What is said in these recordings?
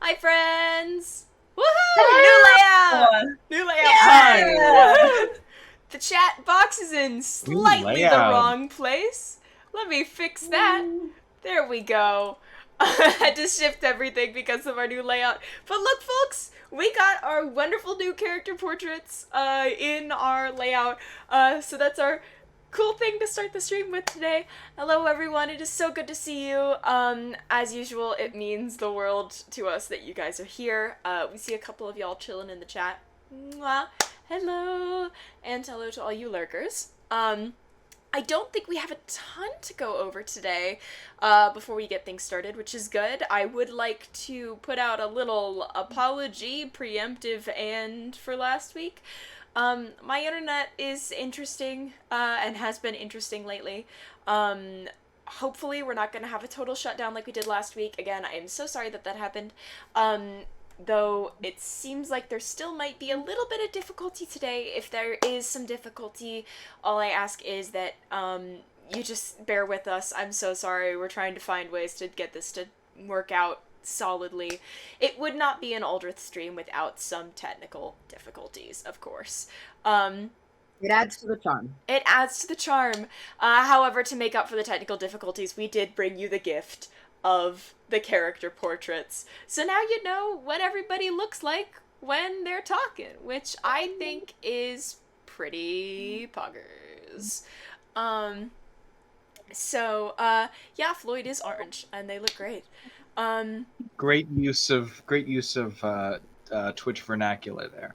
Hi, friends! Woohoo! New layout! Hi! The chat box is in slightly the layout. wrong place. Let me fix that. There we go. I had to shift everything because of our new layout. But look, folks, we got our wonderful new character portraits in our layout. So that's our cool thing to start the stream with today. Hello, everyone. It is so good to see you. As usual, it means the world to us that you guys are here. We see a couple of y'all chilling in the chat. Mwah. Hello, and hello to all you lurkers. I don't think we have a ton to go over today before we get things started, which is good. I would like to put out a little apology, preemptive and for last week. My internet is interesting and has been interesting lately. Hopefully we're not going to have a total shutdown like we did last week. Again, I am so sorry that that happened. Though it seems like there still might be a little bit of difficulty today. If there is some difficulty, all I ask is that you just bear with us. I'm so sorry. We're trying to find ways to get this to work out solidly. It would not be an Aldrithe stream without some technical difficulties, of course. It adds to the charm. It adds to the charm. However, to make up for the technical difficulties, we did bring you the gift of the character portraits. So now you know what everybody looks like when they're talking, which I think is pretty poggers. Yeah, Floyd is orange, and they look great. Great use of Twitch vernacular there.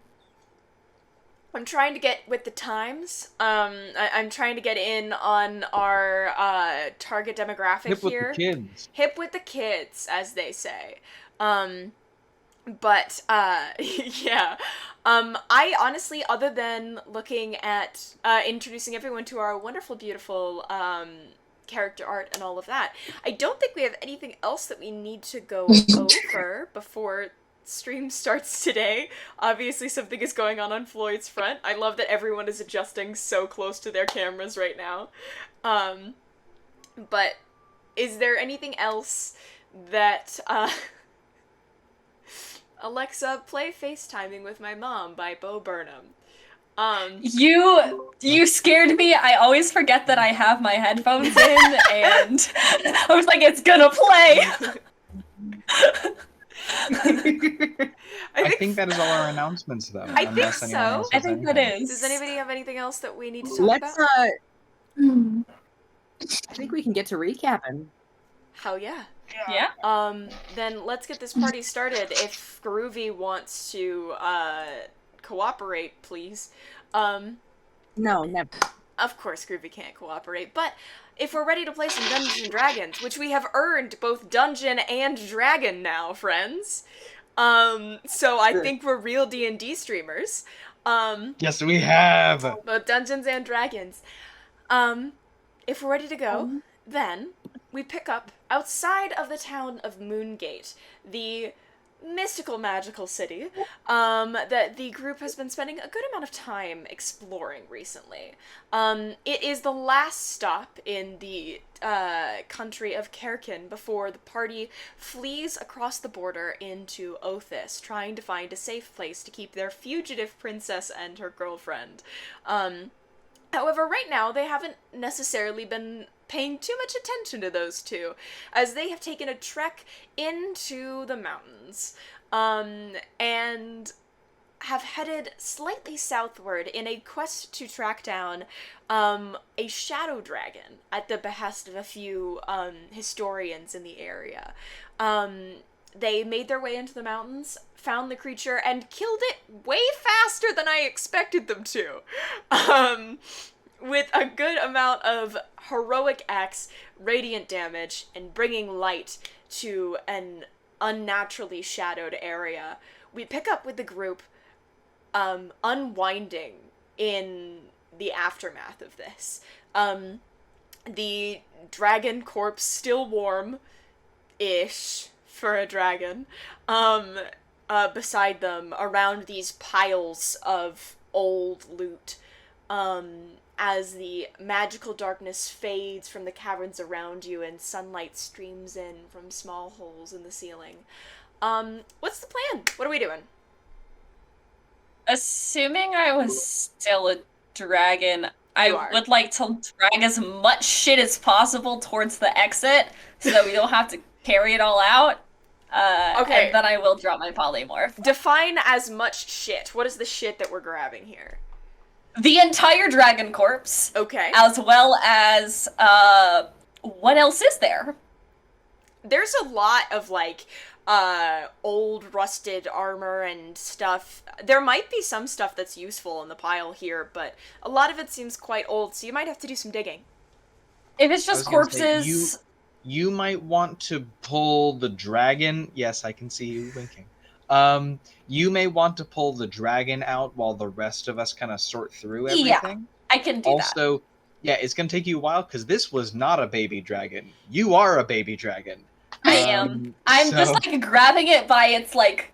I'm trying to get with the times. I'm trying to get in on our target demographic Hip with here. the kids. Hip with the kids, as they say. Yeah. I honestly, other than looking at introducing everyone to our wonderful, beautiful character art and all of that, I don't think we have anything else that we need to go over before stream starts today. Obviously something is going on Floyd's front. I love that everyone is adjusting so close to their cameras right now. But is there anything else that Alexa, play FaceTiming with my mom by Bo Burnham. You scared me. I always forget that I have my headphones in, and I was like, it's gonna play! I think that is all our announcements, though. I think so. I think that is. Does anybody have anything else that we need to talk about? I think we can get to recapping. Hell yeah. Yeah. Then let's get this party started. If Groovy wants to cooperate, please. No, never. Of course Groovy can't cooperate, but if we're ready to play some Dungeons and Dragons, which we have earned both Dungeon and Dragon now, friends. So I think we're real D&D streamers. Yes, we have! Both Dungeons and Dragons. If we're ready to go, then we pick up outside of the town of Moongate, the mystical magical city that the group has been spending a good amount of time exploring recently. It is the last stop in the country of Kerkin before the party flees across the border into Othis, trying to find a safe place to keep their fugitive princess and her girlfriend. However, right now they haven't necessarily been paying too much attention to those two, as they have taken a trek into the mountains, and have headed slightly southward in a quest to track down a shadow dragon at the behest of a few historians in the area. They made their way into the mountains, found the creature, and killed it way faster than I expected them to. With a good amount of heroic acts, radiant damage, and bringing light to an unnaturally shadowed area. We pick up with the group unwinding in the aftermath of this. The dragon corpse, still warm-ish for a dragon, beside them, around these piles of old loot. as the magical darkness fades from the caverns around you and sunlight streams in from small holes in the ceiling. What's the plan? What are we doing? Assuming I was still a dragon, I would like to drag as much shit as possible towards the exit so that we don't have to carry it all out. Okay. And then I will drop my polymorph. Define as much shit. What is the shit that we're grabbing here? The entire dragon corpse. Okay. As well as, what else is there? There's a lot of, like, old rusted armor and stuff. There might be some stuff that's useful in the pile here, but a lot of it seems quite old, so you might have to do some digging. If it's just corpses... Say, you might want to pull the dragon. Yes, I can see you winking. You may want to pull the dragon out while the rest of us kind of sort through everything. Yeah, I can do that. Also, yeah, it's going to take you a while because this was not a baby dragon. You are a baby dragon. I am. I'm just, like, grabbing it by its, like,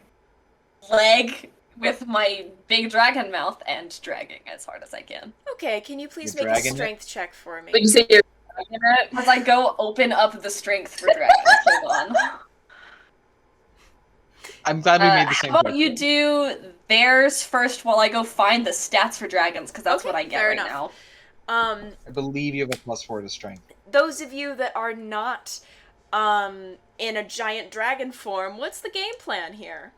leg with my big dragon mouth and dragging as hard as I can. Okay, can you please make a strength check for me? But you say you're dragging it? As I go open up the strength for dragons. Hold on. I'm glad we made the same How about you do theirs first while I go find the stats for dragons, because that's what I get right now. I believe you have a +4 to strength. Those of you that are not in a giant dragon form, what's the game plan here?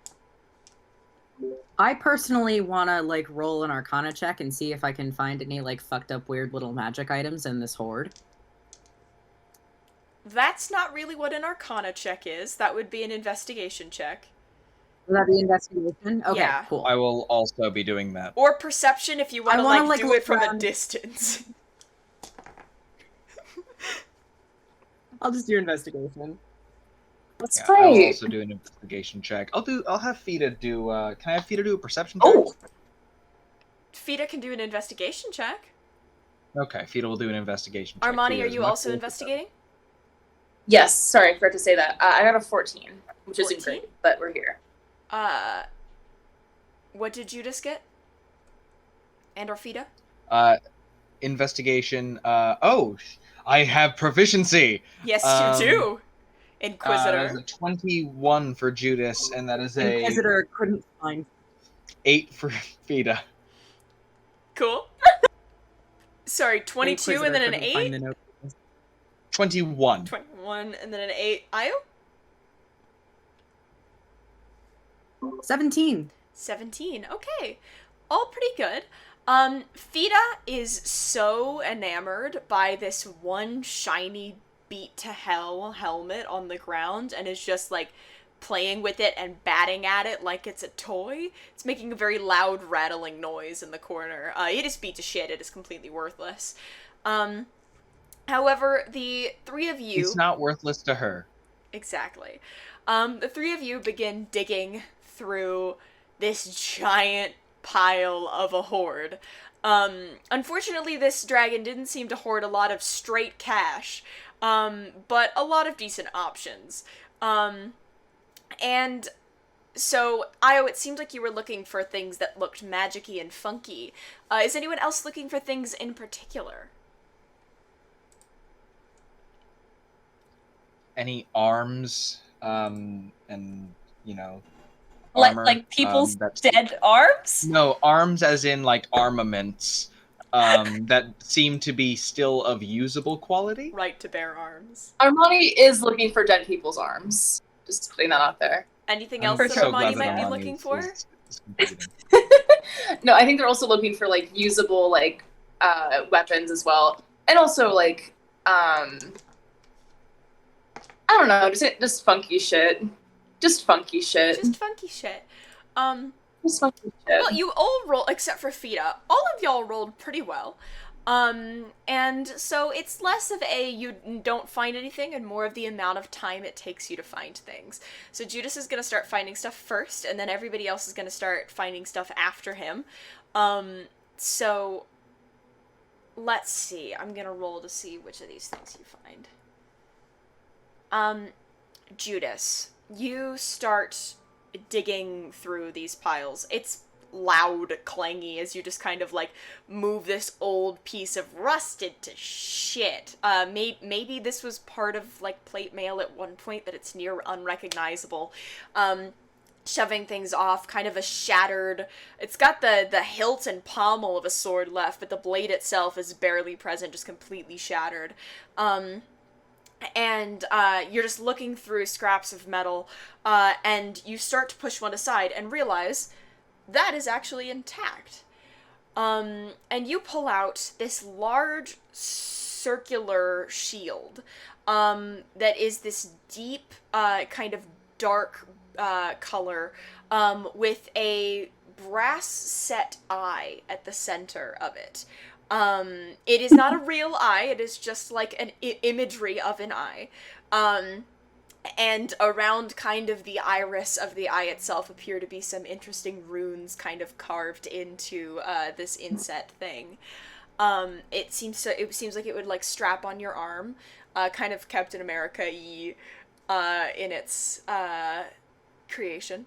I personally want to, like, roll an Arcana check and see if I can find any, like, fucked up weird little magic items in this horde. That's not really what an Arcana check is. That would be an investigation check. Would that be investigation? Okay, yeah. Cool. I will also be doing that. Or perception if you want to, like, do it from a distance. I'll just do investigation. Let's I play. will also do an investigation check. I'll have Fida do, can I have Fida do a perception check? Oh! Fida can do an investigation check. Okay, Fida will do an investigation check. Armani, are you also investigating? Yes, sorry, I forgot to say that. I got a 14, which 14? isn't great, but we're here. What did Judice get? And or Fida? Investigation, I have proficiency! Yes, you do! Inquisitor. That is a 21 for Judice, and that is a... Inquisitor couldn't find... 8 for Fida. Cool. Sorry, 22 and then an 8? 21. 21 and then an 8. Io? 17. 17. Okay. All pretty good. Fida is so enamored by this one shiny beat to hell helmet on the ground and is just, like, playing with it and batting at it like it's a toy. It's making a very loud rattling noise in the corner. It is beat to shit. It is completely worthless. However, the three of you... It's not worthless to her. Exactly. The three of you begin digging through this giant pile of a hoard. Unfortunately, this dragon didn't seem to hoard a lot of straight cash, but a lot of decent options. And so, Io, it seemed like you were looking for things that looked magic-y and funky. Is anyone else looking for things in particular? Any arms, and, you know, armor. Like people's dead arms? No, arms as in, like, armaments, that seem to be still of usable quality. Right to bear arms. Armani is looking for dead people's arms. Just putting that out there. Anything else I'm that so Armani glad might be Armani looking is for? completing. No, I think they're also looking for, like, usable, like, weapons as well. And also, like, I don't know, just funky shit. Just funky shit. Just funky shit. Just funky shit. Well, you all roll, except for Fida, all of y'all rolled pretty well. And so it's less of a you don't find anything and more of the amount of time it takes you to find things. So Judice is going to start finding stuff first, and then everybody else is going to start finding stuff after him. So let's see. I'm going to roll to see which of these things you find. Judice, you start digging through these piles. It's loud clangy as you just kind of like move this old piece of rusted to shit. Maybe this was part of like plate mail at one point, but it's near unrecognizable. Shoving things off, kind of a shattered... It's got the hilt and pommel of a sword left, but the blade itself is barely present, just completely shattered. And you're just looking through scraps of metal, and you start to push one aside and realize that is actually intact. And you pull out this large circular shield that is this deep, kind of dark color, with a brass set eye at the center of it. It is not a real eye, it is just like an imagery of an eye. And around kind of the iris of the eye itself appear to be some interesting runes kind of carved into this inset thing. It seems like it would like strap on your arm, kind of Captain America-y in its creation.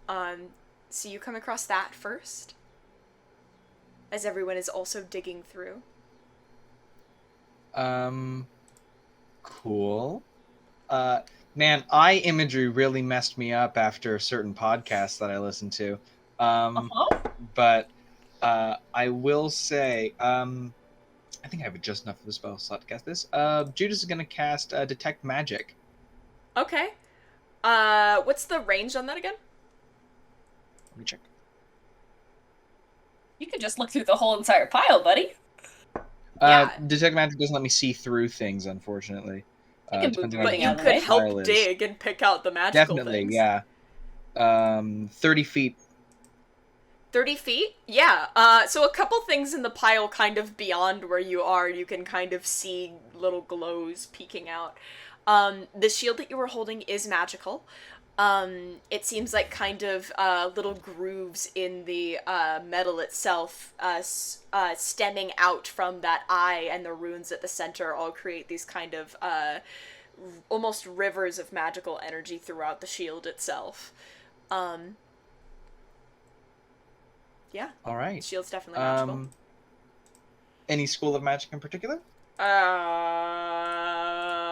So you come across that first, as everyone is also digging through. Cool. Man, eye imagery really messed me up after certain podcasts that I listened to. But I will say, I think I have just enough of the spell slot to cast this. Judice is going to cast Detect Magic. Okay. What's the range on that again? Let me check. You could just look through the whole entire pile, buddy. Yeah. Detect Magic doesn't let me see through things, unfortunately. You can Depending move on But Depending you on what the could the help pile is. dig and pick out the magical Definitely, things. yeah. 30 feet. 30 feet? Yeah. So a couple things in the pile kind of beyond where you are, you can kind of see little glows peeking out. The shield that you were holding is magical. It seems like kind of little grooves in the metal itself, stemming out from that eye, and the runes at the center all create these kind of almost rivers of magical energy throughout the shield itself. Yeah, All right. the shield's definitely magical. Any school of magic in particular?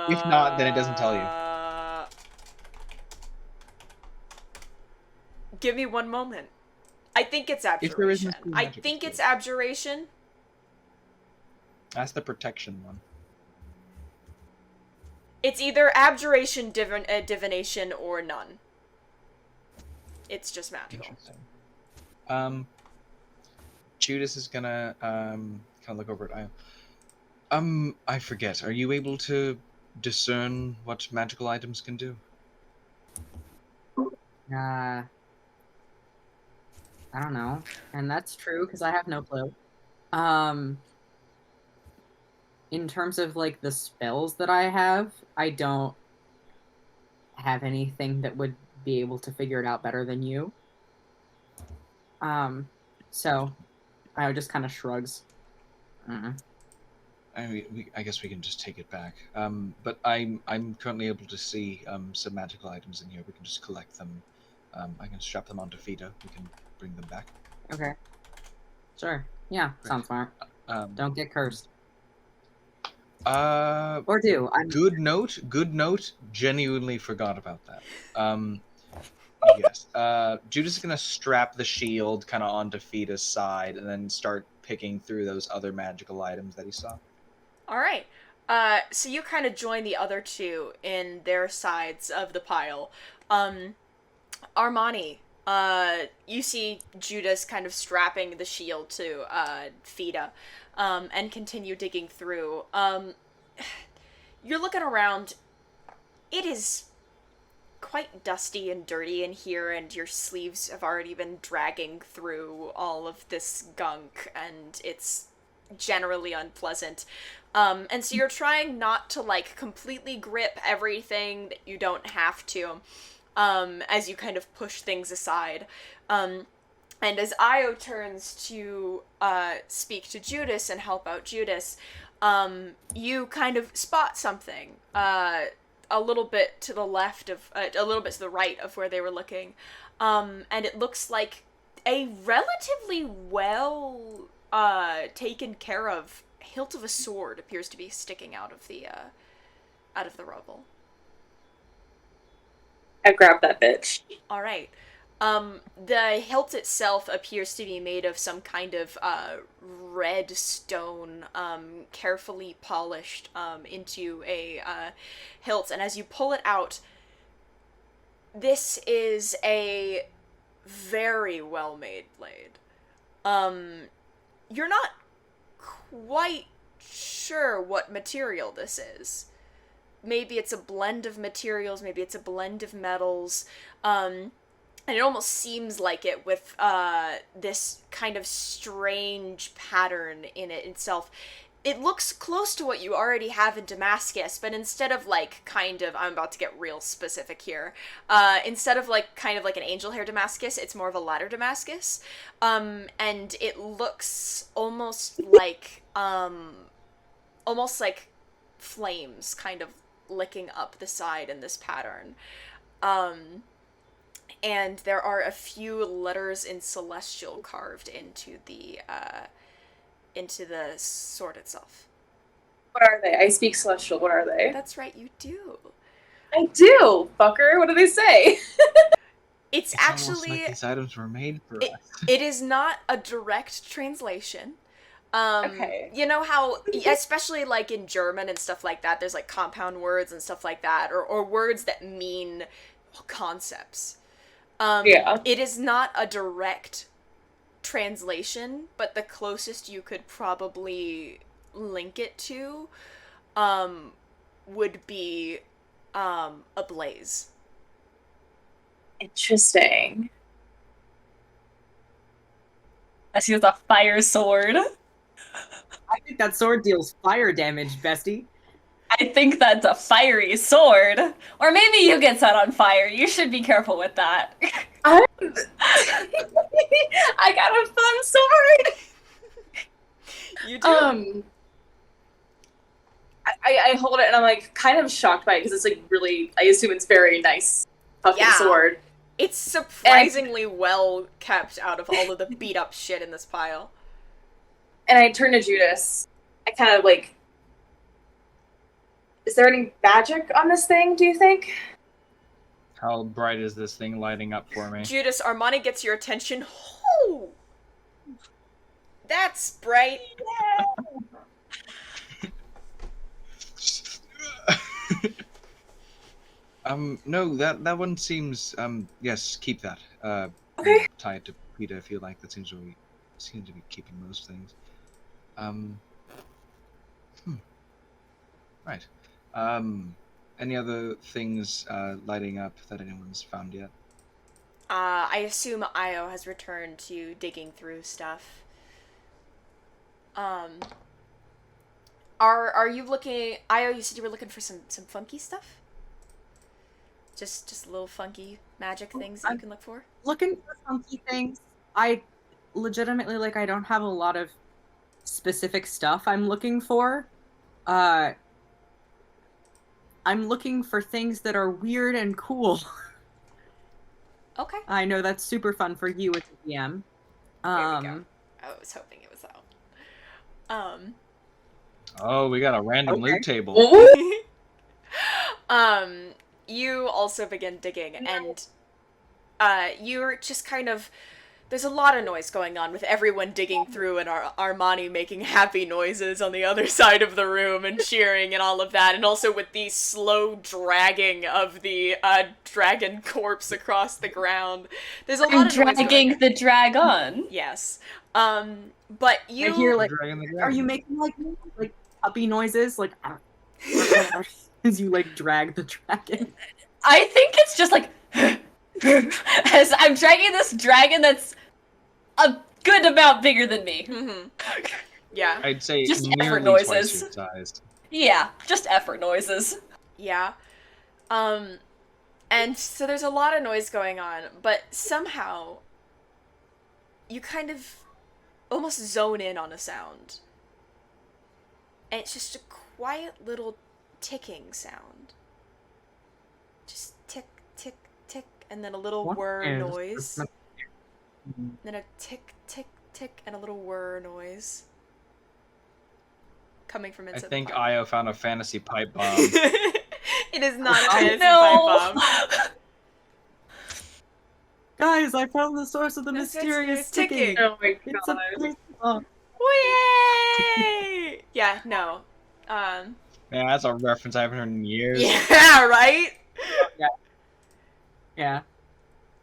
If If not, then it doesn't tell you. Give me one moment. I think it's If there is no abjuration. school of I magic, think it's it's abjuration. That's the protection one. It's either abjuration, divination, or none. It's just magical. Interesting. Judice is gonna kind of look over at Io. I forget. Are you able to discern what magical items can do? I don't know. And that's true, because I have no clue. In terms of, like, the spells that I have, I don't have anything that would be able to figure it out better than you. So, I just kind of shrugs. I mean, I guess we can just take it back. But I'm currently able to see some magical items in here. We can just collect them. I can strap them onto Fida. We can bring them back. Okay. Sure. Yeah, sounds smart. Don't get cursed. Or do. Good note. Genuinely forgot about that. Yes. Judice is gonna strap the shield kind of onto Fida's side and then start picking through those other magical items that he saw. All right. So you kind of join the other two in their sides of the pile. Armani, you see Judice kind of strapping the shield to Fida, and continue digging through. You're looking around. It is quite dusty and dirty in here, and your sleeves have already been dragging through all of this gunk, and it's generally unpleasant. And so you're trying not to, like, completely grip everything that you don't have to, as you kind of push things aside. And as Io turns to speak to Judice and help out Judice, you kind of spot something a little bit to the left of, a little bit to the right of where they were looking, and it looks like a relatively well taken care of hilt of a sword appears to be sticking out of the rubble. I grabbed that bitch. All right. The hilt itself appears to be made of some kind of red stone, carefully polished into a hilt. And as you pull it out, this is a very well-made blade. You're not quite sure what material this is. Maybe it's a blend of materials, maybe it's a blend of metals, and it almost seems like it with this kind of strange pattern in it itself. It looks close to what you already have in Damascus, but instead of like kind of, I'm about to get real specific here, instead of like kind of like an angel hair Damascus, it's more of a ladder Damascus, and it looks almost like flames kind of licking up the side in this pattern. And there are a few letters in Celestial carved into the sword itself. What are they? I speak Celestial. What are they? That's right, you do. I do, fucker. What do they say? It's almost actually like these items were made for us. it is not a direct translation. Okay. You know how, especially like in German and stuff like that, there's like compound words and stuff like that, or words that mean concepts. Yeah. It is not a direct translation, but the closest you could probably link it to would be a blaze. Interesting. I see it's a fire sword. I think that sword deals fire damage, bestie. I think that's a fiery sword. Or maybe you get set on fire. You should be careful with that. I got a fun sword. You do. I hold it and I'm like kind of shocked by it because it's like really, I assume it's very nice fucking sword. It's surprisingly well kept out of all of the beat up shit in this pile. And I turn to Judice. I kind of like, is there any magic on this thing, do you think? How bright is this thing lighting up for me? Judice, Armani gets your attention. Oh! That's bright. No, that one seems, yes, keep that. Okay. Tie it to Peter if you like. That seems to be keeping most things. Right. Any other things lighting up that anyone's found yet? I assume Io has returned to digging through stuff. Are you looking, Io, you said you were looking for some funky stuff? Just little funky magic things that you can look for? Looking for funky things. I legitimately, like, I don't have a lot of specific stuff I'm looking for. I'm looking for things that are weird and cool. Okay. I know that's super fun for you as a DM. There we go. I was hoping it was out. Oh, we got a random Okay. loot table. You also begin digging, and you're just kind of, there's a lot of noise going on with everyone digging through and Armani making happy noises on the other side of the room and cheering and all of that, and also with the slow dragging of the dragon corpse across the ground. There's a lot of noise dragging the dragon. Yes. But you I hear, like, Dragging the are dragon. you making, like puppy noises? Like, as you, like, drag the dragon? I think it's just like as I'm dragging this dragon that's a good amount bigger than me. Mm-hmm. Yeah. I'd say Just nearly effort twice noises. your size. Yeah, just effort noises. Yeah. And so there's a lot of noise going on, but somehow you kind of almost zone in on a sound. And it's just a quiet little ticking sound. and then a little What whir is noise. this? Then a tick, tick, tick, and a little whir noise. Coming from I inside think the pipe. Io found a fantasy pipe bomb. It is not a fantasy No. pipe bomb. Guys, I found the source of the The mysterious mysterious ticking. ticking. Oh my It's god. a pipe bomb. Yay! Yeah, no. Man, that's a reference I haven't heard in years. Yeah, right? Yeah.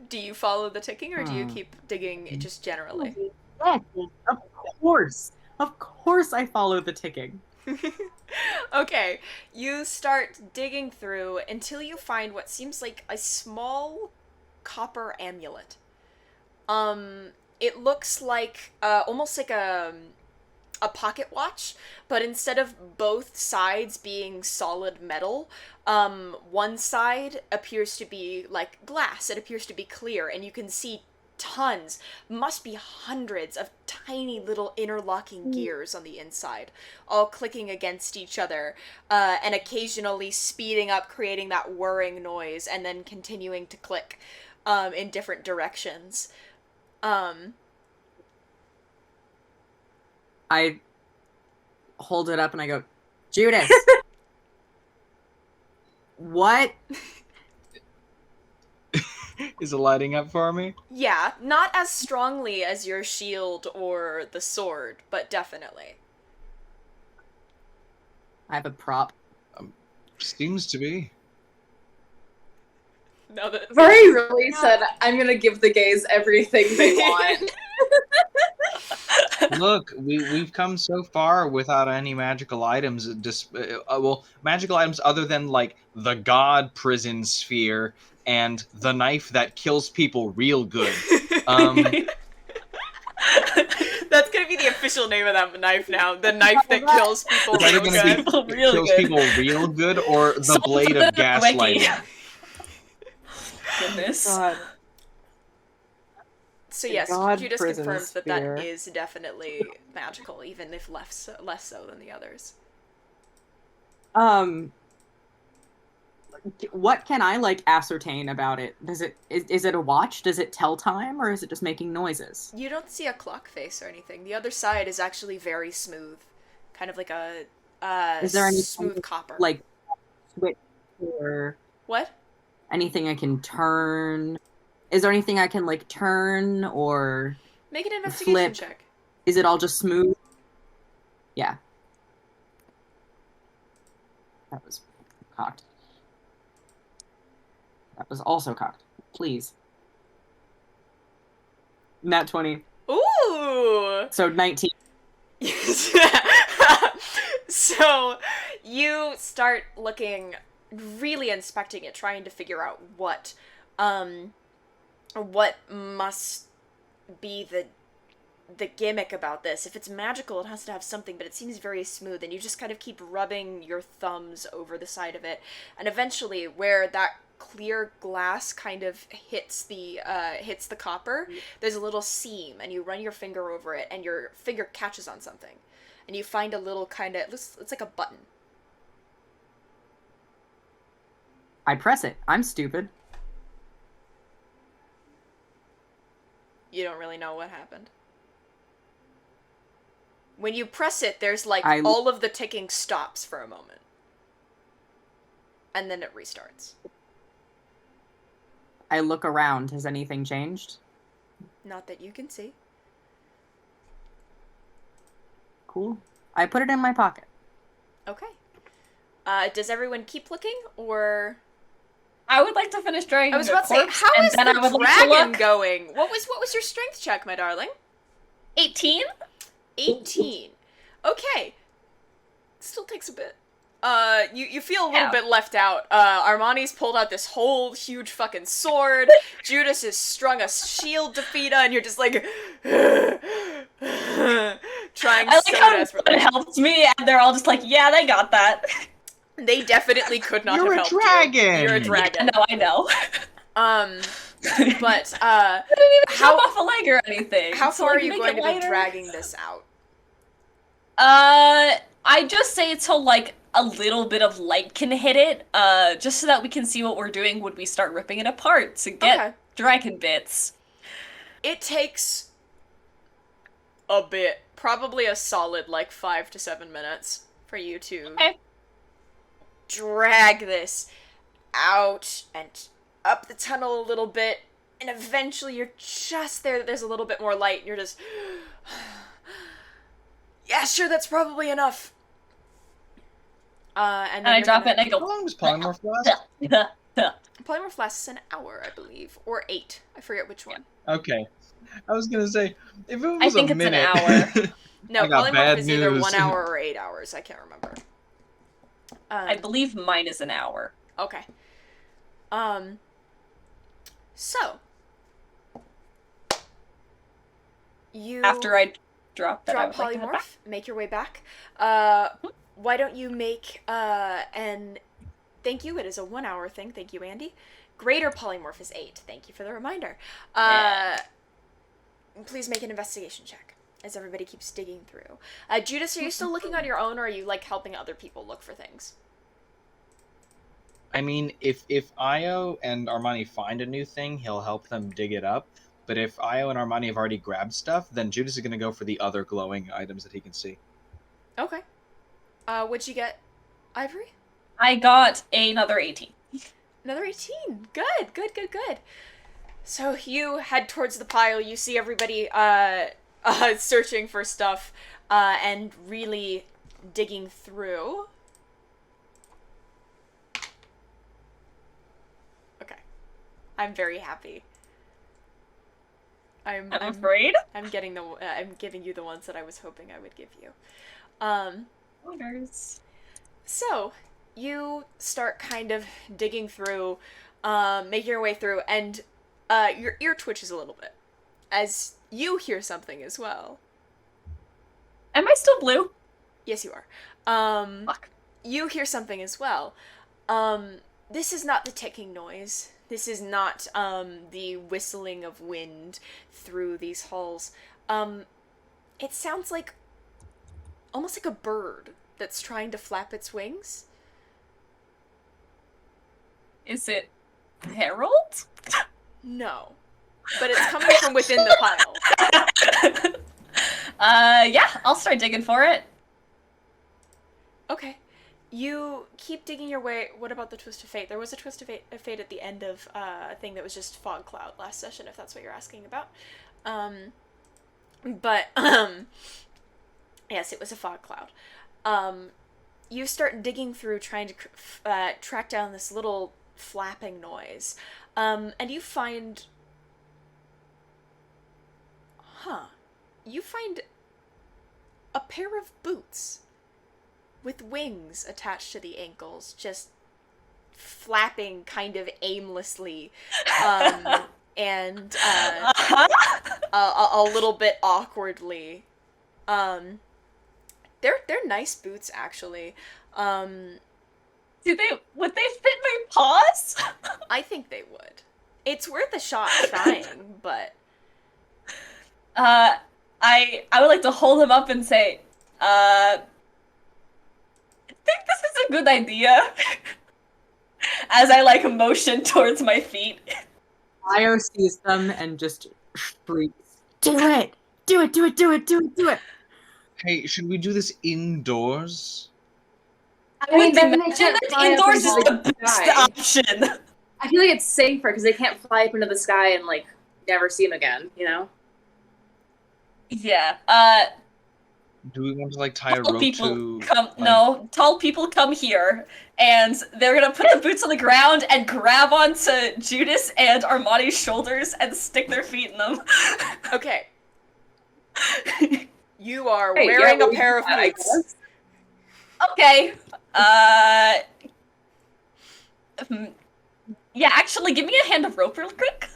Do you follow the ticking or do you keep digging just generally? Yes, of course. Of course I follow the ticking. Okay, you start digging through until you find what seems like a small copper amulet. It looks like almost like a pocket watch, but instead of both sides being solid metal, one side appears to be like glass. It appears to be clear, and you can see tons, must be hundreds of tiny little interlocking gears on the inside, all clicking against each other, and occasionally speeding up, creating that whirring noise, and then continuing to click in different directions. I hold it up and I go, Judice. What? Is it lighting up for me? Yeah, not as strongly as your shield or the sword, but definitely. I have a prop. Seems to be. No, that Mhairi really said, I'm gonna give the gays everything they want. Look, we've come so far without any magical items. Magical items other than like the god prison sphere and the knife that kills people real good. That's gonna be the official name of that knife now. The knife that kills people It's either real gonna be good. Real kills good. people real good or the Someone blade put of it on the wiki. gaslighting. Goodness. So yes, God Judice prison confirms that sphere. that is definitely magical, even if less so than the others. What can I like ascertain about it? Is it a watch? Does it tell time, or is it just making noises? You don't see a clock face or anything. The other side is actually very smooth, kind of like a Is there any smooth copper. like switch or What? anything I can turn? Is there anything I can like turn, or Make an investigation flip? check. Is it all just smooth? Yeah. That was cocked. That was also cocked. Please. Nat 20. Ooh. So 19. So you start looking, really inspecting it, trying to figure out what must be the gimmick about this. If it's magical, it has to have something, but it seems very smooth, and you just kind of keep rubbing your thumbs over the side of it, and eventually, where that clear glass kind of hits the copper, there's a little seam, and you run your finger over it, and your finger catches on something, and you find a little kind of, it's like a button. I press it. I'm stupid. You don't really know what happened. When you press it, there's like I- all of the ticking stops for a moment. And then it restarts. I look around. Has anything changed? Not that you can see. Cool. I put it in my pocket. Okay. Does everyone keep looking, or... I would like to finish dragging I was the about to say, corpse, how and is then the I would like to dragon look. going? What was your strength check, my darling? 18? 18. Okay. Still takes a bit. You feel a little Yeah. bit left out. Armani's pulled out this whole huge fucking sword. Judice has strung a shield to Fita, and you're just like trying I like so how desperately. it helps me, and they're all just like, yeah, they got that. They definitely could not You're have a helped dragon! you. You're a dragon. No, I know. But I didn't even How- chop off a leg or anything. how so, far like, are you make going it to be lighter. dragging this out? I just say till like a little bit of light can hit it, just so that we can see what we're doing when we start ripping it apart to get dragon bits. It takes a bit, probably a solid, like, 5 to 7 minutes for you to drag this out and up the tunnel a little bit, and eventually you're just there, there's a little bit more light, and you're just... yeah, sure, that's probably enough. And I drop it and I go... How long does polymorph last? Polymorph lasts an hour, I believe. Or 8. I forget which one. Okay. I was gonna say, if it was I think a it's minute, an hour. No, I got polymorph bad is either news. 1 hour or 8 hours. I can't remember. I believe mine is an hour. Okay. So. You... After I drop that, drop I would polymorph, like to make your way back. Why don't you make, and thank you, it is a 1 hour thing, thank you, Andy. Greater polymorph is 8, thank you for the reminder. Please make an investigation check, as everybody keeps digging through. Judice, are you still looking on your own, or are you, like, helping other people look for things? I mean, if Io and Armani find a new thing, he'll help them dig it up. But if Io and Armani have already grabbed stuff, then Judice is going to go for the other glowing items that he can see. Okay. What'd you get, Ivory? I got another 18. Another 18. Good, good, good, good. So you head towards the pile. You see everybody searching for stuff and really digging through. Okay. I'm very happy. I'm afraid? I'm giving you the ones that I was hoping I would give you. Orders. So, you start kind of digging through, making your way through, and your ear twitches a little bit as you hear something as well. Am I still blue? Yes, you are. Fuck. You hear something as well. This is not the ticking noise. This is not the whistling of wind through these halls. It sounds like almost like a bird that's trying to flap its wings. Is it Harold? No. But it's coming from within the pile. Yeah, I'll start digging for it. Okay. You keep digging your way. What about the Twist of Fate? There was a Twist of Fate at the end of a thing that was just fog cloud last session, if that's what you're asking about. Yes, it was a fog cloud. You start digging through, trying to track down this little flapping noise. And you find... You find a pair of boots with wings attached to the ankles, just flapping kind of aimlessly, and a little bit awkwardly. They're nice boots, actually. Would they fit my paws? I think they would. It's worth a shot trying, but I would like to hold him up and say, I think this is a good idea. As I, like, motion towards my feet. Io sees them and just shrieks, "Do it! Do it, do it, do it, do it, do it!" Hey, should we do this indoors? I would then they imagine can't that fly up indoors is into the the best sky. option. I feel like it's safer because they can't fly up into the sky and like never see him again. You know? Yeah. Do we want to like tie a Tall rope people to? come. like- No, tall people come here, and they're gonna put the boots on the ground and grab onto Judice and Armani's shoulders and stick their feet in them. okay. You are Hey, wearing yeah, a we pair can of do that, I boots. guess. Okay. Yeah, actually, give me a hand of rope real quick.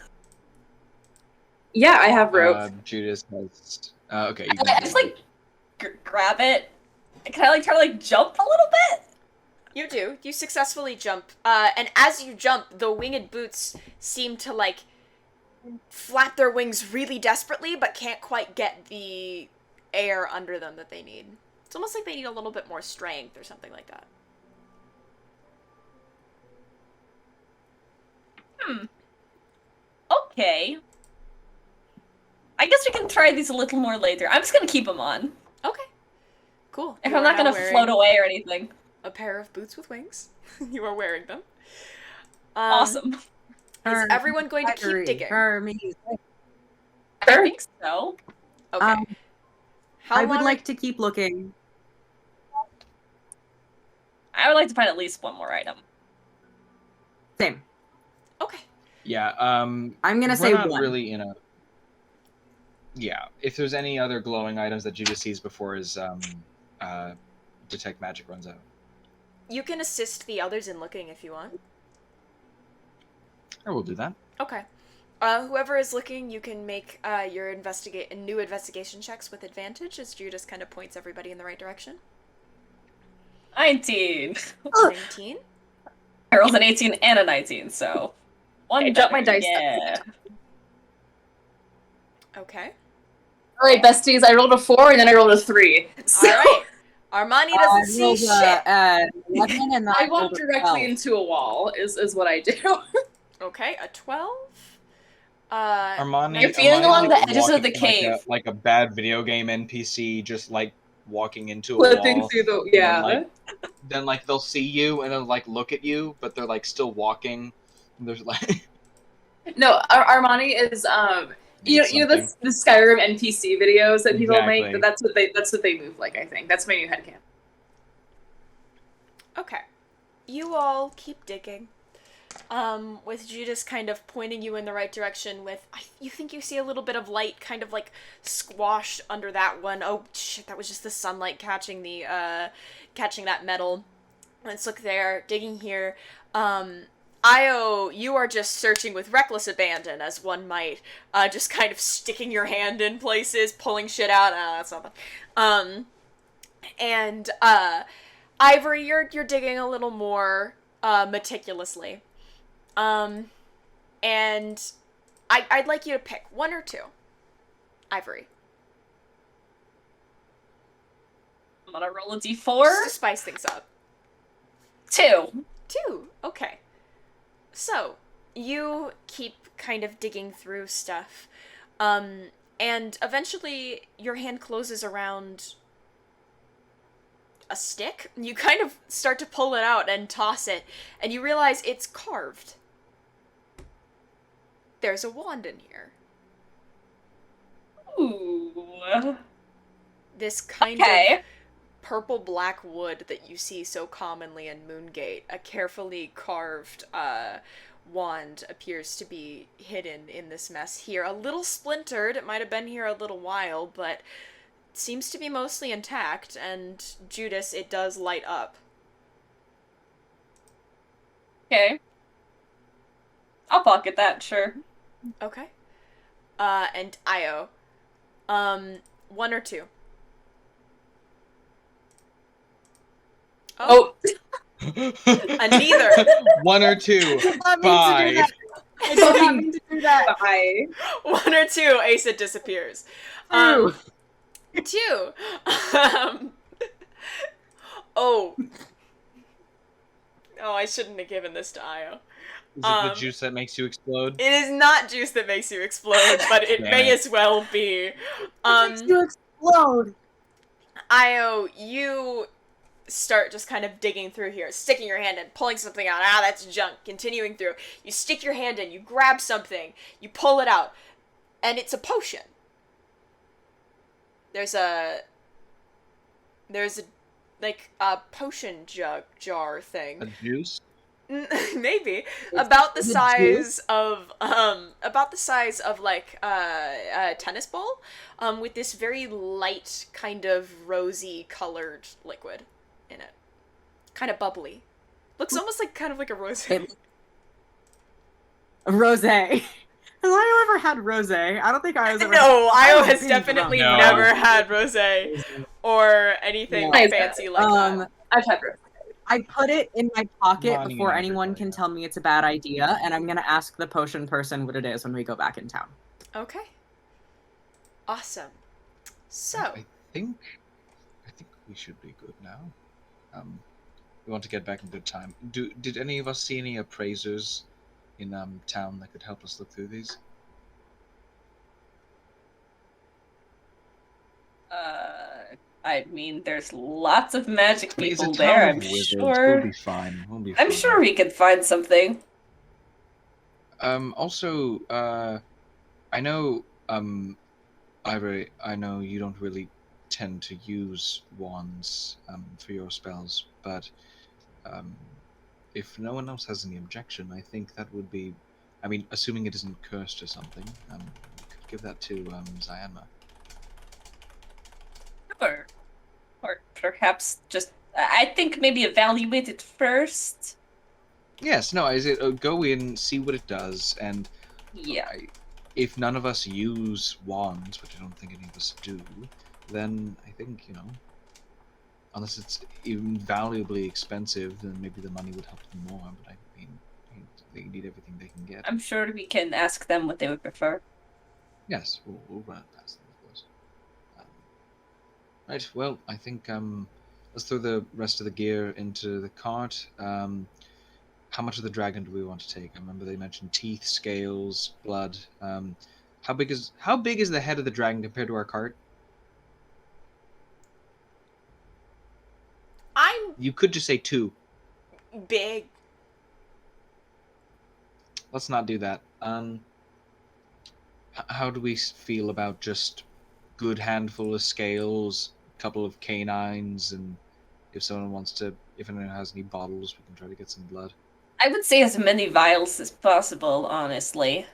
Yeah, I have rope. Judice has. Okay. You I can just do like grab it. Can I like try to like jump a little bit? You do. You successfully jump. And as you jump, the winged boots seem to, like, flap their wings really desperately, but can't quite get the air under them that they need. It's almost like they need a little bit more strength or something like that. Okay. I guess we can try these a little more later. I'm just gonna keep them on. Okay. Cool. If You I'm are not now gonna wearing float away or anything. a pair of boots with wings. You are wearing them. Awesome. Is everyone going to keep digging? For me. I think so. Okay. How I would long like to keep looking. I would like to find at least one more item. Same. Okay. Yeah. I'm gonna we're say not one. really in a. Yeah. If there's any other glowing items that Judice sees before his detect magic runs out. You can assist the others in looking if you want. I will do that. Okay. Whoever is looking, you can make your new investigation checks with advantage as Judice kind of points everybody in the right direction. 19. 19. I rolled an 18 and a 19, so one. I dropped my better, dice. Yeah. Okay. All right, besties. I rolled a 4 and then I rolled a 3. So All right. Armani doesn't see shit. 11 and I I walk rolled a directly 12. into a wall. Is what I do. Okay, a 12. Armani. You're feeling Armani, along like, the edges of the walking cave. like a bad video game NPC, just like walking into a Flipping wall. through the And yeah. then like they'll see you and then like look at you, but they're like still walking. And there's like No, Armani is you know the Skyrim NPC videos that people make. Exactly. That's what they move like. I think that's my new headcanon. Okay. You all keep digging. With Judice kind of pointing you in the right direction with, you think you see a little bit of light kind of like squashed under that one. Oh shit, that was just the sunlight catching catching that metal. Let's look there, digging here. Io, you are just searching with reckless abandon, as one might, just kind of sticking your hand in places, pulling shit out. That's not fun. And, Ivory, you're digging a little more, meticulously. And I'd like you to pick one or two. Ivory. I'm gonna roll a d4. Just to spice things up. 2. 2. Okay. So, you keep kind of digging through stuff. And eventually your hand closes around a stick. You kind of start to pull it out and toss it, and you realize it's carved. There's a wand in here. Ooh. This kind Okay. of purple-black wood that you see so commonly in Moongate. A carefully carved wand appears to be hidden in this mess here. A little splintered. It might have been here a little while, but seems to be mostly intact, and Judice, it does light up. Okay. I'll pocket that, sure. Okay. And Io. 1 or 2? Oh, A neither. 1 or 2. I did not mean to do that. bye. 1 or 2, Asa disappears. 2. 2. Oh. Oh, I shouldn't have given this to Io. Is it the juice that makes you explode? It is not juice that makes you explode, but it Damn may it. as well be. It makes you explode. Io, you start just kind of digging through here, sticking your hand in, pulling something out. Ah, that's junk. Continuing through. You stick your hand in, you grab something, you pull it out, and it's a potion. There's a like a potion jar thing. A juice? Maybe It's about the a size of like a tennis ball, with this very light kind of rosy colored liquid in it, kind of bubbly. Looks almost like kind of like a rosé. Rosé. Has Io ever had rosé? I don't think I was ever. No, Io I've has been definitely drunk. never had rosé or anything Yeah. fancy like that. I've had roast. I put it in my pocket Money before and anyone everybody. can tell me it's a bad idea, and I'm gonna ask the potion person what it is when we go back in town. Okay. Awesome. So, I think we should be good now. We want to get back in good time. Did any of us see any appraisers in town that could help us look through these? I mean, there's lots of magic I mean, it's a people town there. of I'm wizards. sure. We'll be fine. I'm sure we could find something. Also, I know, Ivory, I know you don't really tend to use wands for your spells, but if no one else has any objection, I think that would be, I mean, assuming it isn't cursed or something, we could give that to Zianma. Or perhaps just, I think maybe evaluate it first. Yes, no, is it go in, see what it does, and Yeah. if none of us use wands, which I don't think any of us do, then I think, you know, unless it's invaluably expensive, then maybe the money would help them more, but I mean, they need everything they can get. I'm sure we can ask them what they would prefer. Yes, we'll run it past them, of course. Right, well, I think, let's throw the rest of the gear into the cart. How much of the dragon do we want to take? I remember they mentioned teeth, scales, blood. How big is the head of the dragon compared to our cart? You could just say 2. Big. Let's not do that. How do we feel about just good handful of scales, a couple of canines, and if anyone has any bottles, we can try to get some blood. I would say as many vials as possible, honestly.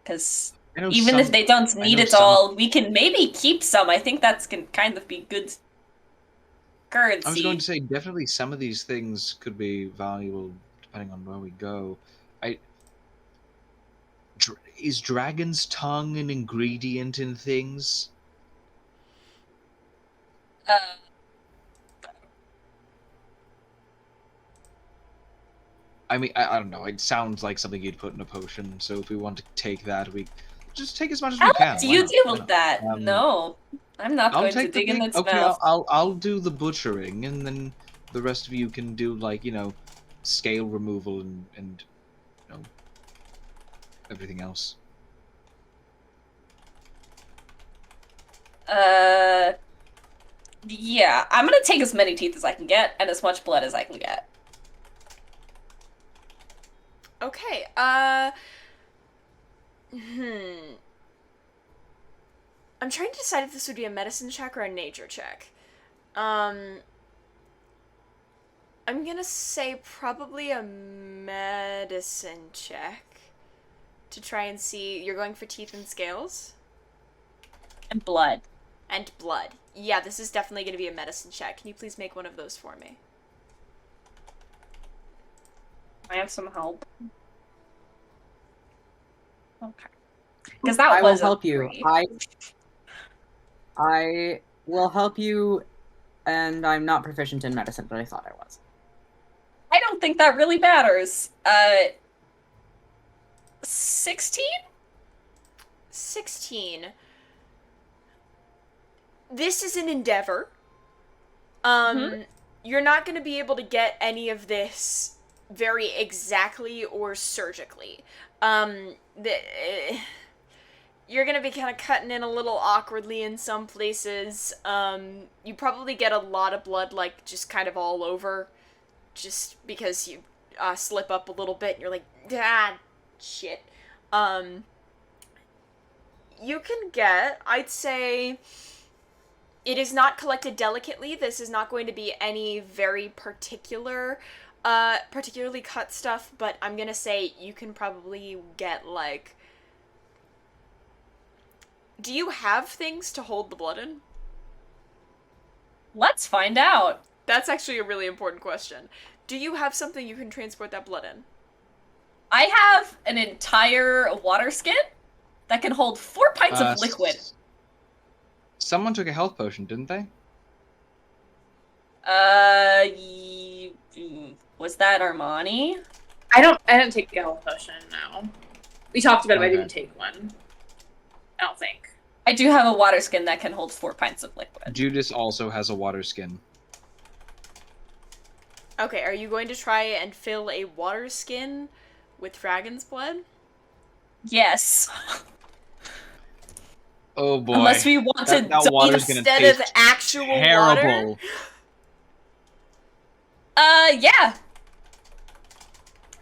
Because even if they don't need it all, we can maybe keep some. I think that's can kind of be good currency. I was going to say, definitely some of these things could be valuable depending on where we go. Is dragon's tongue an ingredient in things? I mean, I don't know. It sounds like something you'd put in a potion. So if we want to take that, we just take as much as we can. How do you deal with that? No, I'm not going to dig in its mouth. I'll do the butchering, and then the rest of you can do, like, you know, scale removal and you know, everything else. Yeah, I'm gonna take as many teeth as I can get and as much blood as I can get. Okay, I'm trying to decide if this would be a medicine check or a nature check. I'm gonna say probably a medicine check to try and see. You're going for teeth and scales? And blood. And blood. Yeah, this is definitely gonna be a medicine check. Can you please make one of those for me? I have some help. Okay. Because that I was will help you. I will help you, and I'm not proficient in medicine, but I thought I was. I don't think that really matters. 16? 16. This is an endeavor. You're not going to be able to get any of this very exactly or surgically. You're going to be kind of cutting in a little awkwardly in some places. You probably get a lot of blood, like, just kind of all over, just because you slip up a little bit and you're like, ah, shit. You can get, I'd say, it is not collected delicately. This is not going to be any very particularly cut stuff, but I'm gonna say you can probably get, like... Do you have things to hold the blood in? Let's find out. That's actually a really important question. Do you have something you can transport that blood in? I have an entire water skin that can hold 4 pints of liquid. Someone took a health potion, didn't they? Was that Armani? I didn't take a health potion, no. We talked about it, but I didn't take one. I don't think. I do have a water skin that can hold 4 pints of liquid. Judice also has a water skin. Okay, are you going to try and fill a water skin with dragon's blood? Yes. Oh boy. Unless we want to that water's gonna instead taste of actual terrible. water? Yeah.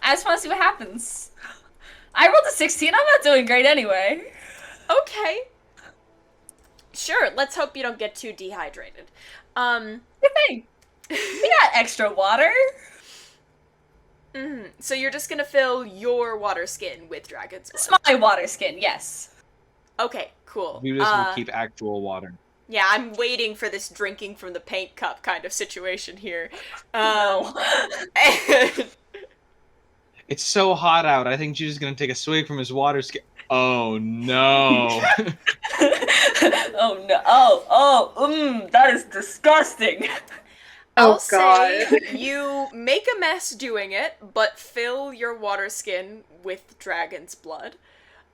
I just want to see what happens. I rolled a 16. I'm not doing great anyway. Okay. Sure, let's hope you don't get too dehydrated. Good thing. We got extra water. So you're just gonna fill your water skin with dragon's blood. It's my water skin, yes. Okay, cool. You just will keep actual water. Yeah, I'm waiting for this drinking from the paint cup kind of situation here. No. It's so hot out. I think Jude's gonna take a swig from his water skin. Oh no. Oh no. That is disgusting. I'll Oh, God. say you make a mess doing it, but fill your water skin with dragon's blood.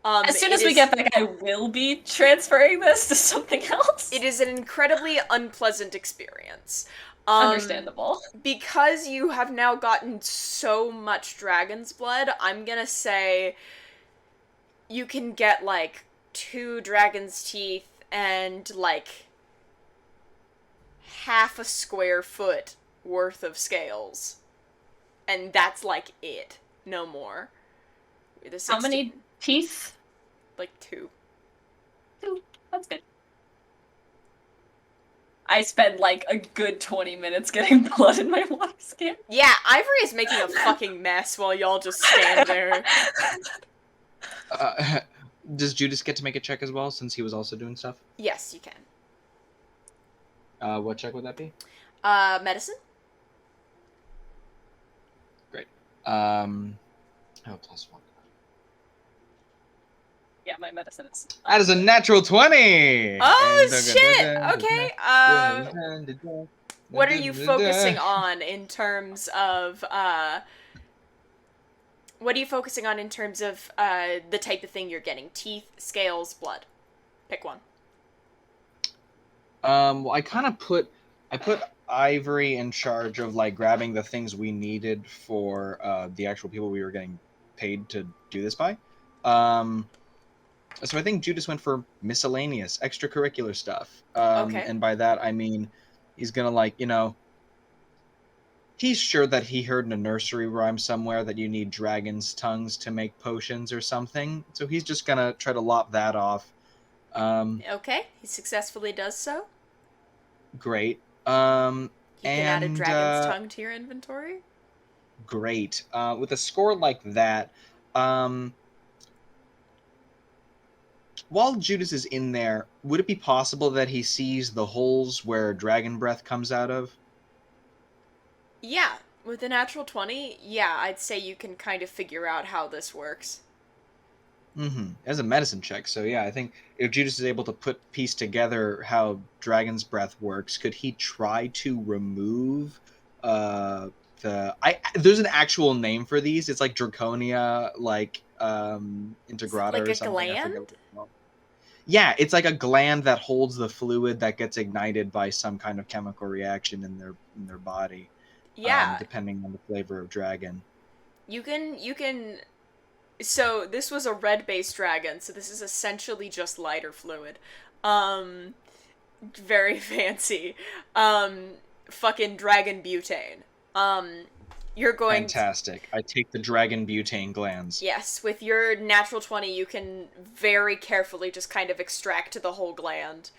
As soon as we get back, I will be transferring this to something else. It is an incredibly unpleasant experience. Understandable. Because you have now gotten so much dragon's blood, I'm gonna say you can get, like, 2 dragon's teeth and, like, half a square foot worth of scales. And that's, like, it. No more. How many teeth? Like 2. 2. That's good. I spend, like, a good 20 minutes getting blood in my water skin. Yeah, Ivory is making a fucking mess while y'all just stand there. Does Judice get to make a check as well, since he was also doing stuff? Yes, you can. What check would that be? Medicine? Great. +1. Yeah, my medicine is... That is a natural 20! Oh, shit! Okay, what are you focusing on in terms of, what are you focusing on in terms of, the type of thing you're getting? Teeth, scales, blood? Pick one. Well, I put Ivory in charge of, like, grabbing the things we needed for, the actual people we were getting paid to do this by. So I think Judice went for miscellaneous, extracurricular stuff. Okay. And by that, I mean, he's gonna, like, he's sure that he heard in a nursery rhyme somewhere that you need dragon's tongues to make potions or something. So he's just gonna try to lop that off. Okay, he successfully does so. Great. You can add a and, dragon's tongue to your inventory. Great. With a score like that, while Judice is in there, would it be possible that he sees the holes where dragon breath comes out of? Yeah, with a natural 20, yeah, I'd say you can kind of figure out how this works. As a medicine check, so yeah, I think if Judice is able to piece together how dragon's breath works, could he try to remove there's an actual name for these. It's like Draconia, like integrata like or a something. gland? Yeah, it's like a gland that holds the fluid that gets ignited by some kind of chemical reaction in their body. Yeah. Depending on the flavor of dragon. You can so this was a red-based dragon, so this is essentially just lighter fluid. Very fancy. Fucking dragon butane. You're going Fantastic. I take the dragon butane glands. Yes, with your natural 20, you can very carefully just kind of extract the whole gland.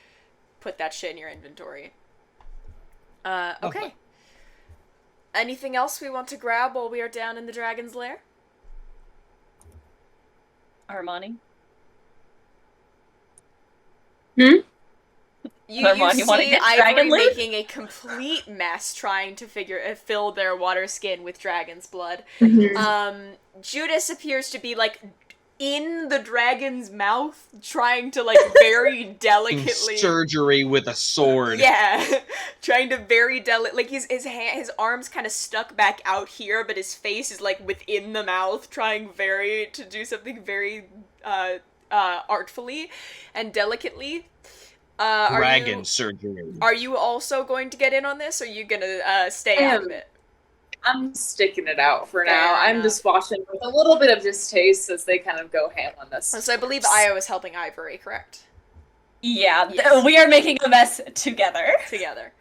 Put that shit in your inventory. Okay. Anything else we want to grab while we are down in the dragon's lair? Armani? You Armani, wanna see get Ivory dragon loot? making a complete mess trying to fill their water skin with dragon's blood. Judice appears to be, like, in the dragon's mouth, trying to, like, very delicately... surgery with a sword. Yeah, trying to very like, his arm's kind of stuck back out here, but his face is, like, within the mouth, trying to do something very, artfully and delicately. Dragon surgery. Are you also going to get in on this, or are you gonna stay out of it? I'm sticking it out for Fair now. I'm enough. just watching with a little bit of distaste as they kind of go ham on this. So I believe Io is helping Ivory, correct? Yeah, Yes. we are making a mess together. Together.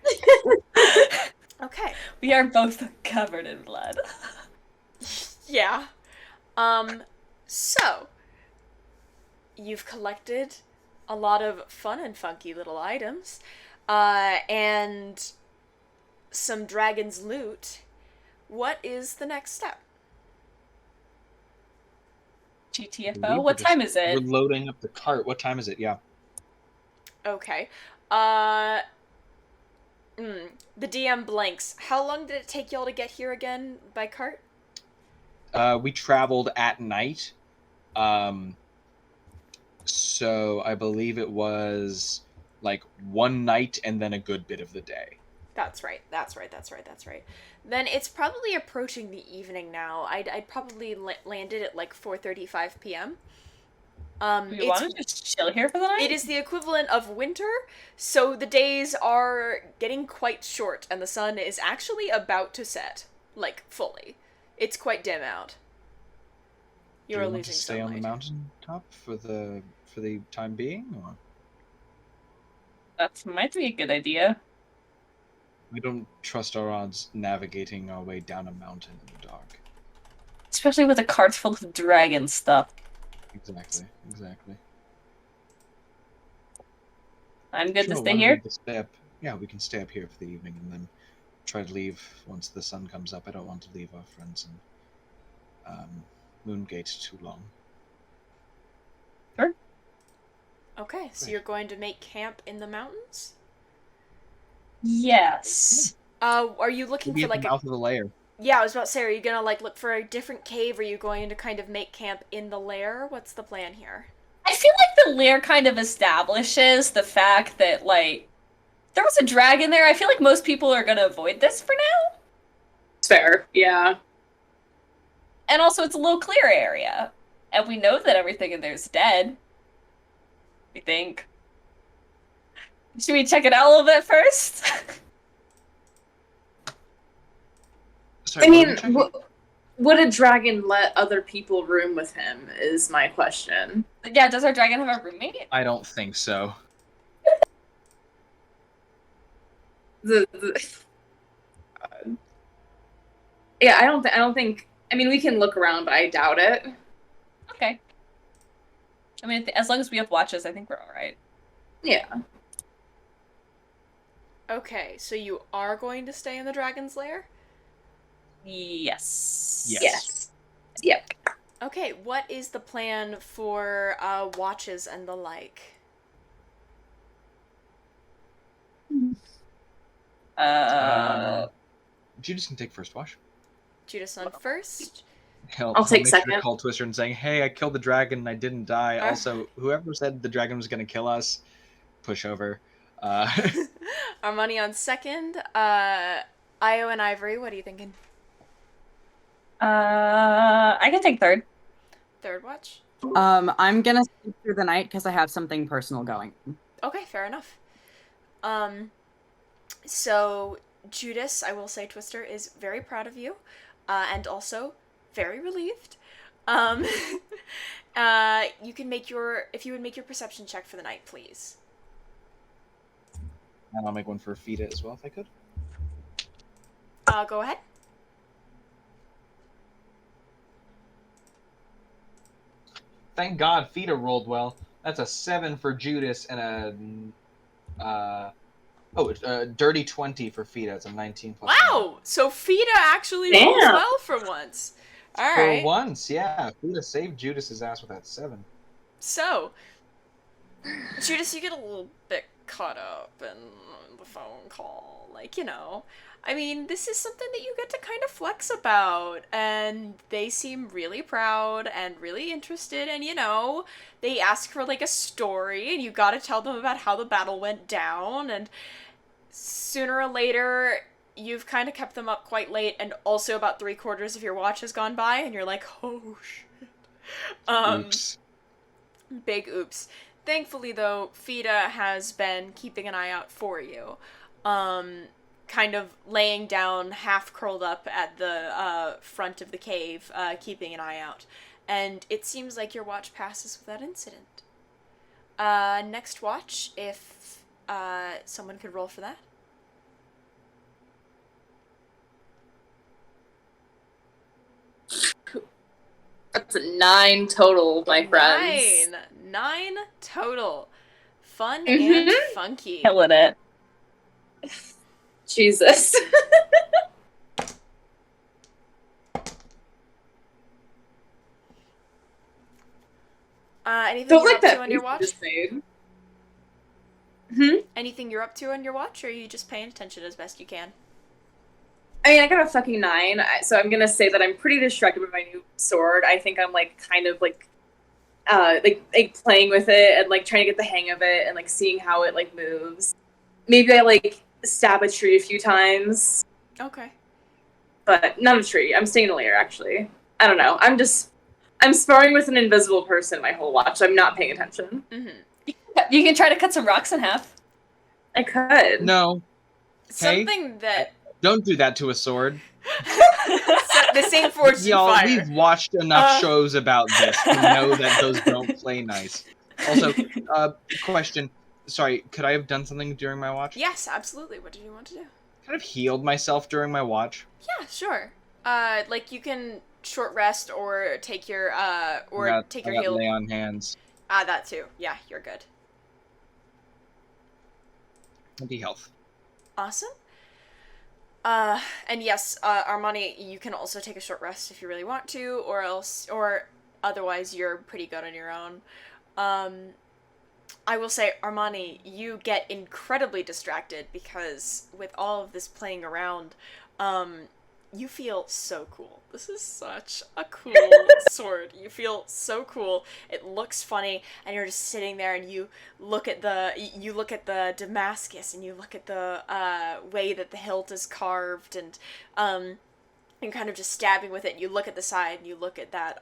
Okay. We are both covered in blood. Yeah. So you've collected a lot of fun and funky little items, and some dragon's loot. What is the next step? GTFO? What time is We're it? loading up the cart. What time is it? Yeah. Okay. The DM blanks. How long did it take y'all to get here again by cart? We traveled at night. So I believe it was like one night and then a good bit of the day. That's right. Then it's probably approaching the evening now. I'd probably landed at like 4:35 p.m. Do you want to just chill here for the night? It is the equivalent of winter, so the days are getting quite short, and the sun is actually about to set, like fully. It's quite dim out. Do you want to stay on the mountain top for the time being, or? That might be a good idea. We don't trust our odds navigating our way down a mountain in the dark. Especially with a cart full of dragon stuff. Exactly. I'm good to Sure, stay why don't here. we just stay up? Yeah, we can stay up here for the evening and then try to leave once the sun comes up. I don't want to leave our friends in Moongate too long. Sure. Okay, so you're going to make camp in the mountains? Yes. Are you looking Maybe for at the like a... mouth of the lair. Yeah, I was about to say, are you gonna like look for a different cave, or are you going to kind of make camp in the lair? What's the plan here? I feel like the lair kind of establishes the fact that, like, there was a dragon there. I feel like most people are gonna avoid this for now. It's fair, yeah. And also, it's a low clear area. And we know that everything in there is dead. We think. Should we check it out a little bit first? Sorry, I mean, what are we checking? would a dragon let other people room with him, is my question. Yeah, does our dragon have a roommate? I don't think so. Yeah, I don't think. I mean, we can look around, but I doubt it. Okay. I mean, as long as we have watches, I think we're alright. Yeah. Okay, so you are going to stay in the dragon's lair? Yes. Yes. Yep. Okay, what is the plan for watches and the like? Judice can take first watch. Judice on first. I'll take make second. Sure to call Twister and saying, "Hey, I killed the dragon and I didn't die." Also, whoever said the dragon was gonna kill us, push over. Armani on second. Io and Ivory, what are you thinking? I can take third. Third watch? I'm gonna sleep through the night because I have something personal going. Okay, fair enough. So Judice, I will say, Twister, is very proud of you, and also very relieved. You can make if you would make your perception check for the night, please. And I'll make one for Fida as well, if I could. Go ahead. Thank God Fida rolled well. That's a 7 for Judice and a dirty 20 for Fida. It's a 19 plus. Wow! 9. So Fida actually rolls well for once. All right. For once, yeah. Fida saved Judice's ass with that 7. So, Judice, you get a little bit caught up in the phone call. Like, I mean, this is something that you get to kind of flex about, and they seem really proud and really interested, and they ask for like a story, and you gotta tell them about how the battle went down, and sooner or later, you've kind of kept them up quite late, and also about 3/4 of your watch has gone by, and you're like, oh shit. Oops. Big oops. Thankfully, though, Fida has been keeping an eye out for you. kind of laying down, half curled up at the front of the cave, keeping an eye out. And it seems like your watch passes without incident. Next watch, if someone could roll for that. That's a 9 total, my friends. 9 total. Fun and funky. Killing it. Jesus. Anything Don't you're like up to that on your face watch? you just made. Anything you're up to on your watch, or are you just paying attention as best you can? I mean, I got a fucking 9, so I'm gonna say that I'm pretty distracted with my new sword. I think I'm like kind of like playing with it and like trying to get the hang of it and like seeing how it like moves. Maybe I like stab a tree a few times. Okay. But not a tree. I'm staying in a lair, actually. I don't know. I'm sparring with an invisible person my whole watch. I'm not paying attention. You can try to cut some rocks in half. I could. No. Something that... Don't do that to a sword. The same force Y'all, fire. we've watched enough shows about this to know that those don't play nice. Also, question. Sorry, could I have done something during my watch? Yes, absolutely. What did you want to do? Kind of healed myself during my watch. Yeah, sure. Like you can short rest or take your take your heal. Lay on hands. That too. Yeah, you're good. 20 health. Awesome. And yes, Armani, you can also take a short rest if you really want to, or otherwise you're pretty good on your own. I will say, Armani, you get incredibly distracted because with all of this playing around, you feel so cool. This is such a cool sword. You feel so cool. It looks funny, and you're just sitting there, and you look at the Damascus, and you look at the way that the hilt is carved, and you're kind of just stabbing with it. And you look at the side, and you look at that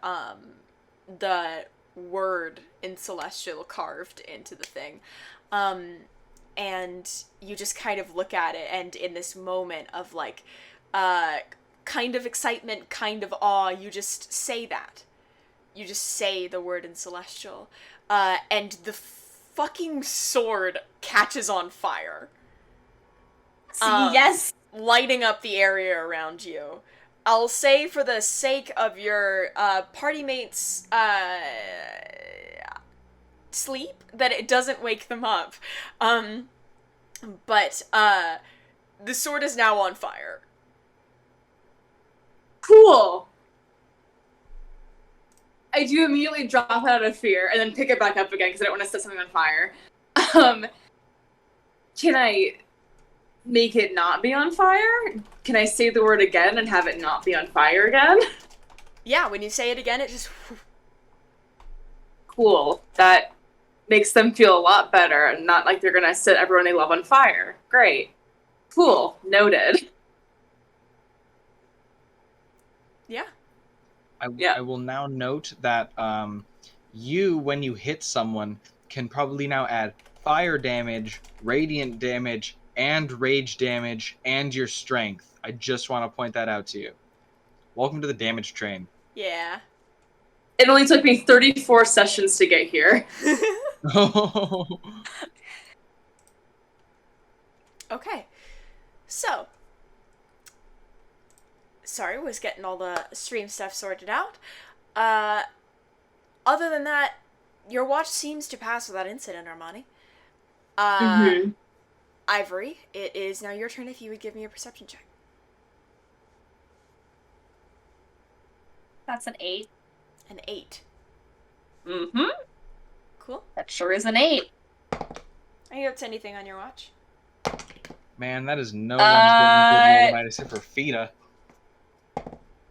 the word in Celestial carved into the thing, and you just kind of look at it, and in this moment of like kind of excitement, kind of awe, you just say that. You just say the word in Celestial, and the fucking sword catches on fire. Yes! Lighting up the area around you. I'll say for the sake of your party mates' sleep that it doesn't wake them up. But the sword is now on fire. Cool. I do immediately drop it out of fear and then pick it back up again because I don't want to set something on fire. Can I make it not be on fire? Can I say the word again and have it not be on fire again? Yeah, when you say it again, it just... Cool. That makes them feel a lot better and not like they're gonna set everyone they love on fire. Great. Cool. Noted. Yeah. I will now note that you, when you hit someone, can probably now add fire damage, radiant damage, and rage damage, and your strength. I just want to point that out to you. Welcome to the damage train. Yeah. It only took me 34 sessions to get here. Okay. So. Sorry, was getting all the stream stuff sorted out. Other than that, your watch seems to pass without incident, Armani. Ivory, it is now your turn if you would give me a perception check. That's an 8. An 8. Mm-hmm. Cool. That sure is an 8. Are you up to anything on your watch? Man, that is no one's getting good roll except for Fita.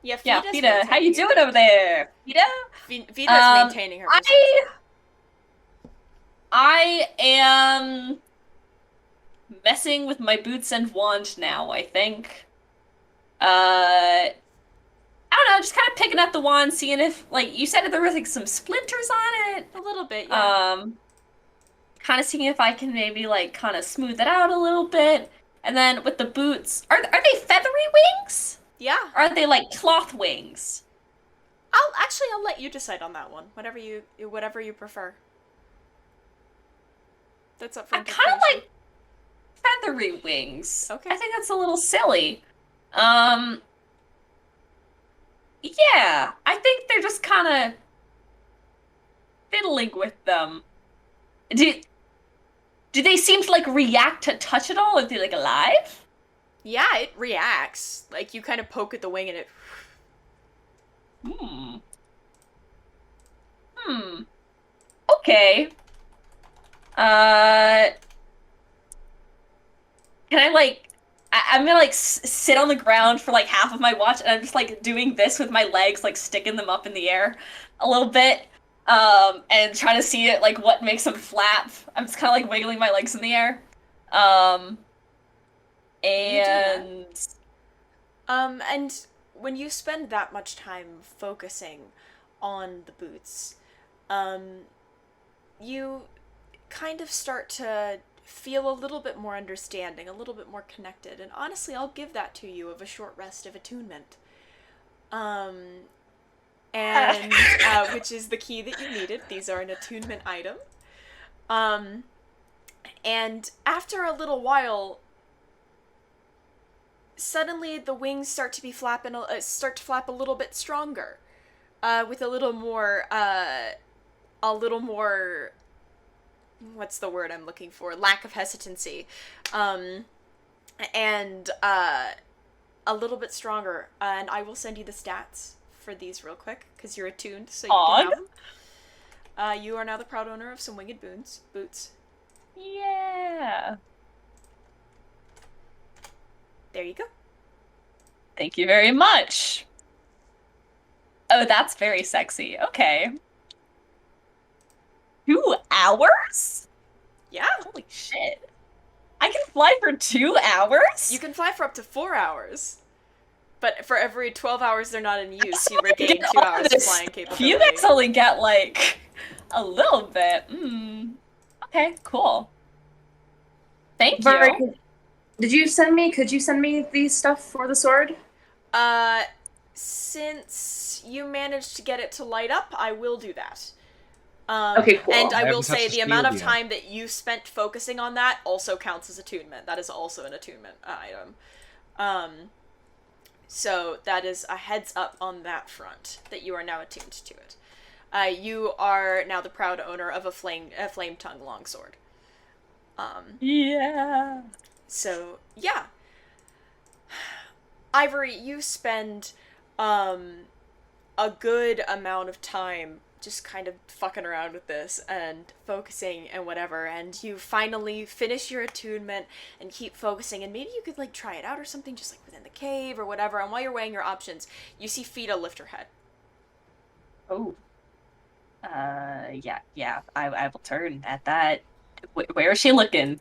Yeah, Fita, how you doing over there? Fita? Fita's maintaining her perception. I am messing with my boots and wand now, I think. I don't know, just kind of picking up the wand, seeing if, like, you said that there were, like, some splinters on it. A little bit, yeah. Kind of seeing if I can maybe, like, kind of smooth it out a little bit. And then with the boots, are they feathery wings? Yeah. Or are they like cloth wings? I'll let you decide on that one. Whatever you prefer. That's up for I kind of interpretation. like feathery wings. Okay. I think that's a little silly. Yeah, I think they're just kind of fiddling with them. Do they seem to like react to touch at all? Are they like alive? Yeah, it reacts. Like you kind of poke at the wing and it. Okay. Can I like? I'm gonna like sit on the ground for like half of my watch, and I'm just like doing this with my legs, like sticking them up in the air a little bit, and trying to see it like what makes them flap. I'm just kind of like wiggling my legs in the air, and when you spend that much time focusing on the boots, you kind of start to feel a little bit more understanding, a little bit more connected, and honestly, I'll give that to you of a short rest of attunement. Which is the key that you needed. These are an attunement item. And after a little while, suddenly the wings start to flap a little bit stronger, with a little more, what's the word I'm looking for? Lack of hesitancy, and a little bit stronger. And I will send you the stats for these real quick because you're attuned, so you can have them. You are now the proud owner of some winged boots. Yeah. There you go. Thank you very much. Oh, that's very sexy. Okay. 2 hours? Yeah. Holy shit. I can fly for 2 hours? You can fly for up to 4 hours. But for every 12 hours they're not in use, you regain 2 hours of flying capability. You guys only get, like, a little bit. Okay, cool. Thank you. Could you send me the stuff for the sword? Since you managed to get it to light up, I will do that. Okay, cool. And I will say the amount of time that you spent focusing on that also counts as attunement. That is also an attunement item. So that is a heads up on that front, that you are now attuned to it. You are now the proud owner of a flame tongue longsword. Yeah. So, yeah. Ivory, you spend a good amount of time just kind of fucking around with this and focusing and whatever, and you finally finish your attunement and keep focusing, and maybe you could like try it out or something just like within the cave or whatever, and while you're weighing your options, you see Fida lift her head. Oh. Yeah, I will turn at that. Where is she looking?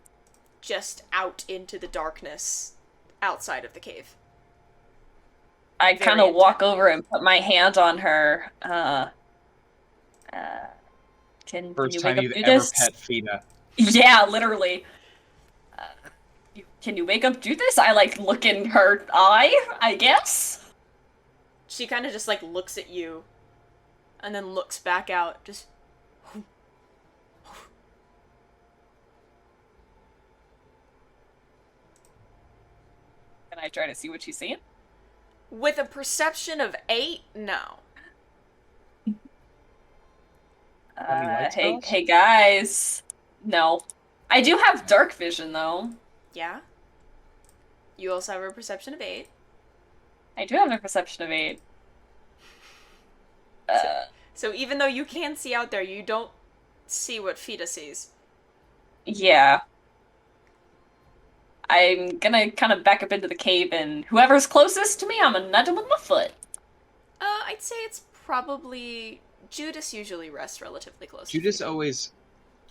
Just out into the darkness outside of the cave. I kind of walk over and put my hand on her. Can First you time wake you've up ever Judice? pet Fida. Yeah, literally. Can you wake up Judice? I like look in her eye, I guess. She kind of just like looks at you, and then looks back out. Just. Can I try to see what she's seeing? With a perception of 8, no. Hey guys. No. I do have dark vision though. Yeah. You also have a perception of 8. I do have a perception of 8. So even though you can see out there, you don't see what Fida sees. Yeah. I'm gonna kind of back up into the cave, and whoever's closest to me, I'm gonna nudge him with my foot. I'd say it's probably... Judice usually rests relatively close. Judice always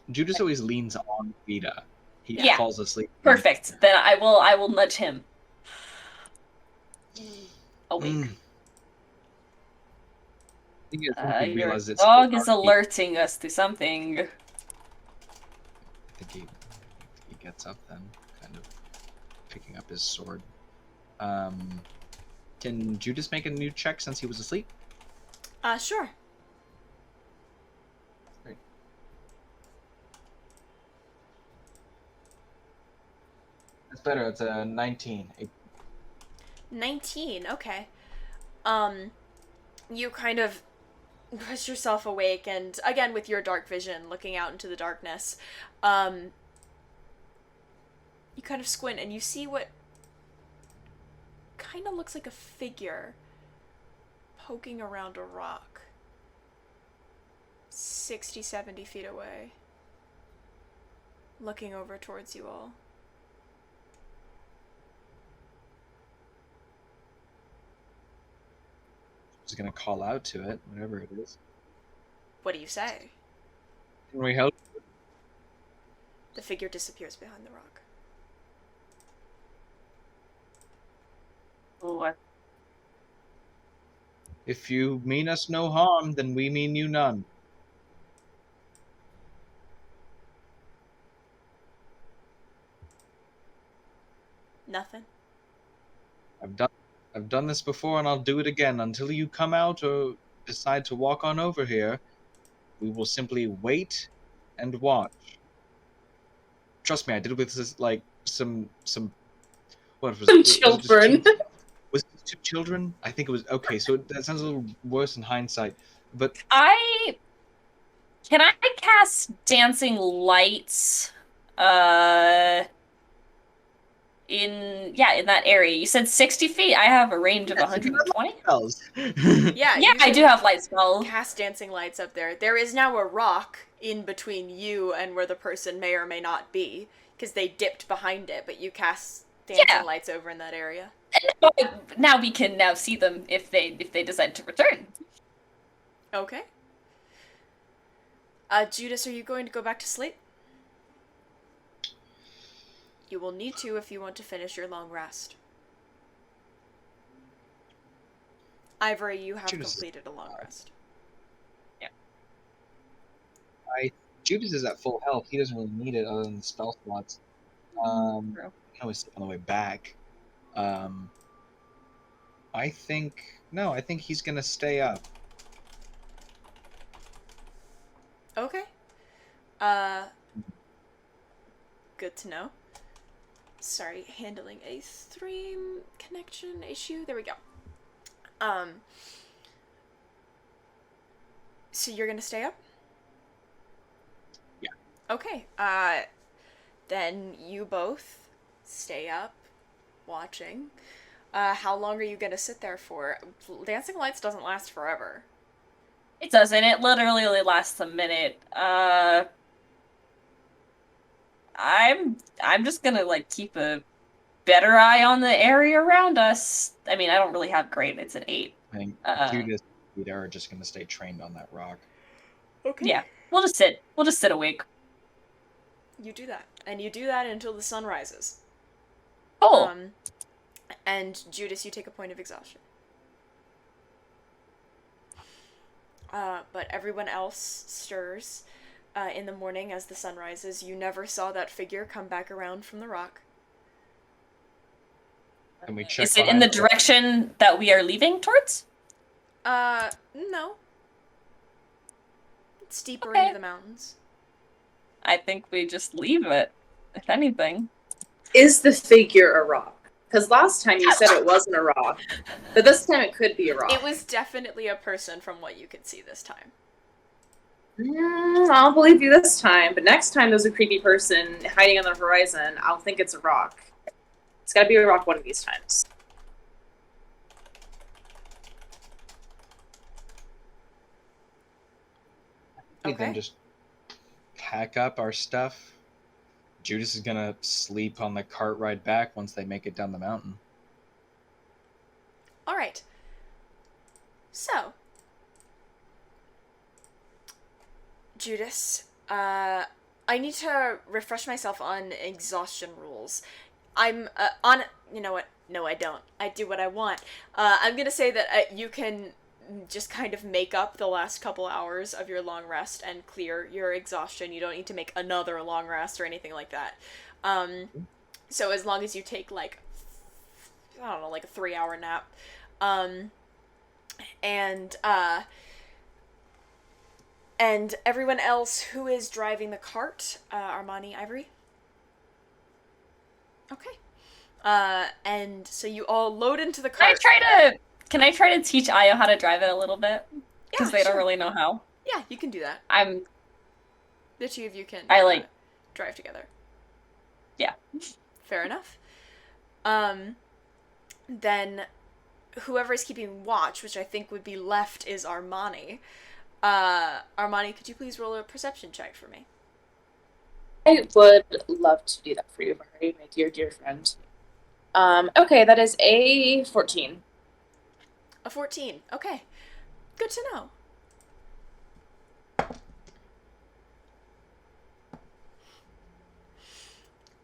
leans on Fida. He falls asleep. Perfect. Then I will nudge him. Awake. Your dog is alerting us to something. I think he gets up then, kind of. picking up his sword. Can Judice make a new check since he was asleep? Sure. Great. That's better. It's a 19. 19, okay. You kind of push yourself awake, and again with your dark vision, looking out into the darkness, you kind of squint and you see what kind of looks like a figure poking around a rock 60, 70 feet away, looking over towards you all. I was gonna call out to it, whatever it is. What do you say? Can we help? The figure disappears behind the rock. What? If you mean us no harm, then we mean you none. Nothing. I've done this before and I'll do it again. Until you come out or decide to walk on over here, we will simply wait and watch. Trust me, I did it with this, like some what was Some it? children. Was it 2 children? I think it was. Okay, so that sounds a little worse in hindsight. But Can I cast dancing lights in that area? You said 60 feet. I have a range of 120. Yeah, Yeah, I do have light spell. Cast dancing lights up there. There is now a rock in between you and where the person may or may not be, because they dipped behind it, but you cast dancing lights over in that area. Now we can now see them if they decide to return. Okay. Judice, are you going to go back to sleep? You will need to if you want to finish your long rest. Ivory, you have completed a long rest. Yeah. Judice is at full health. He doesn't really need it other than the spell slots. He can always sleep on the way back. I think he's gonna stay up. Okay. Good to know. Sorry, handling a stream connection issue. There we go. So you're gonna stay up? Yeah. Okay. Then you both stay up, watching. How long are you gonna sit there for? Dancing lights doesn't last forever. It doesn't. It literally only lasts a minute. I'm just gonna keep a better eye on the area around us. I mean, I don't really have great. It's an 8. I think Judice and Peter are just gonna stay trained on that rock. Okay. Yeah, we'll just sit. We'll just sit awake. You do that, and you do that until the sun rises. Oh. And Judice, you take a point of exhaustion. But everyone else stirs in the morning as the sun rises. You never saw that figure come back around from the rock. Can we check? Is it in the direction that we are leaving towards? No. It's deeper into the mountains. I think we just leave it, if anything. Is the figure a rock? Because last time you said it wasn't a rock, but this time it could be a rock. It was definitely a person from what you could see this time. I'll believe you this time, but next time there's a creepy person hiding on the horizon, I'll think it's a rock. It's gotta be a rock one of these times. We then just pack up our stuff. Judice is gonna sleep on the cart ride back once they make it down the mountain. Alright. So, Judice, I need to refresh myself on exhaustion rules. I'm, you know what? No, I don't. I do what I want. I'm gonna say that you can just kind of make up the last couple hours of your long rest and clear your exhaustion. You don't need to make another long rest or anything like that. So as long as you take, like, I don't know, like a 3-hour nap. And everyone else who is driving the cart, Armani, Ivory? Okay. And so you all load into the cart. Can I try to teach Ayo how to drive it a little bit? Because they don't really know how. Yeah, you can do that. The 2 of you can drive together. Yeah. Fair enough. Then whoever is keeping watch, which I think would be left, is Armani. Armani, could you please roll a perception check for me? I would love to do that for you, Mhairi, my dear, dear friend. Okay, that is a 14. A 14. Okay. Good to know.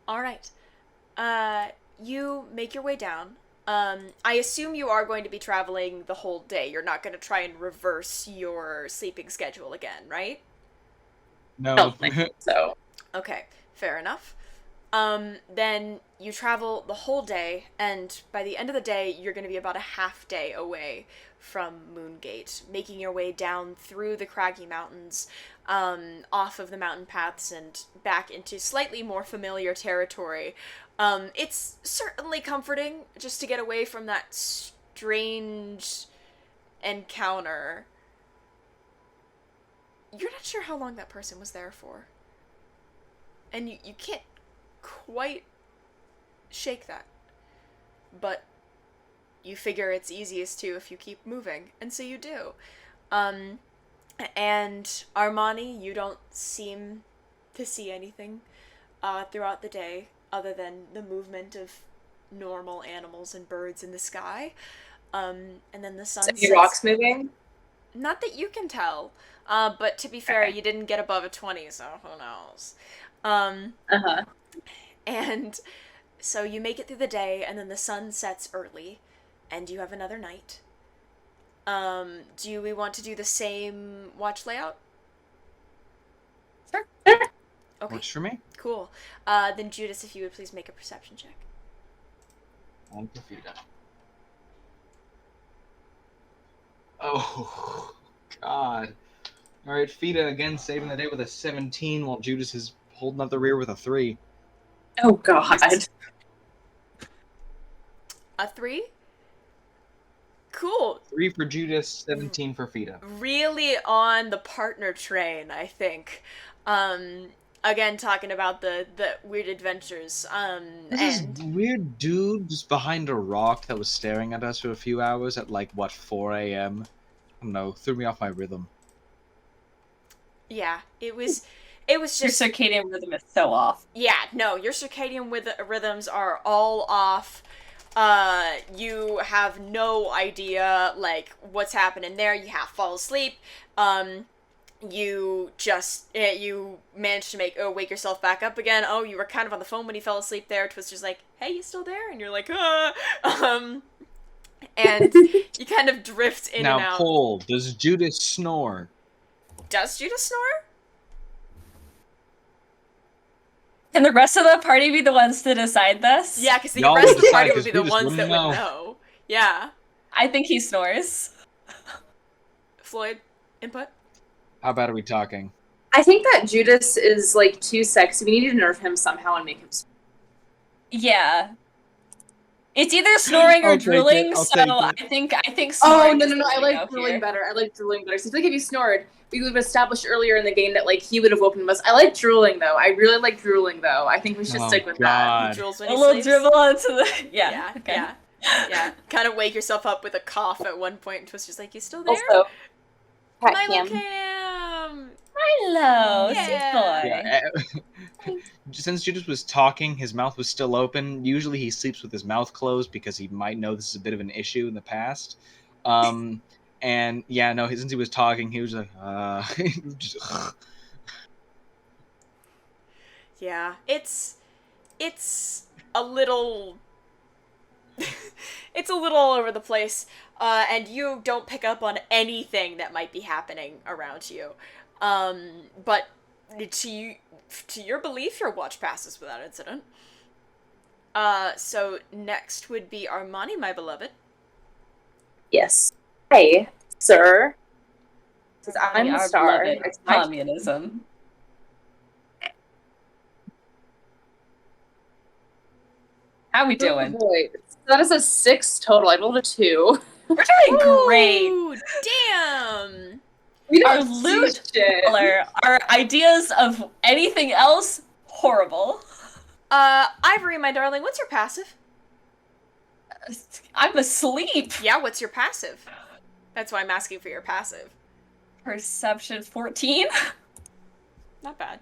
All right. You make your way down. I assume you are going to be traveling the whole day. You're not going to try and reverse your sleeping schedule again, right? No. I don't think so. Okay, fair enough. Then you travel the whole day, and by the end of the day, you're going to be about a half day away from Moongate, making your way down through the craggy mountains, off of the mountain paths, and back into slightly more familiar territory. It's certainly comforting just to get away from that strange encounter. You're not sure how long that person was there for. And you can't quite shake that. But you figure it's easiest to if you keep moving, and so you do. And Armani, you don't seem to see anything throughout the day other than the movement of normal animals and birds in the sky. And then the sun sets. Any rocks moving? Not that you can tell. But to be fair, you didn't get above a 20, so who knows? And so you make it through the day, and then the sun sets early, and you have another night. Do we want to do the same watch layout? Sure. Okay. Works for me. Cool. Then Judice, if you would please make a perception check. On to Fida. Oh, God. All right, Fida again saving the day with a 17, while Judice is holding up the rear with a 3. Oh, God. A 3? Cool. 3 for Judice, 17 for Fida. Really on the partner train, I think. Again, talking about the weird adventures. This weird dude just behind a rock that was staring at us for a few hours at, like, what, 4 a.m.? I don't know, threw me off my rhythm. Yeah, it was just... Your circadian rhythm is so off. Yeah, no, your circadian rhythms are all off. You have no idea, like, what's happening there. You half fall asleep. You just, you managed to wake yourself back up again. Oh, you were kind of on the phone when you fell asleep there. Twister's like, hey, you still there? And you're like, and you kind of drift in and out. Now, poll, does Judice snore? Does Judice snore? Can the rest of the party be the ones to decide this? Yeah, because the Y'all rest of the decide, party would 'cause be the we just ones that wouldn't would know. know. Yeah. I think he snores. Floyd, input? How bad are we talking? I think that Judice is, like, too sexy. We need to nerf him somehow and make him... Yeah. It's either snoring or I'll take drooling, it, I'll so take I think Oh, snoring no, is no, no, the I way to like go drooling here. better. I like drooling better. So I feel like if you snored, we would have established earlier in the game that, like, he would have woken us. I like drooling, though. I really like drooling, though. I think we should stick with that. He drools when A he little sleeps. dribble onto the... Yeah, okay. Yeah. Kind of wake yourself up with a cough at one point, and Twister's like, you still there? Also, Cat Milo Cam. Cam! Hello, Yeah. sweet boy. Since Judice was talking, his mouth was still open. Usually he sleeps with his mouth closed because he might know this is a bit of an issue in the past. And yeah, no, since he was talking, he was like, just, Yeah, it's a little... it's a little all over the place, and you don't pick up on anything that might be happening around you. But to your belief, your watch passes without incident. So next would be Armani, my beloved. Yes. Hi, sir. Since I'm the Our star. beloved It's my communism. How we doing? boy. That is a 6 total. I rolled a 2. We're doing great. Ooh, damn! We Our don't see loot shit. color, our ideas of anything else, horrible. Ivory, my darling, what's your passive? I'm asleep. Yeah, what's your passive? That's why I'm asking for your passive. Perception 14. Not bad.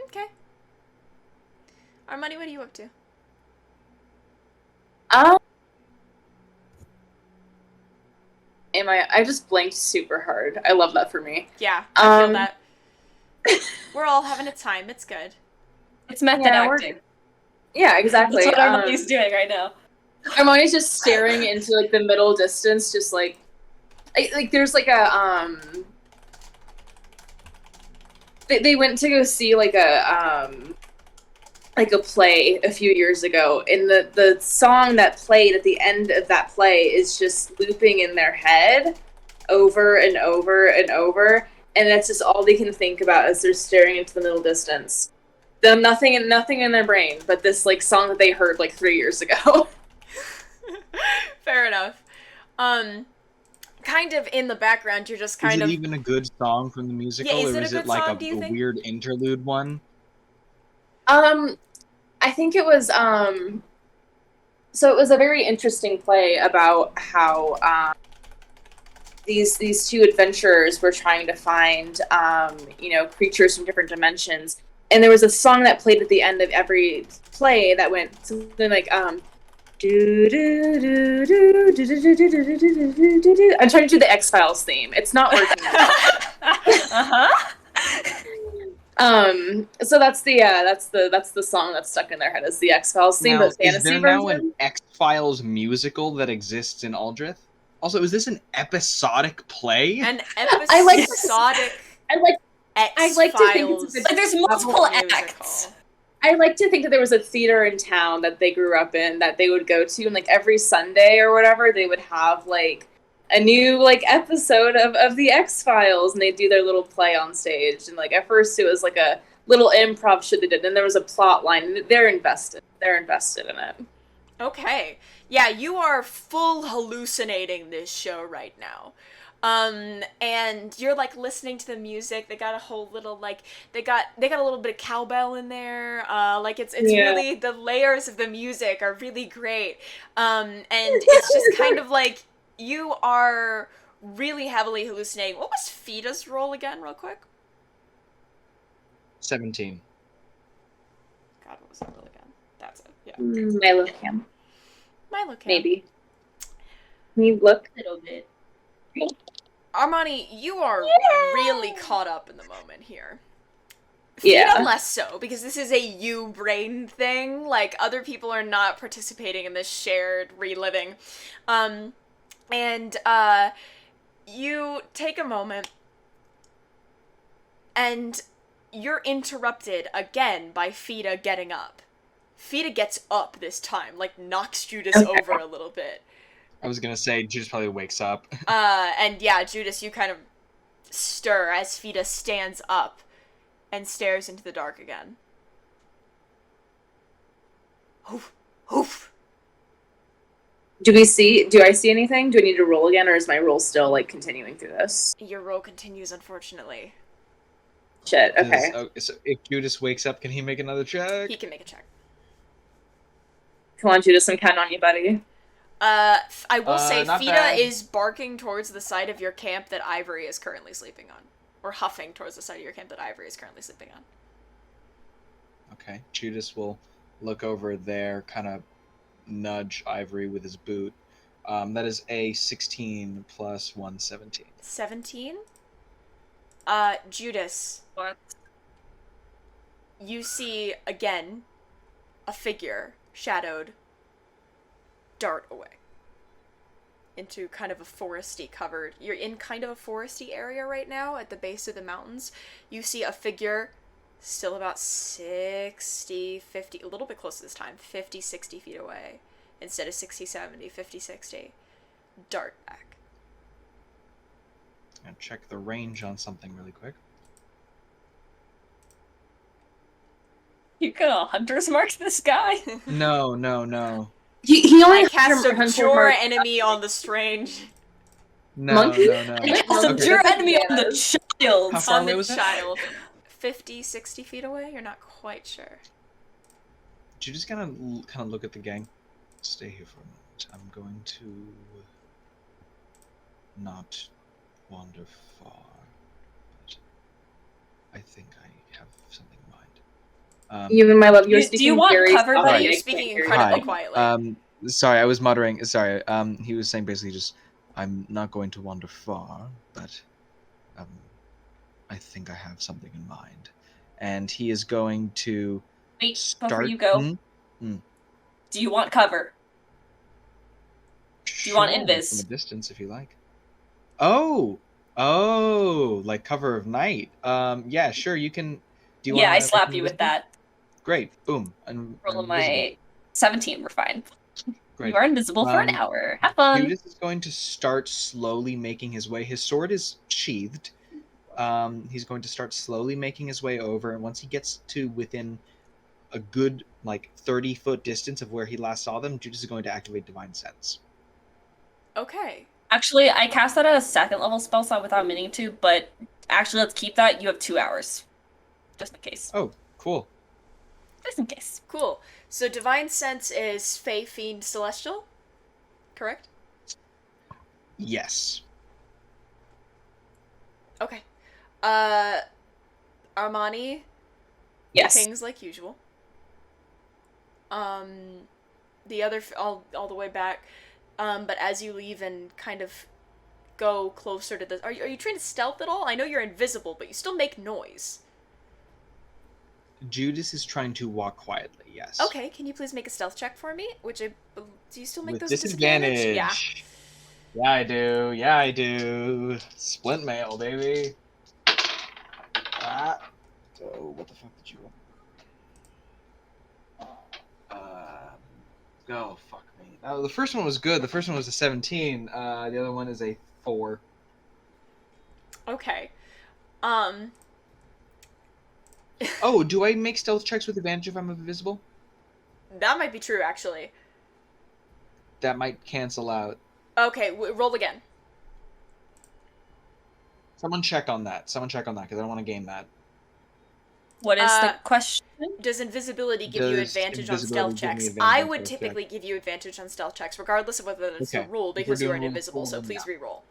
Okay. Armani, what are you up to? I just blanked super hard. I love that for me. Yeah, I feel that. We're all having a time. It's good. It's method Yeah, acting. Yeah, exactly. That's what everybody's doing right now. Armani's just staring into like the middle distance, just like there's like a They went to go see like a play a few years ago, and the song that played at the end of that play is just looping in their head over and over and over, and that's just all they can think about as they're staring into the middle distance. Nothing in their brain but this like song that they heard like 3 years ago. Fair enough. Kind of in the background, you're just kind of... Is it even a good song from the musical, Yeah, is or it is a it good like song, do you a think? weird interlude one? I think it was so it was a very interesting play about how these two adventurers were trying to find creatures from different dimensions, and there was a song that played at the end of every play that went something like do do do do do do do do do do do. I'm trying to do the X-Files theme. It's not working. So that's the song that's stuck in their head is the X-Files theme, Now, but fantasy is there version. now an X-Files musical that exists in Aldrithe? Also, is this an episodic play? An I like episodic I like to think X-Files it's Like there's multiple musical. acts. I like to think that there was a theater in town that they grew up in that they would go to, and like every Sunday or whatever, they would have like a new like episode of the X-Files, and they do their little play on stage. And like at first it was like a little improv shit they did, then there was a plot line, and they're invested in it. Okay. Yeah, you are full hallucinating this show right now. And you're like listening to the music. They got a whole little like they got a little bit of cowbell in there. It's really, the layers of the music are really great. And it's just kind of like you are really heavily hallucinating. What was Fida's roll again, real quick? 17. God, what was that roll again? That's it. Yeah. Milo Cam. Milo Cam. Maybe. Can you look? A little bit. Armani, you are really caught up in the moment here. Yeah. Fida less so, because this is a you brain thing. Like, other people are not participating in this shared reliving. You take a moment, and you're interrupted again by Fida getting up. Fida gets up this time, like, knocks Judice over a little bit. I was gonna say, Judice probably wakes up. And yeah, Judice, you kind of stir as Fida stands up and stares into the dark again. Oof, oof. Do I see anything? Do I need to roll again, or is my roll still like continuing through this? Your roll continues, unfortunately. Shit. Okay. So if Judice wakes up, can he make another check? He can make a check. Come on, Judice, I'm counting on you, buddy. I will say not Fida bad. is barking towards the side of your camp that Ivory is currently sleeping on. Or huffing towards the side of your camp that Ivory is currently sleeping on. Okay, Judice will look over there, kind of nudge Ivory with his boot. That is a 16 plus 1, 17. 17? Judice, What? you see, again, a figure, shadowed, dart away into kind of a foresty covered. You're in kind of a foresty area right now at the base of the mountains. You see a figure Still about 60, 50, a little bit closer this time, 50, 60 feet away. Instead of 60, 70, 50, 60. Dart back. And check the range on something really quick. You gonna hunter's mark this guy? No. He only I cast hunter Abjure mark- enemy on the strange. No. Monkey? No. Subdue enemy on the child. How far On away the was it? child. 50, 60 feet away? You're not quite sure. You just kind of look at the gang. Stay here for a moment. I'm going to not wander far, but I think I have something in mind. Even my love, you're Do speaking you want very cover, softly. buddy? You're I speaking can't hear you. incredibly Hi. quietly. Sorry, I was muttering. Sorry. He was saying basically just, I'm not going to wander far, but I think I have something in mind, and he is going to Wait, start. before you go, do you want cover? Do you want Sure, invis? from a distance, if you like? Oh, like cover of night. Yeah, sure. You can. Do you Yeah, want? I slap you with that. Great. Boom. Roll my 17. We're fine. Great. You are invisible for an hour. Have fun. Judice is going to start slowly making his way. His sword is sheathed. He's going to start slowly making his way over, and once he gets to within a good 30-foot distance of where he last saw them, Judice is going to activate Divine Sense. Okay. Actually, I cast that as a second level spell slot without meaning to, but actually, let's keep that. You have 2 hours. Just in case. Oh, cool. Just in case. Cool. So Divine Sense is Fey, Fiend, Celestial? Correct? Yes. Okay. Armani, Yes. things like usual. The other, all the way back, but as you leave and kind of go closer to the, are you trying to stealth at all? I know you're invisible, but you still make noise. Judice is trying to walk quietly, yes. Okay, can you please make a stealth check for me? Do you still make With those disadvantage. Yeah. Yeah, I do. Splint mail, baby. So, what the fuck did you roll? Oh, fuck me. The first one was good. The first one was a 17. The other one is a 4. Okay. Oh, do I make stealth checks with advantage if I'm invisible? That might be true, actually. That might cancel out. Okay, roll again. Someone check on that, because I don't want to game that. What is the question? Does invisibility give you Does advantage on invisibility stealth give me checks? advantage I on would stealth typically give you advantage on stealth checks, regardless of whether it's a Okay. rule, If we're because you are doing invisible, so rules, please yeah. re-roll.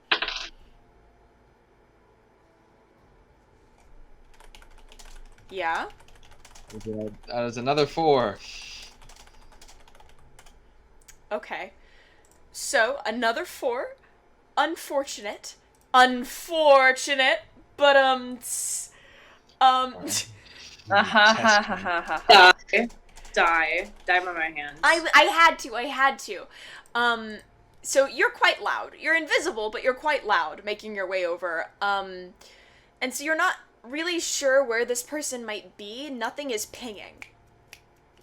Yeah? That was another 4. Okay. So, another 4. Unfortunate. Unfortunate. But, Die by my hands. I had to. So you're quite loud. You're invisible, but you're quite loud, making your way over. And so you're not really sure where this person might be. Nothing is pinging.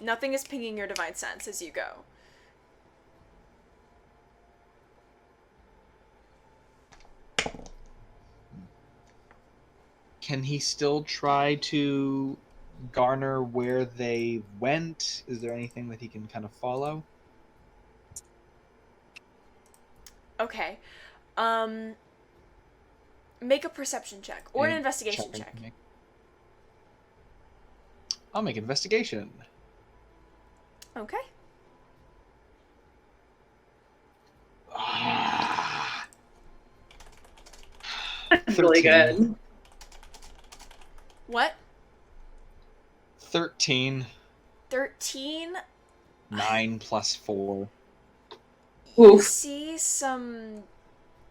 Nothing is pinging your divine sense as you go. Can he still try to garner where they went? Is there anything that he can kind of follow? Okay. Make a perception check or an investigation check. I'll make investigation. Okay. That's really good. What? 13. 13? 9 plus 4. You Oof. see some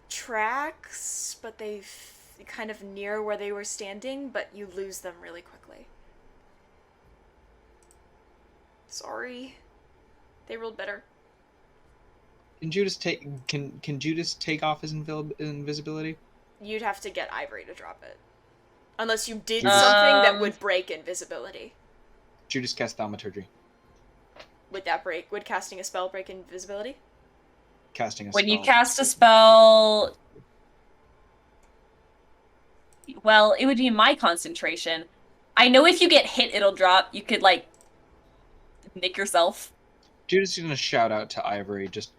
tracks, but they've kind of near where they were standing, but you lose them really quickly. Sorry. They rolled better. Can Judice take off his invisibility? You'd have to get Ivory to drop it. Unless you did Judice. something that would break invisibility. Judice cast thaumaturgy. Would casting a spell break invisibility? Casting a When spell. you cast a spell... Well, it would be my concentration. I know if you get hit, it'll drop. You could, like, nick yourself. Judice is going to shout out to Ivory. Just,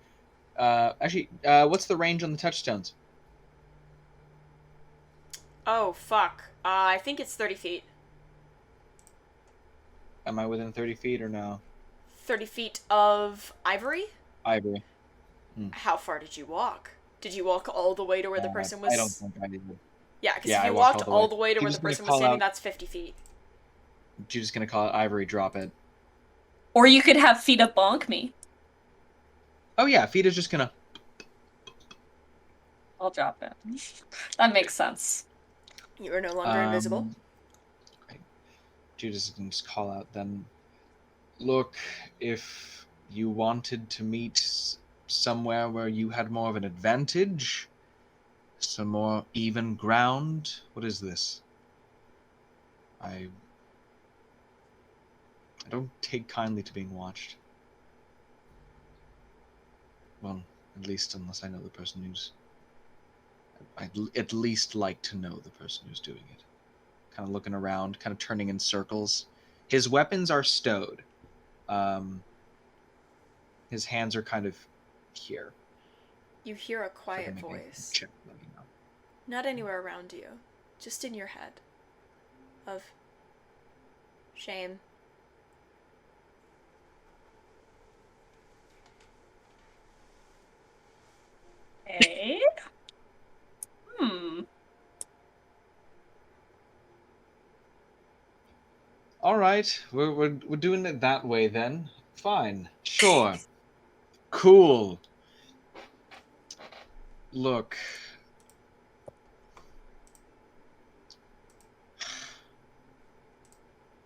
what's the range on the touchstones? Oh, fuck. I think it's 30 feet. Am I within 30 feet or no? 30 feet of Ivory? Ivory. How far did you walk? Did you walk all the way to where the person was? I don't think I did. Yeah, because Yeah, if I you walked walked all all the way to where the Just gonna person was call standing, out- that's 50 feet. Judice is going to call it Ivory, drop it. Or you could have Fita bonk me. Oh yeah, Fita's just going to... I'll drop it. That makes sense. You are no longer invisible. Judice is going to call out then. Look, if you wanted to meet somewhere where you had more of an advantage, some more even ground. What is this? I don't take kindly to being watched. Well, at least unless I know the person who's... I'd at least like to know the person who's doing it. Kind of looking around, kind of turning in circles. His weapons are stowed. His hands are kind of here. You hear a quiet Maybe voice. check, let me know. Not anywhere around you. Just in your head. Of shame. Okay. All right, we're doing it that way then. Fine, sure, cool. Look,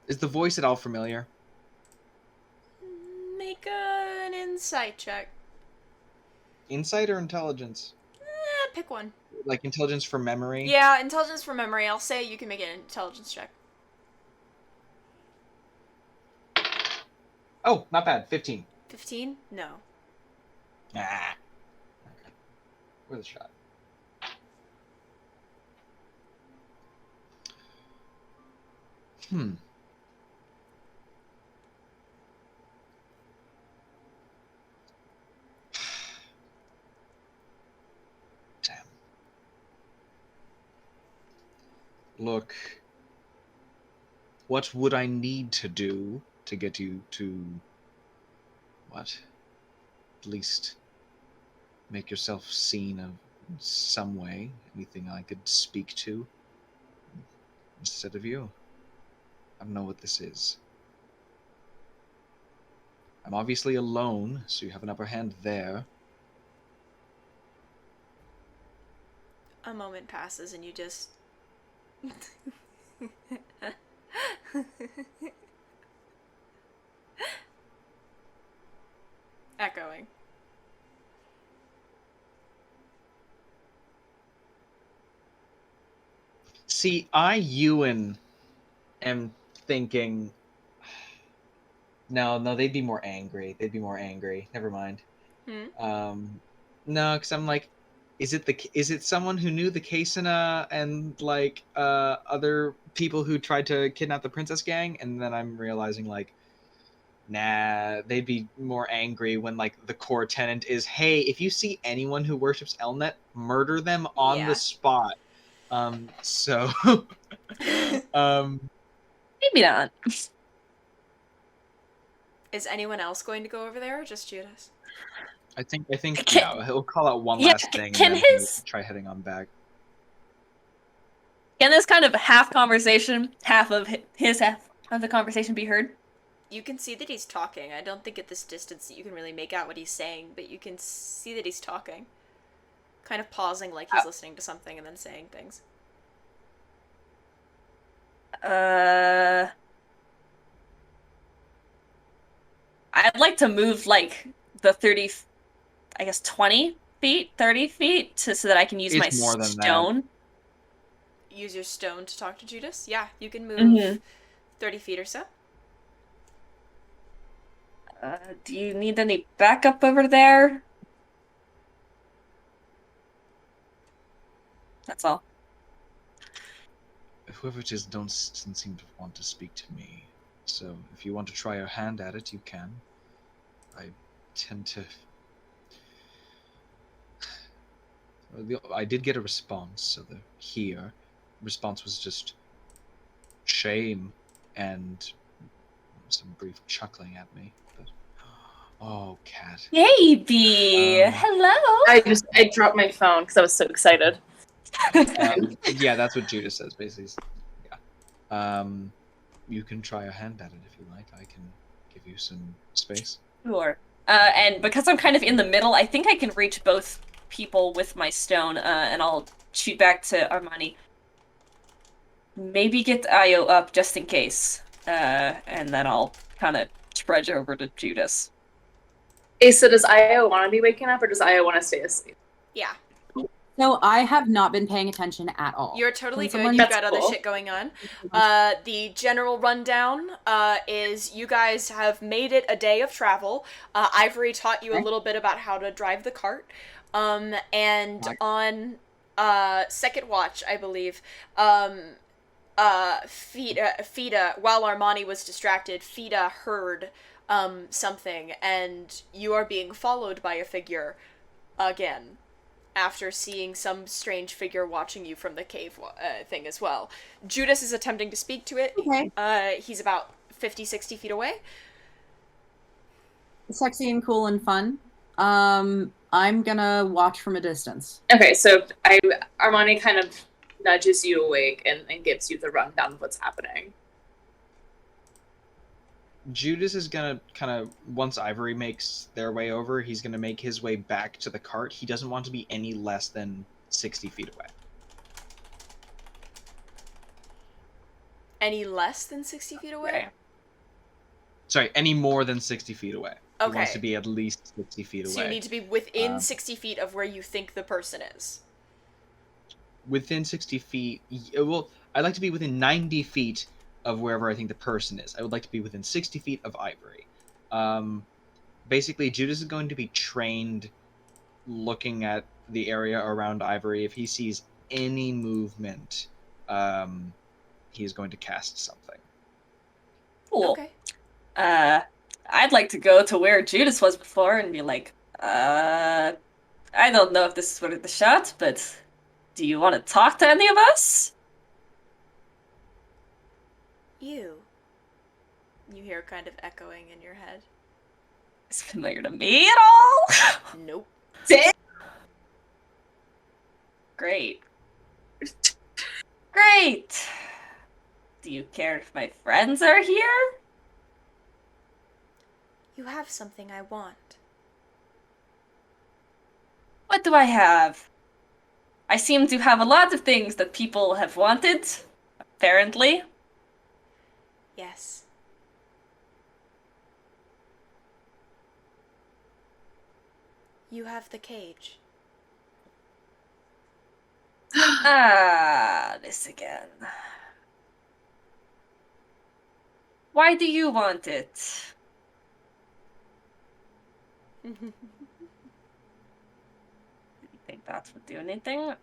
is the voice at all familiar? Make an insight check. Insight or intelligence? Pick one. Like intelligence from memory? Yeah, intelligence from memory. I'll say you can make an intelligence check. Oh, not bad. 15. 15? No. Ah. Okay. Worth a shot. Damn. Look, what would I need to do to get you to, what? At least make yourself seen in some way? Anything I could speak to instead of you? I don't know what this is. I'm obviously alone, so you have an upper hand there. A moment passes and you just... Echoing. See, Ewan, am thinking... No, they'd be more angry. Never mind. No, because I'm like, is it someone who knew the Kasena and like other people who tried to kidnap the princess gang? And then I'm realizing like, nah, they'd be more angry when like the core tenant is, hey, if you see anyone who worships Elnet, murder them on the spot. So maybe not. Is anyone else going to go over there or just Judice? I think yeah, he'll call out one last thing can and then his- he'll try heading on back. Can this kind of half conversation, half of his half of the conversation be heard? You can see that he's talking. I don't think at this distance that you can really make out what he's saying, but you can see that he's talking. Kind of pausing like he's listening to something and then saying things. I'd like to move like the 30, I guess 20 feet, 30 feet so that I can use It's my more than that. stone. use your stone to talk to Judice? Yeah, you can move 30 feet or so. Do you need any backup over there? That's all. Whoever it is doesn't seem to want to speak to me. So if you want to try your hand at it, you can. I tend to... I did get a response, so the response was just shame and some brief chuckling at me. But, oh, cat. Baby! Hello! I dropped my phone because I was so excited. Yeah, that's what Judice says, basically. Yeah. You can try your hand at it if you like. I can give you some space. Sure. And because I'm kind of in the middle, I think I can reach both people with my stone, and I'll shoot back to Armani. Maybe get Io up just in case. And then I'll kind of trudge over to Judice. Hey, so does Io want to be waking up, or does Io want to stay asleep? Yeah. So I have not been paying attention at all. You're totally Can good. someone- You've That's got other cool. shit going on. The general rundown is you guys have made it a day of travel. Ivory taught you a little bit about how to drive the cart. And on second watch, I believe, Fida, while Armani was distracted, Fida heard something, and you are being followed by a figure again, after seeing some strange figure watching you from the cave thing as well. Judice is attempting to speak to it. Okay. He's about 50, 60 feet away. Sexy and cool and fun. I'm gonna watch from a distance. Okay, so Armani kind of nudges you awake and gives you the rundown of what's happening. Judice is gonna kind of, once Ivory makes their way over, he's gonna make his way back to the cart. He doesn't want to be any less than 60 feet away. Any less than 60 feet away? Okay. Sorry, any more than 60 feet away. He Okay. wants to be at least 60 feet away. So you need to be within 60 feet of where you think the person is. Within 60 feet... Well, I'd like to be within 90 feet of wherever I think the person is. I would like to be within 60 feet of Ivory. Basically, Judice is going to be trained looking at the area around Ivory. If he sees any movement, he's going to cast something. Cool. Okay. I'd like to go to where Judice was before and be like, I don't know if this is worth the shot, but do you want to talk to any of us? You hear kind of echoing in your head. Is it familiar to me at all? Nope. Great. Great! Do you care if my friends are here? You have something I want. What do I have? I seem to have a lot of things that people have wanted, apparently. Yes. You have the cage. This again. Why do you want it? Do you think that would do anything?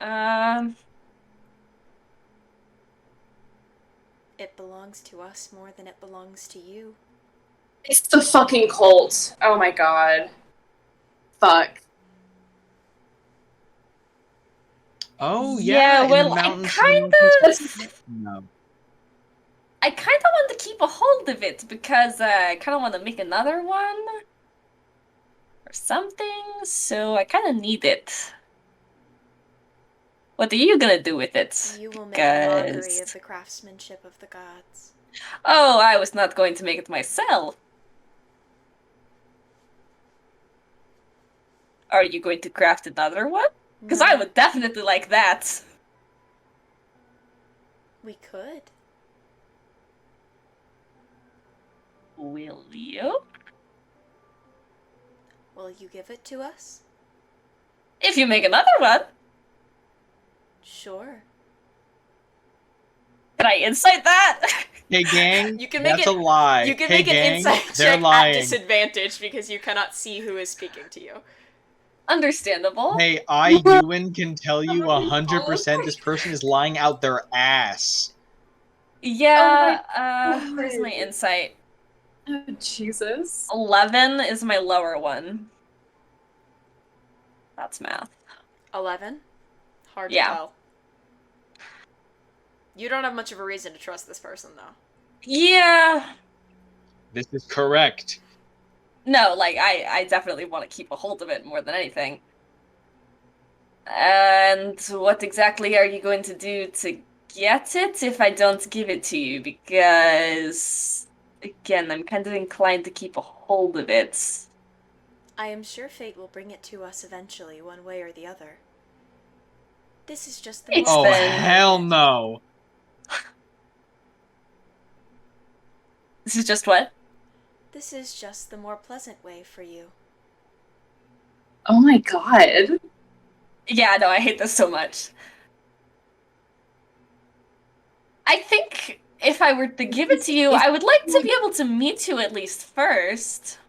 It belongs to us more than it belongs to you. It's the fucking cult. Oh my god. Fuck. Oh, Yeah, yeah, in well, the I mountains. kind of... No. I kind of want to keep a hold of it because I kind of want to make another one or something, so I kind of need it. What are you gonna do with it? You will make a mockery Because- of the craftsmanship of the gods. Oh, I was not going to make it myself. Are you going to craft another one? Because I would definitely like that. We could. Will you? Will you give it to us? If you make another one. Sure. I insight that? Hey gang, You can make that's it- a lie. You can hey, make an gang, insight they're check lying. at disadvantage because you cannot see who is speaking to you. Understandable. Hey, Ewan can tell you 100% this person is lying out their ass. Yeah, where's my insight? Oh, Jesus. 11 is my lower one. That's math. 11? Hard to Yeah. tell. You don't have much of a reason to trust this person, though. Yeah. This is correct. No, like, I definitely want to keep a hold of it more than anything. And what exactly are you going to do to get it if I don't give it to you? Because, again, I'm kind of inclined to keep a hold of it. I am sure fate will bring it to us eventually, one way or the other. This is just the It's Oh, then- hell no. This is just what? This is just the more pleasant way for you. Oh my god. Yeah, no, I hate this so much. I think if I were to give it to you, I would like to be able to meet you at least first.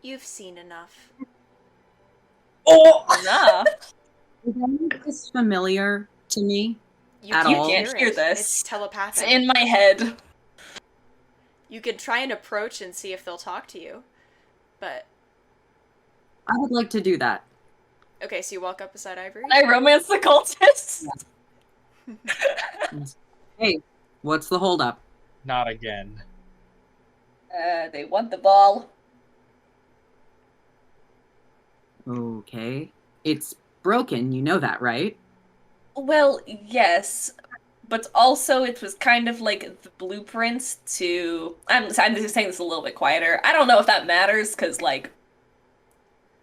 You've seen enough. Oh! Enough. Is familiar to me. You At can't all. hear, You can't hear it. this. It's It's telepathic. in my head. You could try and approach and see if they'll talk to you. But, I would like to do that. okay, so you walk up beside Ivory? I romance the cultist. Hey, what's the holdup? Not again. They want the ball. Okay. It's broken, you know that, right? Well, yes, but also it was kind of like the blueprints to. I'm just saying this a little bit quieter. I don't know if that matters because like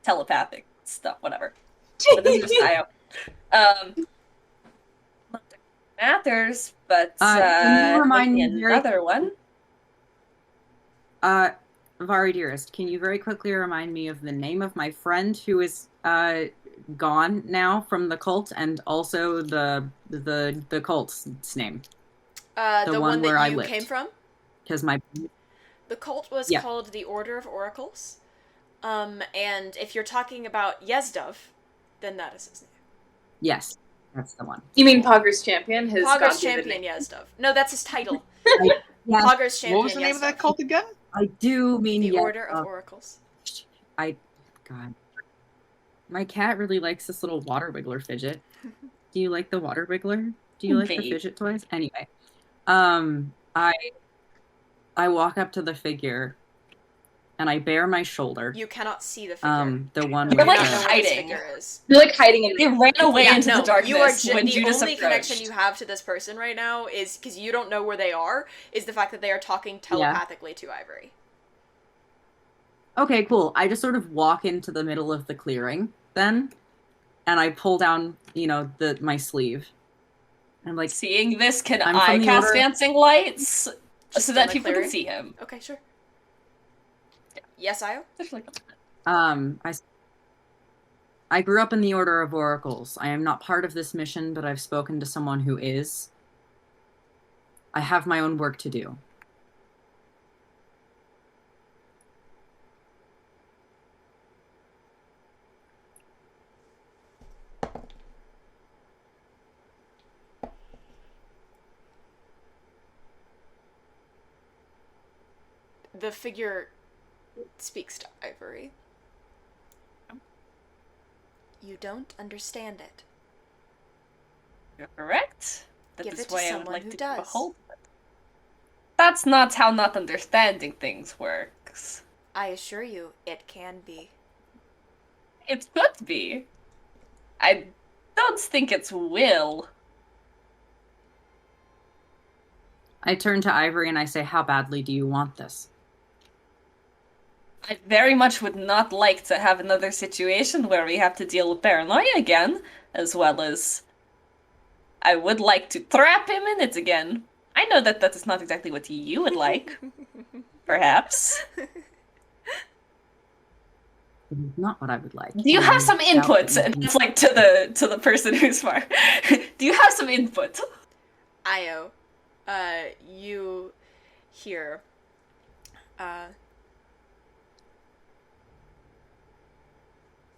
telepathic stuff, whatever. But this is just IO. Not that it matters, but Can you remind maybe me very- another one. Mhairi dearest, can you very quickly remind me of the name of my friend who is gone now from the cult, and also the cult's name? The one one where that I you lived. came from? Because my The cult was Yeah. called the Order of Oracles. And if you're talking about Yezdov, then that is his name. yes, that's the one. You mean Pogger's Champion? His Pogger's God-given Champion name. Yezdov. No, that's his title. Yeah, Pogger's Champion What was the name of that Yezdov. cult again? I do mean The yes, Order of Oracles. God, my cat really likes this little water wiggler fidget. Do you like the water wiggler? Do you like the Maybe. fidget toys? Anyway, I walk up to the figure, and I bare my shoulder. You cannot see the figure. The one You're with like You don't know the, what this hiding. figure is. You're like hiding in They ran away Yeah, into no, the darkness you are when the Judice only connection approached. you have to this person right now is because you don't know where they are. Is the fact that they are talking telepathically to Ivory. Okay, cool. I just sort of walk into the middle of the clearing then, and I pull down, my sleeve. I'm like, Seeing this, can I'm I from the cast order- dancing lights Just so in that the people clearing? can see him? Okay, sure. Yes, Io? I grew up in the Order of Oracles. I am not part of this mission, but I've spoken to someone who is. I have my own work to do. The figure speaks to Ivory. You don't understand it. You're correct. That Give is it to why I would someone like who to keep a does. hold of it. That's not how not understanding things works. I assure you, it can be. It could be. I don't think it's will. I turn to Ivory and I say, how badly do you want this? I very much would not like to have another situation where we have to deal with paranoia again, as well as I would like to trap him in it again. I know that that is not exactly what you would like, perhaps. It is not what I would like. Do you and have I some doubt input? that you And can- it's like to the person who's far. Do you have some input? Io, you hear,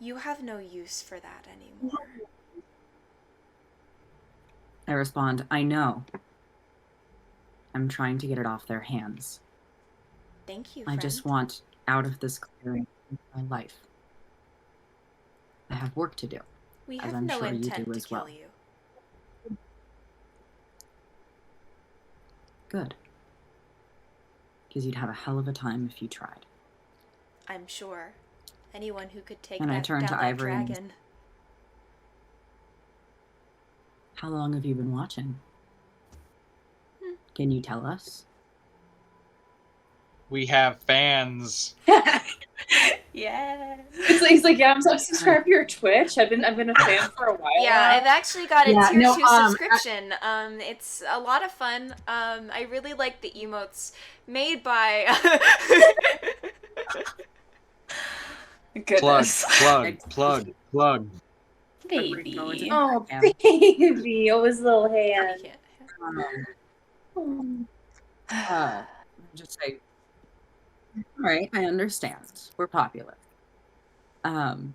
you have no use for that anymore. I respond, I know. I'm trying to get it off their hands. Thank you, I friend. just want out of this clearing in my life. I have work to do. We as have I'm no sure you intent do to as kill well. you. Good. Because you'd have a hell of a time if you tried. I'm sure. Anyone who could take And I that turn down to that Ivory and- dragon. How long have you been watching? Can you tell us? We have fans. Yeah. He's like, yeah, I'm subscribed to your Twitch. I've been a fan for a while. Yeah, now. I've actually got a Yeah, tier no, 2 subscription. It's a lot of fun. I really like the emotes made by Goodness. Plug. Baby. Oh, baby, oh, his little hand. Just say, all right, I understand. We're popular. Fine.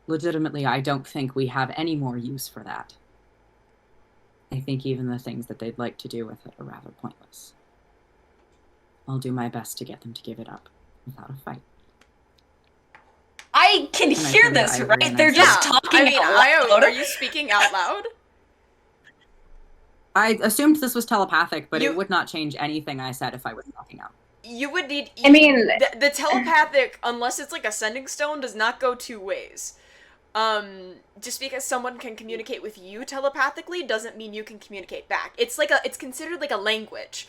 Legitimately, I don't think we have any more use for that. I think even the things that they'd like to do with it are rather pointless. I'll do my best to get them to give it up without a fight. I can I hear turn to this, Ivory right? and They're I just say- talking I mean, out Io, loud. are you speaking out loud? I assumed this was telepathic, but You- it would not change anything I said if I was talking out. You would need. I mean- the telepathic, unless it's like a sending stone, does not go two ways. Just because someone can communicate with you telepathically doesn't mean you can communicate back. It's considered like a language.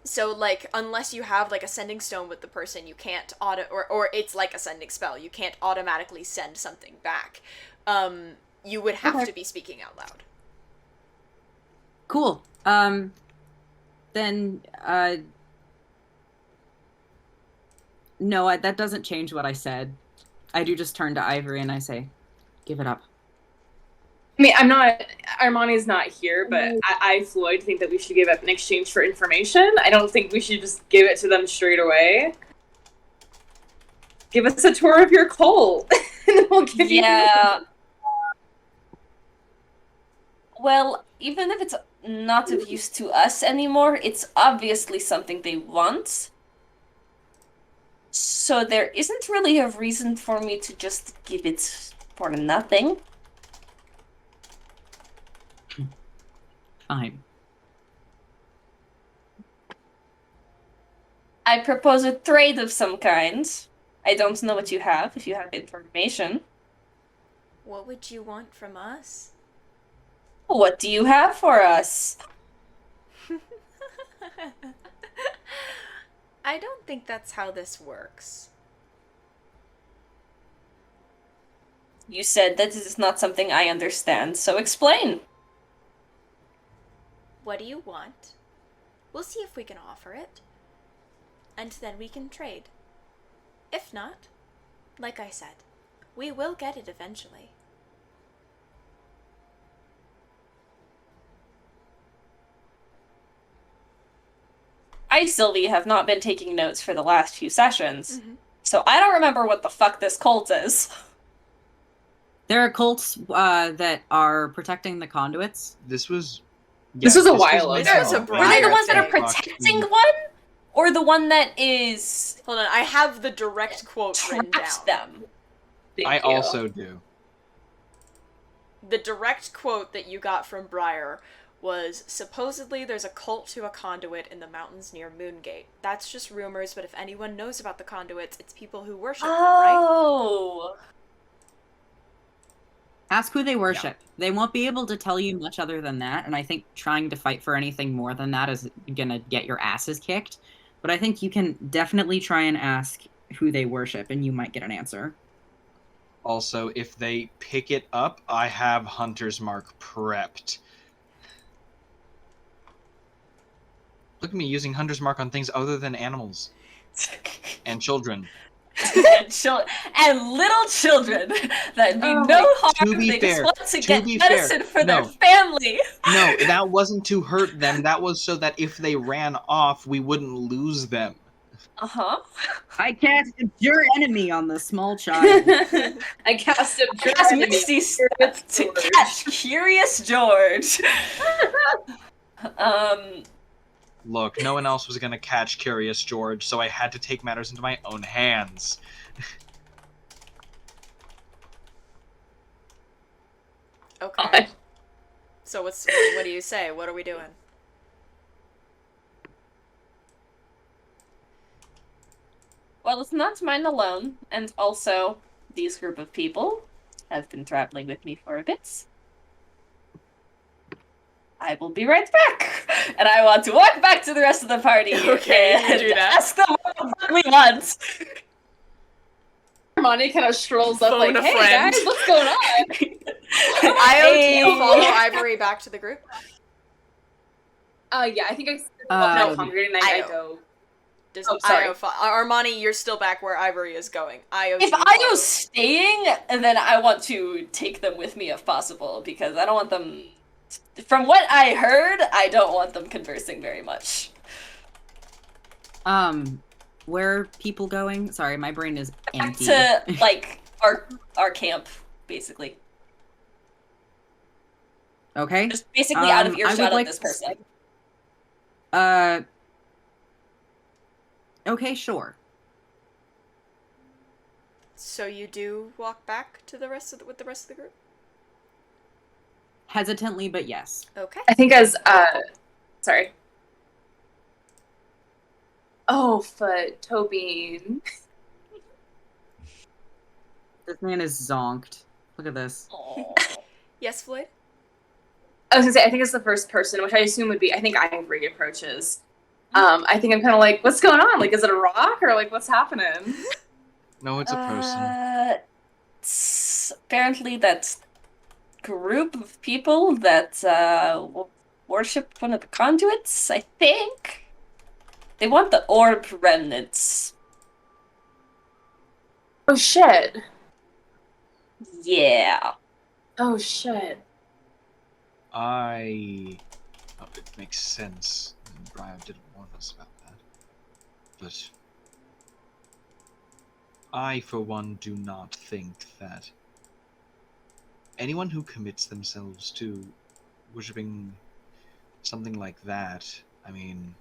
So like unless you have like a sending stone with the person, you can't or it's like a sending spell. You can't automatically send something back. You would have to be speaking out loud. Cool. Then, no, that doesn't change what I said. I do just turn to Ivory and I say, give it up. I mean, Armani's not here, but I, Floyd, think that we should give up in exchange for information. I don't think we should just give it to them straight away. Give us a tour of your cult, and we'll give you... Yeah. Well, even if it's not of use to us anymore, it's obviously something they want. So there isn't really a reason for me to just give it for nothing. Fine. I propose a trade of some kind. I don't know what you have, if you have information. What would you want from us? What do you have for us? I don't think that's how this works. You said that this is not something I understand, so explain. What do you want? We'll see if we can offer it. And then we can trade. If not, like I said, we will get it eventually. I, Silvi, have not been taking notes for the last few sessions, so I don't remember what the fuck this cult is. There are cults that are protecting the conduits. This was a while ago. This was a Were they the ones that are thing. protecting one? Or the one that is... Hold on, I have the direct quote written down. traps them? Thank I you. also do. The direct quote that you got from Briar was, supposedly there's a cult to a conduit in the mountains near Moongate. That's just rumors, but if anyone knows about the conduits, it's people who worship them, right? Oh! Ask who they worship. They won't be able to tell you much other than that, and I think trying to fight for anything more than that is gonna get your asses kicked. But I think you can definitely try and ask who they worship, and you might get an answer. Also, if they pick it up, I have Hunter's Mark prepped. Look at me using Hunter's Mark on things other than animals and children. and little children that mean no harm. They just want to get medicine for their family. No, that wasn't to hurt them. That was so that if they ran off, we wouldn't lose them. I cast Abjure Enemy on the small child. I cast Abjure Enemy Misty Step to catch Curious George. Look, no one else was gonna catch Curious George, so I had to take matters into my own hands. Okay. So what do you say? What are we doing? Well, it's not mine alone, and also these group of people have been traveling with me for a bit. I will be right back, and I want to walk back to the rest of the party and do that. ask them what we want. Armani kind of strolls up Phone like, a hey friend. guys, what's going on? Io, do you follow Ivory back to the group? Yeah, I think I hungry and I Io. go. Sorry. Armani, you're still back where Ivory is going. If Io's staying, then I want to take them with me if possible, because I don't want them... From what I heard, I don't want them conversing very much. Where are people going? Sorry, my brain is empty. Back to, like, our camp, basically. Okay. Just basically out of earshot of this person. Okay, sure. So you do walk back to the rest of with the rest of the group? Hesitantly, but yes. Okay. I think sorry. Oh, foot, Tobin. This man is zonked. Look at this. Yes, Floyd? I was gonna say, I think it's the first person, which I assume would be, I think Ivory approaches. I think I'm kind of like, what's going on? Like, is it a rock or like, what's happening? No, it's a person. Apparently that's group of people that worship one of the conduits, I think. They want the orb remnants. Oh shit. Yeah. Oh shit. It makes sense. Brian didn't warn us about that. But I, for one, do not think that anyone who commits themselves to worshipping something like that, I mean...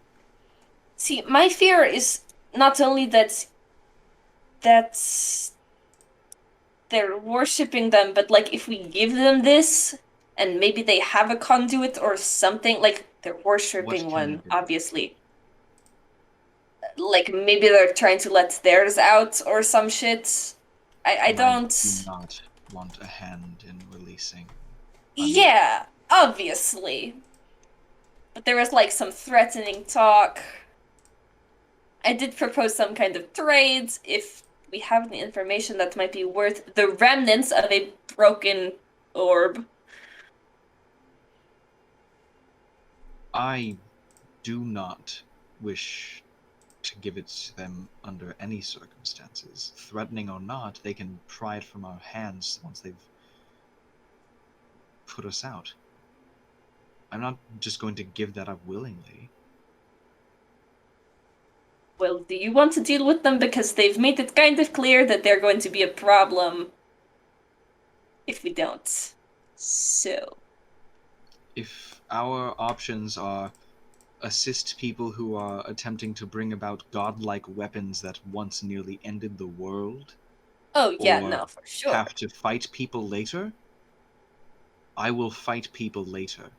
See, my fear is not only that they're worshipping them, but like if we give them this, and maybe they have a conduit or something, like they're worshipping one, obviously. Like maybe they're trying to let theirs out or some shit. I don't... do not want a hand in releasing. Yeah, obviously. But there was like some threatening talk. I did propose some kind of trades if we have any information that might be worth the remnants of a broken orb. I do not wish to give it to them under any circumstances. Threatening or not, they can pry it from our hands once they've put us out. I'm not just going to give that up willingly. Well, do you want to deal with them? Because they've made it kind of clear that they're going to be a problem if we don't. So... If our options are assist people who are attempting to bring about godlike weapons that once nearly ended the world... Oh, yeah, no, for sure. Have to fight people later, I will fight people later.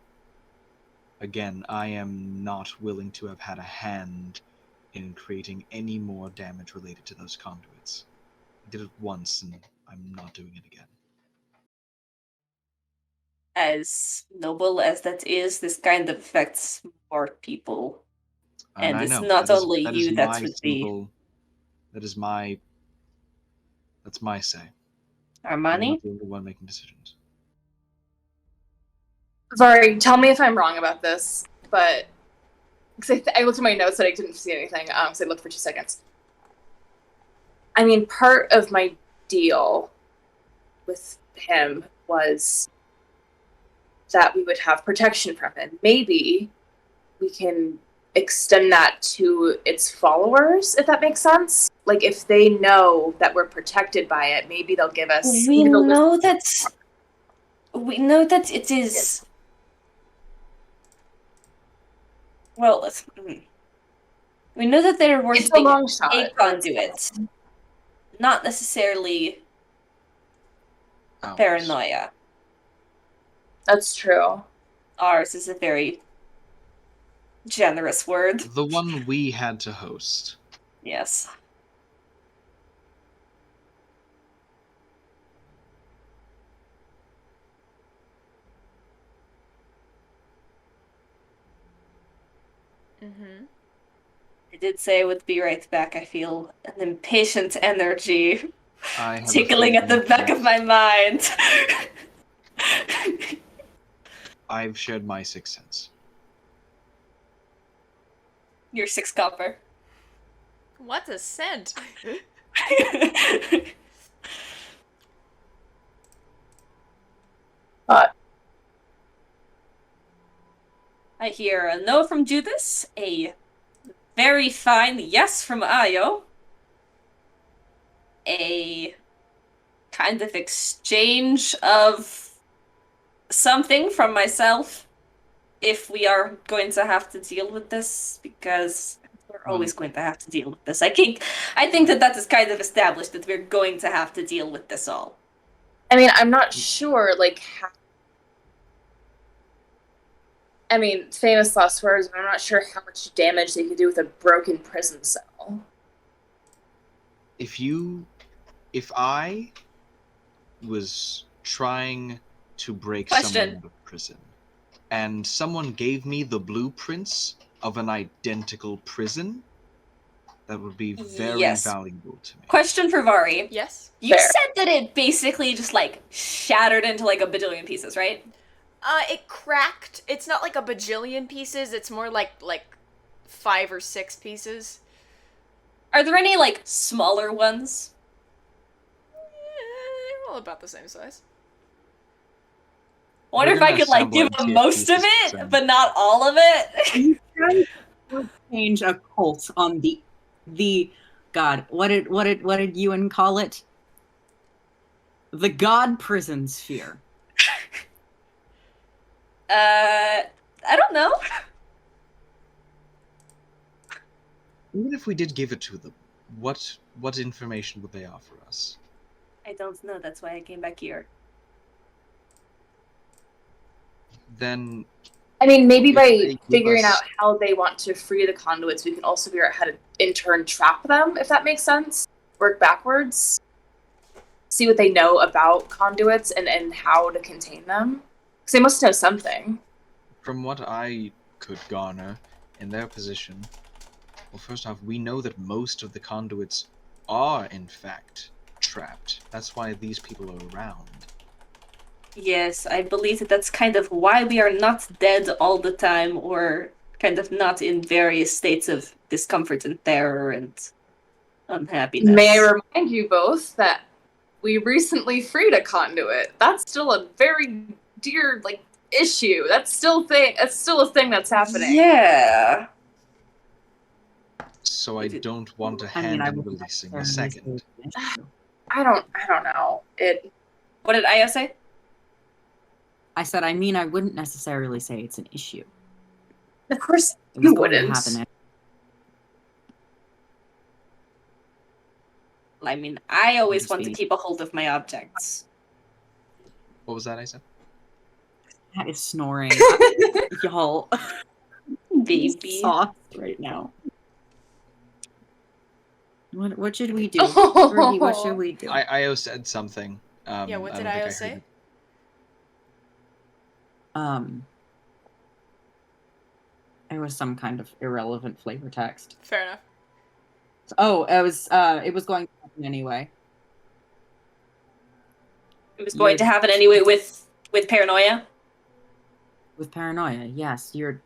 Again, I am not willing to have had a hand in creating any more damage related to those conduits. I did it once, and I'm not doing it again. As noble as that is, this kind of affects more people. And it's not only you that would be... That's my say. Armani? I'm not the only one making decisions. Sorry, tell me if I'm wrong about this, but... Because I looked at my notes and I didn't see anything, so I looked for 2 seconds. I mean, part of my deal with him was that we would have protection from him. Maybe we can extend that to its followers, if that makes sense. Like, if they know that we're protected by it, maybe they'll give us... We know that it is... Well, we know that they're worshipping a conduit. Not necessarily paranoia. That's true. Ours is a very generous word. The one we had to host. Yes. Mm-hmm. I did say I would be right back. I feel an impatient energy tickling at the back of my mind. I've shared my 6 cents. Your 6 copper. What a scent! I hear a no from Judice, a very fine yes from Ayo, a kind of exchange of something from myself, if we are going to have to deal with this, because we're always going to have to deal with this. I think that is kind of established, that we're going to have to deal with this all. I mean, I'm not sure, like, how... I mean, famous last words, but I'm not sure how much damage they could do with a broken prison cell. If I was trying to break someone out of prison, and someone gave me the blueprints of an identical prison, that would be very valuable to me. Question for Vari. Yes? You said that it basically just, like, shattered into, like, a bajillion pieces, right? It cracked. It's not like a bajillion pieces, it's more like 5 or 6 pieces. Are there any, like, smaller ones? They're all about the same size. I wonder if I could, like, give them most of it, but not all of it? Change a cult on the God. What did Ewan call it? The God prison sphere. I don't know. Even if we did give it to them, what information would they offer us? I don't know, that's why I came back here. Then... I mean, maybe by figuring out how they want to free the conduits, we can also figure out how to, in turn, trap them, if that makes sense. Work backwards. See what they know about conduits and how to contain them. Because they must know something. From what I could garner in their position, well, first off, we know that most of the conduits are, in fact, trapped. That's why these people are around. Yes, I believe that that's kind of why we are not dead all the time, or kind of not in various states of discomfort and terror and unhappiness. May I remind you both that we recently freed a conduit. That's still a very dear, like, issue. That's still a thing that's happening. Yeah. So I don't want to hand in releasing a second. I don't know. What did Io say? I said, I wouldn't necessarily say it's an issue. Of course you wouldn't. I mean, I always want to keep a hold of my objects. What was that I said? That is snoring. Y'all. Baby. Soft right now. What should we do? What should we do? Io said something. Yeah, what did Io say? It was some kind of irrelevant flavor text. Fair enough. Oh, it was going to happen anyway. It was going to happen anyway with paranoia? With paranoia, yes. You're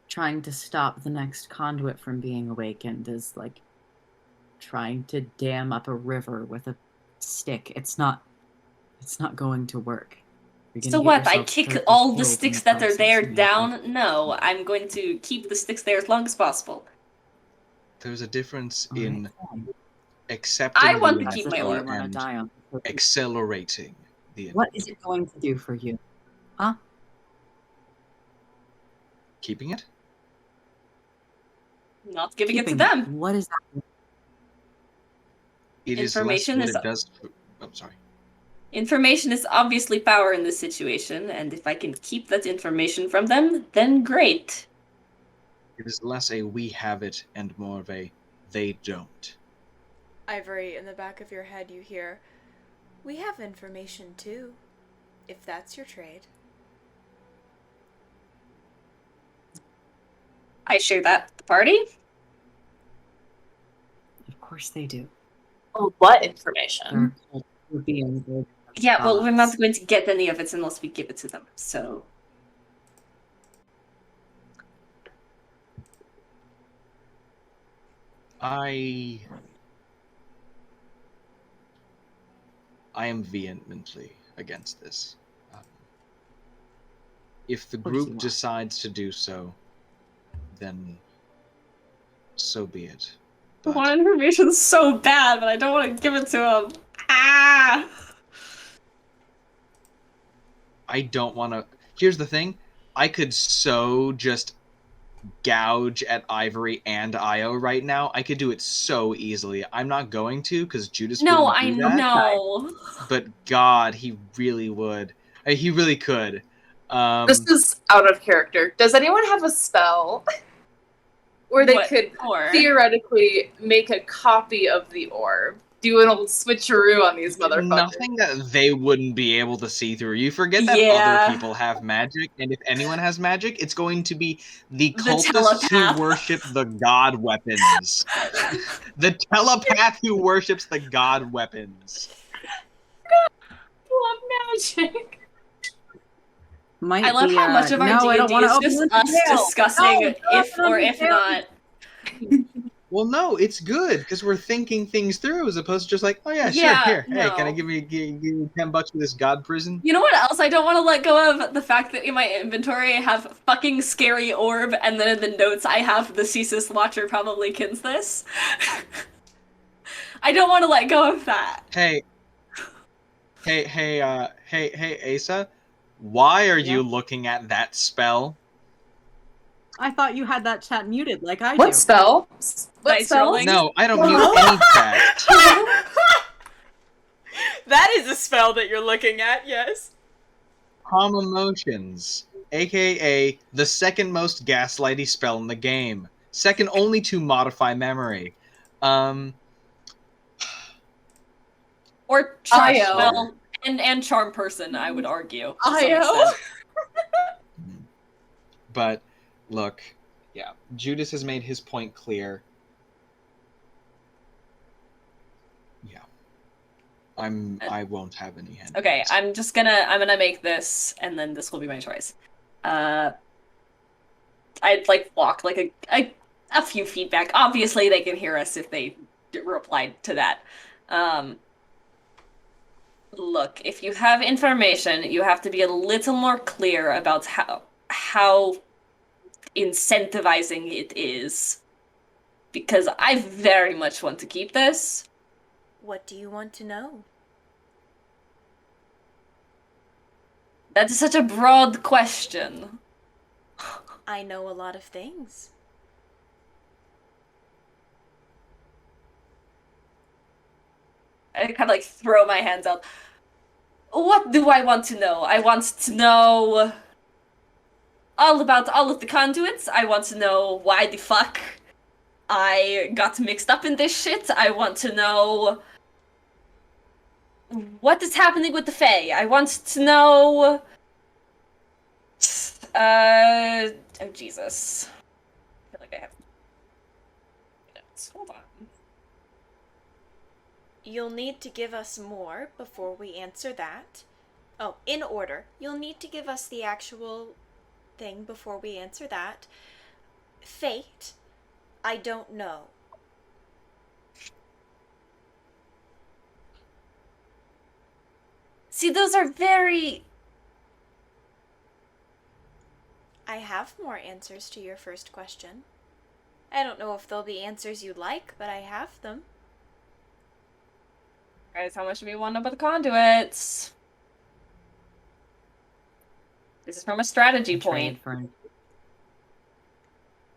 trying to stop the next conduit from being awakened is, like, trying to dam up a river with a stick. It's not going to work. So what? I kick all the sticks that are there down? No, I'm going to keep the sticks there as long as possible. There's a difference All right, in fine. accepting I want the to keep my inevitable orb. wanna and die on. accelerating the What is it going to do for you? Huh? keeping it. Not giving it to Keeping them. What is that? It is less Information what is- it does. Oh, sorry. Information is obviously power in this situation, and if I can keep that information from them, then great. It is less a we have it and more of a they don't. Ivory, in the back of your head, you hear, "We have information too, if that's your trade." I share that with the party. Of course they do. Oh, what information? They're being good. Yeah, well, we're gods. not going to get any of it unless we give it to them, so... I am vehemently against this. If the Of course you group are. decides to do so, then so be it. I But want information so bad, but I don't want to give it to them. Ah! I don't want to. Here's the thing: I could so just gouge at Ivory and Io right now. I could do it so easily. I'm not going to because Judice No, wouldn't I do that. know. But God, he really would. He really could. This is out of character. Does anyone have a spell where they What could for? theoretically make a copy of the orb? Do an old switcheroo on these motherfuckers. Nothing that they wouldn't be able to see through. You forget that Yeah. other people have magic, and if anyone has magic, it's going to be the The cultists telepath. who worship the god weapons. The telepath who worships the god weapons. Love magic. Might I love be, how much of our no, I don't D&D wanna is open just the us jail. discussing No, if don't or open if the jail. not. Well, no, it's good because we're thinking things through as opposed to just like, oh yeah, sure, Yeah, here, hey, can I no. give you $10 for this god prison? You know what else I don't want to let go of? The fact that in my inventory I have fucking scary orb, and then in the notes I have the Ceaseless Watcher probably kins this. I don't want to let go of that. Hey, Asa, why are you Yeah? looking at that spell? I thought you had that chat muted like I do. What spell? What Dice spell? rolling? No, I don't mute any chat. That is a spell that you're looking at, yes. Calm Emotions, aka the second most gaslighty spell in the game. Second only to Modify Memory. Or Charm Io. Spell and Charm Person, I would argue. to some Io? extent. But, look, yeah, Judice has made his point clear. Yeah. I won't have any hand. Okay, I'm gonna make this, and then this will be my choice. I'd like walk like a few feet back. Obviously, they can hear us if they replied to that. Look, if you have information, you have to be a little more clear about how incentivizing it is, because I very much want to keep this. What do you want to know? That is such a broad question. I know a lot of things. I kind of like throw my hands up. What do I want to know? I want to know all about all of the conduits. I want to know why the fuck I got mixed up in this shit. I want to know what is happening with the Fae. I want to know... oh, Jesus. I feel like I have... Hold on. You'll need to give us more before we answer that. Oh, in order. You'll need to give us the actual thing before we answer that. Fate, I don't know. See, those are very... I have more answers to your first question. I don't know if they'll be answers you like, but I have them. Guys, how much do we want to know about the conduits? This is from a strategy point.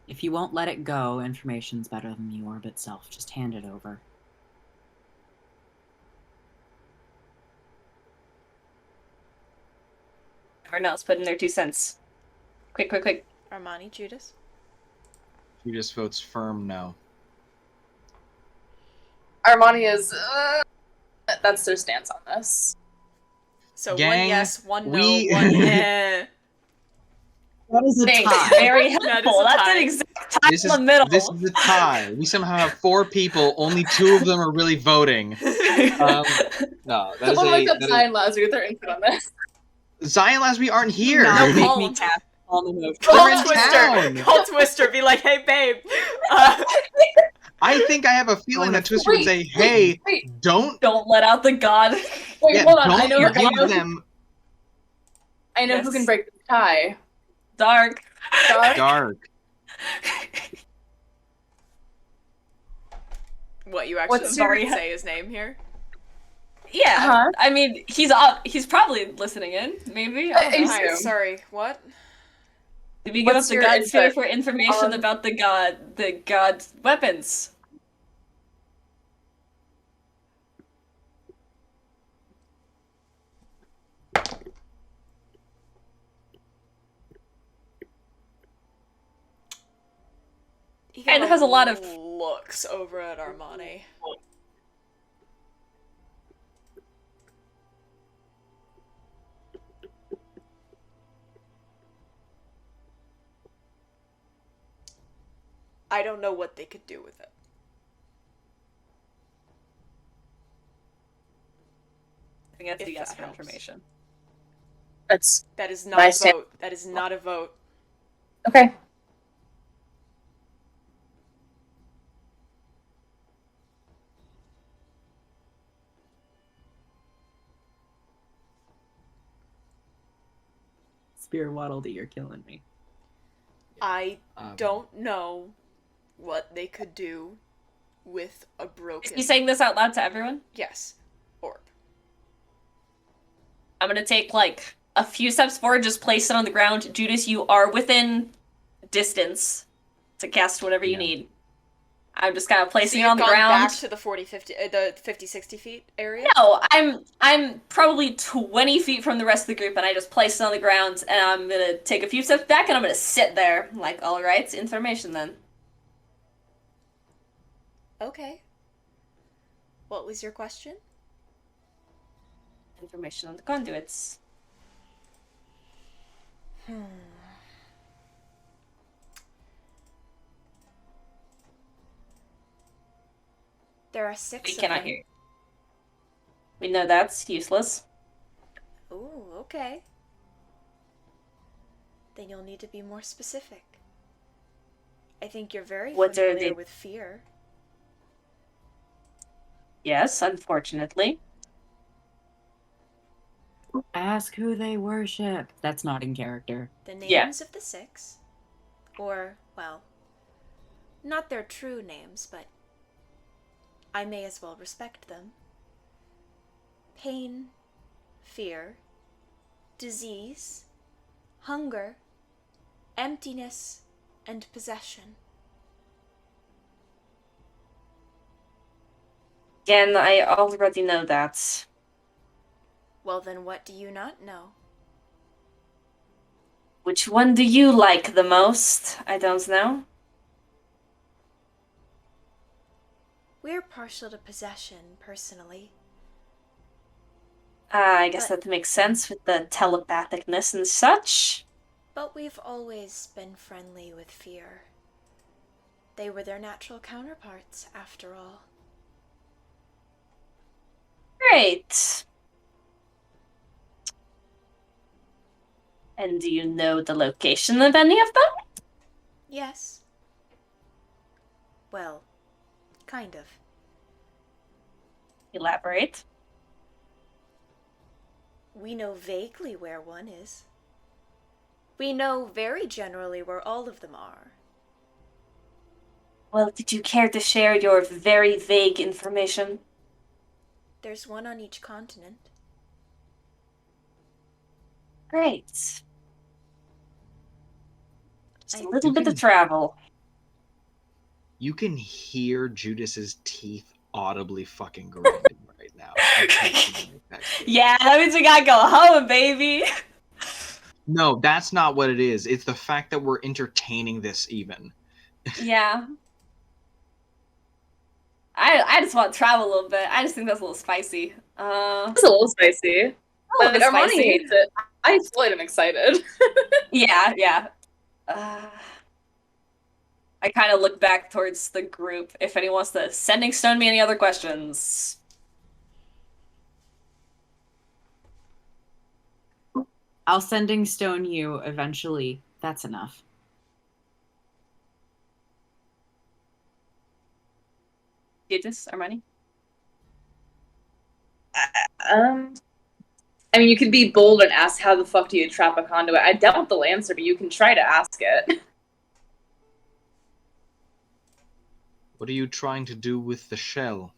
If you won't let it go, information's better than the orb itself. Just hand it over. Everyone else put in their 2 cents. Quick, quick, quick. Armani, Judice? Judice votes firm no. Armani is. That's their stance on this. So Gang, 1 yes, 1 no, we- 1 eh. That is a Thanks. tie. Very That is helpful. a That's tie. an exact tie This in is the middle. this is a tie. We somehow have 4 people. Only 2 of them are really voting. No, that is Someone wake up that Zion Lazarus with their input on this. is, Zion Lasby aren't here. No, Make call me him. cast all the moves. Call We're in Twister. town. Call Twister. Be like, hey, babe. I think I have a feeling that Twister would say, "Hey, Wait. don't Don't let out the god. Wait, yeah, hold on. don't I know give them I know who Yes. can break the tie. Dark. Dark. dark." What, you actually What's didn't your- say his name here? Yeah. Huh? I mean, he's probably listening in, maybe. I don't know. He's- Hi, so. sorry, what? Did we give What's up the your god sphere input for information on- about the god's weapons? He Kinda has a lot of- looks over at Armani. I don't know what they could do with it. I think that's If a yes that for helps. information. That's That is not My a stand- vote. That is not a vote. okay. Spear Waddle-Dee, you're killing me. I don't know what they could do with a Is broken... he saying this out loud to everyone? Yes. Orb. I'm gonna take, like, a few steps forward, just place it on the ground. Judice, you are within distance to cast whatever you Yeah. need. I'm just kind of placing So it on the you've gone ground. back to the 50-60 feet area? No, I'm probably 20 feet from the rest of the group, and I just place it on the ground, and I'm gonna take a few steps back, and I'm gonna sit there. Like, alright, information then. Okay. What was your question? Information on the conduits. There are 6 We of cannot them. hear you. We know that's useless. Ooh, okay. Then you'll need to be more specific. I think you're very What are familiar they? with fear. Yes, unfortunately. Ask who they worship. That's not in character. The names Yeah. of the 6, or, well, not their true names, but I may as well respect them. Pain, fear, disease, hunger, emptiness, and possession. Again, I already know that. Well, then what do you not know? Which one do you like the most? I don't know. We're partial to possession, personally. I guess But- that makes sense with the telepathicness and such. But we've always been friendly with fear. They were their natural counterparts, after all. Great. And do you know the location of any of them? Yes. Well, kind of. Elaborate. We know vaguely where one is. We know very generally where all of them are. Well, did you care to share your very vague information? There's one on each continent. Great. Just a little bit of travel. You can hear Judice's teeth audibly fucking grinding right now. Yeah, that means we gotta go home, baby. No, that's not what it is. It's the fact that we're entertaining this even. Yeah. I just want to travel a little bit. I just think that's a little spicy. It's a little spicy. But Armani hates it. I Floyd am excited. Yeah. I kind of look back towards the group if anyone wants to sending stone me any other questions. I'll sending stone you eventually. That's enough. Judice, Armani? I mean, you could be bold and ask, how the fuck do you trap a conduit? I doubt they'll answer, but you can try to ask it. What are you trying to do with the shell?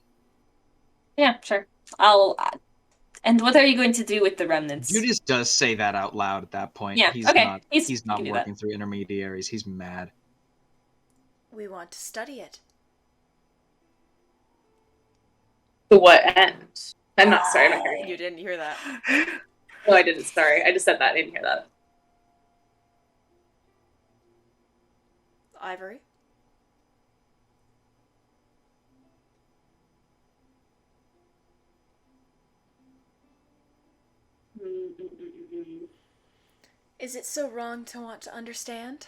Yeah, sure. And what are you going to do with the remnants? Judice does say that out loud at that point. Yeah, he's okay. Not, he's not working through intermediaries. He's mad. We want to study it. To what end? I'm not sorry. I'm not hearing You didn't hear that. No, I didn't. Sorry. I just said that. I didn't hear that. Ivory? Is it so wrong to want to understand?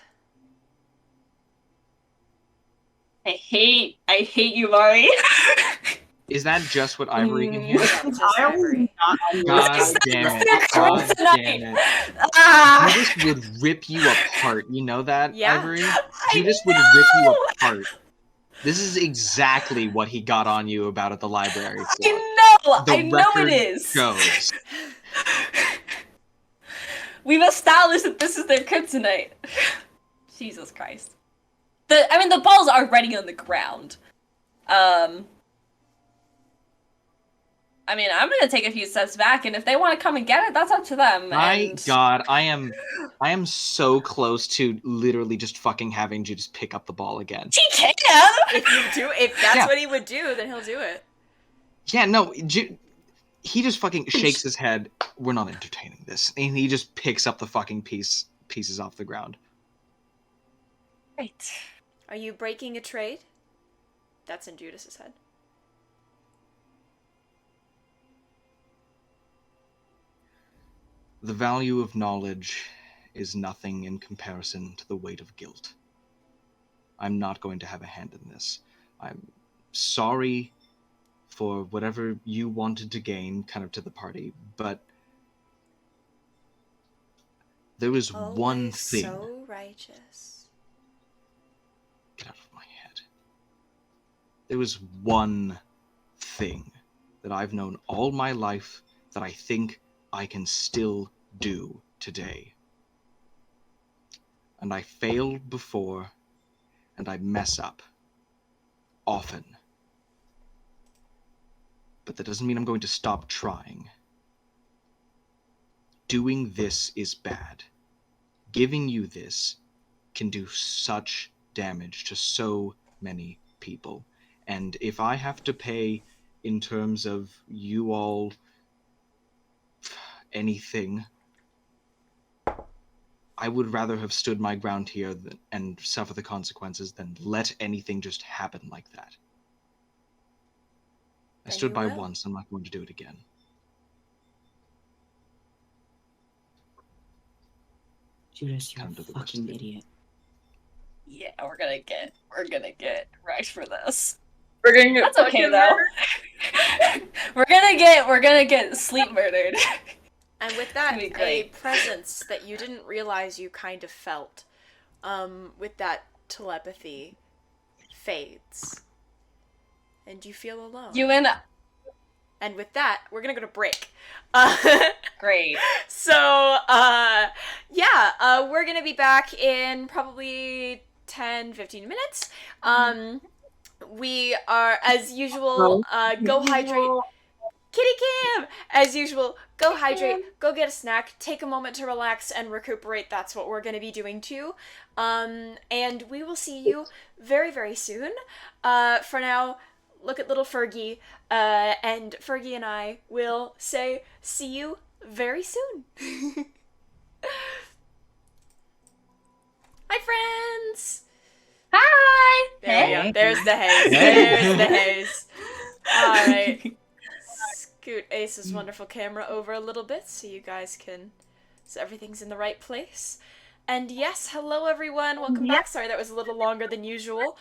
I hate you, Mhairi. Is that just what Ivory can hear? Just Ivory. God damn it. God damn it. Judice would rip you apart. You know that, Yeah. Ivory? Judice would rip you apart. This is exactly what he got on you about at the library. I know it is. Goes. We've established that this is their kryptonite. Jesus Christ. The ball's already on the ground. I mean, I'm gonna take a few steps back, and if they want to come and get it, that's up to them. My God, I am so close to literally just fucking having Judice pick up the ball again. He can! If that's what he would do, then he'll do it. Yeah, no, he just fucking shakes his head. We're not entertaining this. And he just picks up the fucking pieces off the ground. Right. Are you breaking a trade? That's in Judice's head. The value of knowledge is nothing in comparison to the weight of guilt. I'm not going to have a hand in this. I'm sorry for whatever you wanted to gain kind of to the party, but there was one thing. So righteous. Get out of my head. There was one thing that I've known all my life that I think I can still do today. And I failed before, and I mess up. Often. But that doesn't mean I'm going to stop trying. Doing this is bad. Giving you this can do such damage to so many people. And if I have to pay in terms of you all anything, I would rather have stood my ground here and suffer the consequences than let anything just happen like that. I stood by once, I'm not going to do it again. Judice, you're a fucking idiot. Yeah, we're gonna get right for this. We're gonna get That's okay though. we're gonna get sleep murdered. And with that, a presence that you didn't realize you kind of felt, with that telepathy, fades. And you feel alone. Ewan, And with that, we're gonna go to break. Great. So, we're gonna be back in probably 10-15 minutes. We are, as usual, go hydrate. Kitty Kim! As usual, go hydrate, go get a snack, take a moment to relax and recuperate. That's what we're going to be doing too. And we will see you very, very soon. For now, look at little Fergie, and Fergie and I will say see you very soon. Hi, friends! Hi! There we Hey. go. There's the haze. There's the haze. All right. Scoot Ace's wonderful camera over a little bit so you guys can... So everything's in the right place. And yes, hello everyone. Welcome back. Sorry that was a little longer than usual.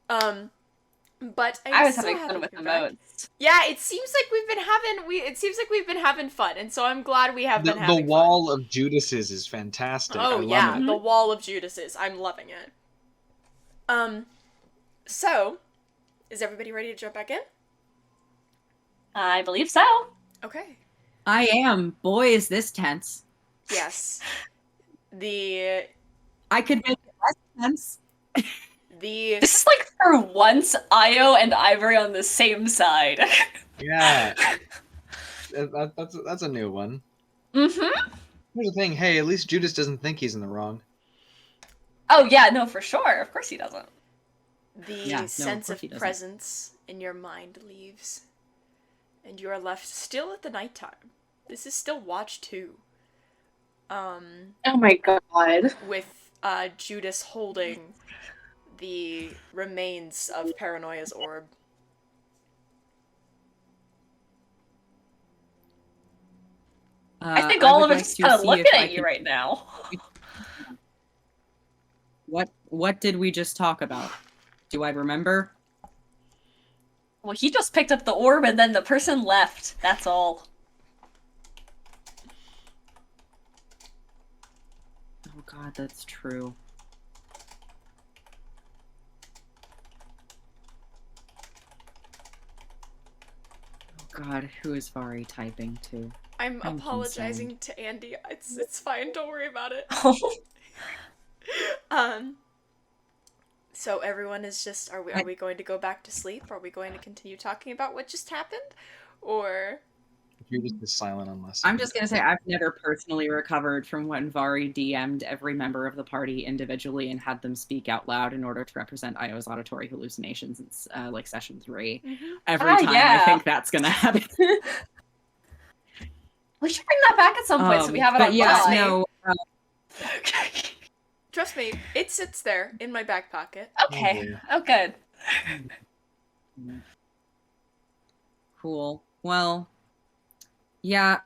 But I was so having happy fun with to the be back. modes. Yeah, it seems like we've been having fun, and so I'm glad we have been having The wall of Judices is fantastic. fun. Oh I love yeah, it. the wall of Judices. I'm loving it. So, is everybody ready to jump back in? I believe so. Okay. I am. Boy, is this tense. Yes. I could make it less tense. This is like for once Io and Ivory on the same side. Yeah. That's a new one. Mm-hmm. Here's the thing. Hey, at least Judice doesn't think he's in the wrong. Oh yeah, no, for sure. Of course he doesn't. sense of presence in your mind leaves, and you are left still at the nighttime. This is still watch 2. Oh my god. With Judice holding the remains of Paranoia's orb. I think all of us just kind of looking at you right now. What did we just talk about? Do I remember? Well, he just picked up the orb and then the person left. That's all. Oh god, that's true. Oh god, who is Mhairi typing to? I'm apologizing to Andy. It's fine. Don't worry about it. So everyone is just, are we going to go back to sleep? Are we going to continue talking about what just happened? Or... You're just silent unless... I'm just gonna say I've never personally recovered from when Mhairi DM'd every member of the party individually and had them speak out loud in order to represent Io's auditory hallucinations in like session 3. Mm-hmm. Every time I think that's gonna happen. We should bring that back at some point so we have it on file. No. Trust me, it sits there in my back pocket. Okay. Oh, good. Cool. Well, yeah.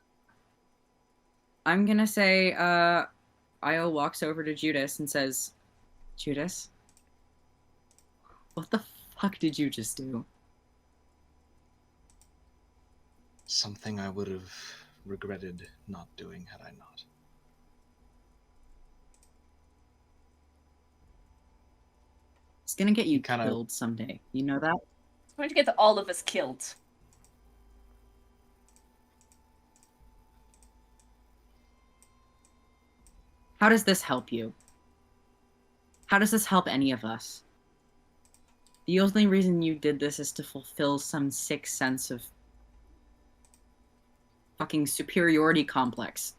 I'm gonna say, Io walks over to Judice and says, Judice? What the fuck did you just do? Something I would have regretted not doing had I not. It's gonna get you killed someday. You know that? It's going to get all of us killed. How does this help you? How does this help any of us? The only reason you did this is to fulfill some sick sense of fucking superiority complex.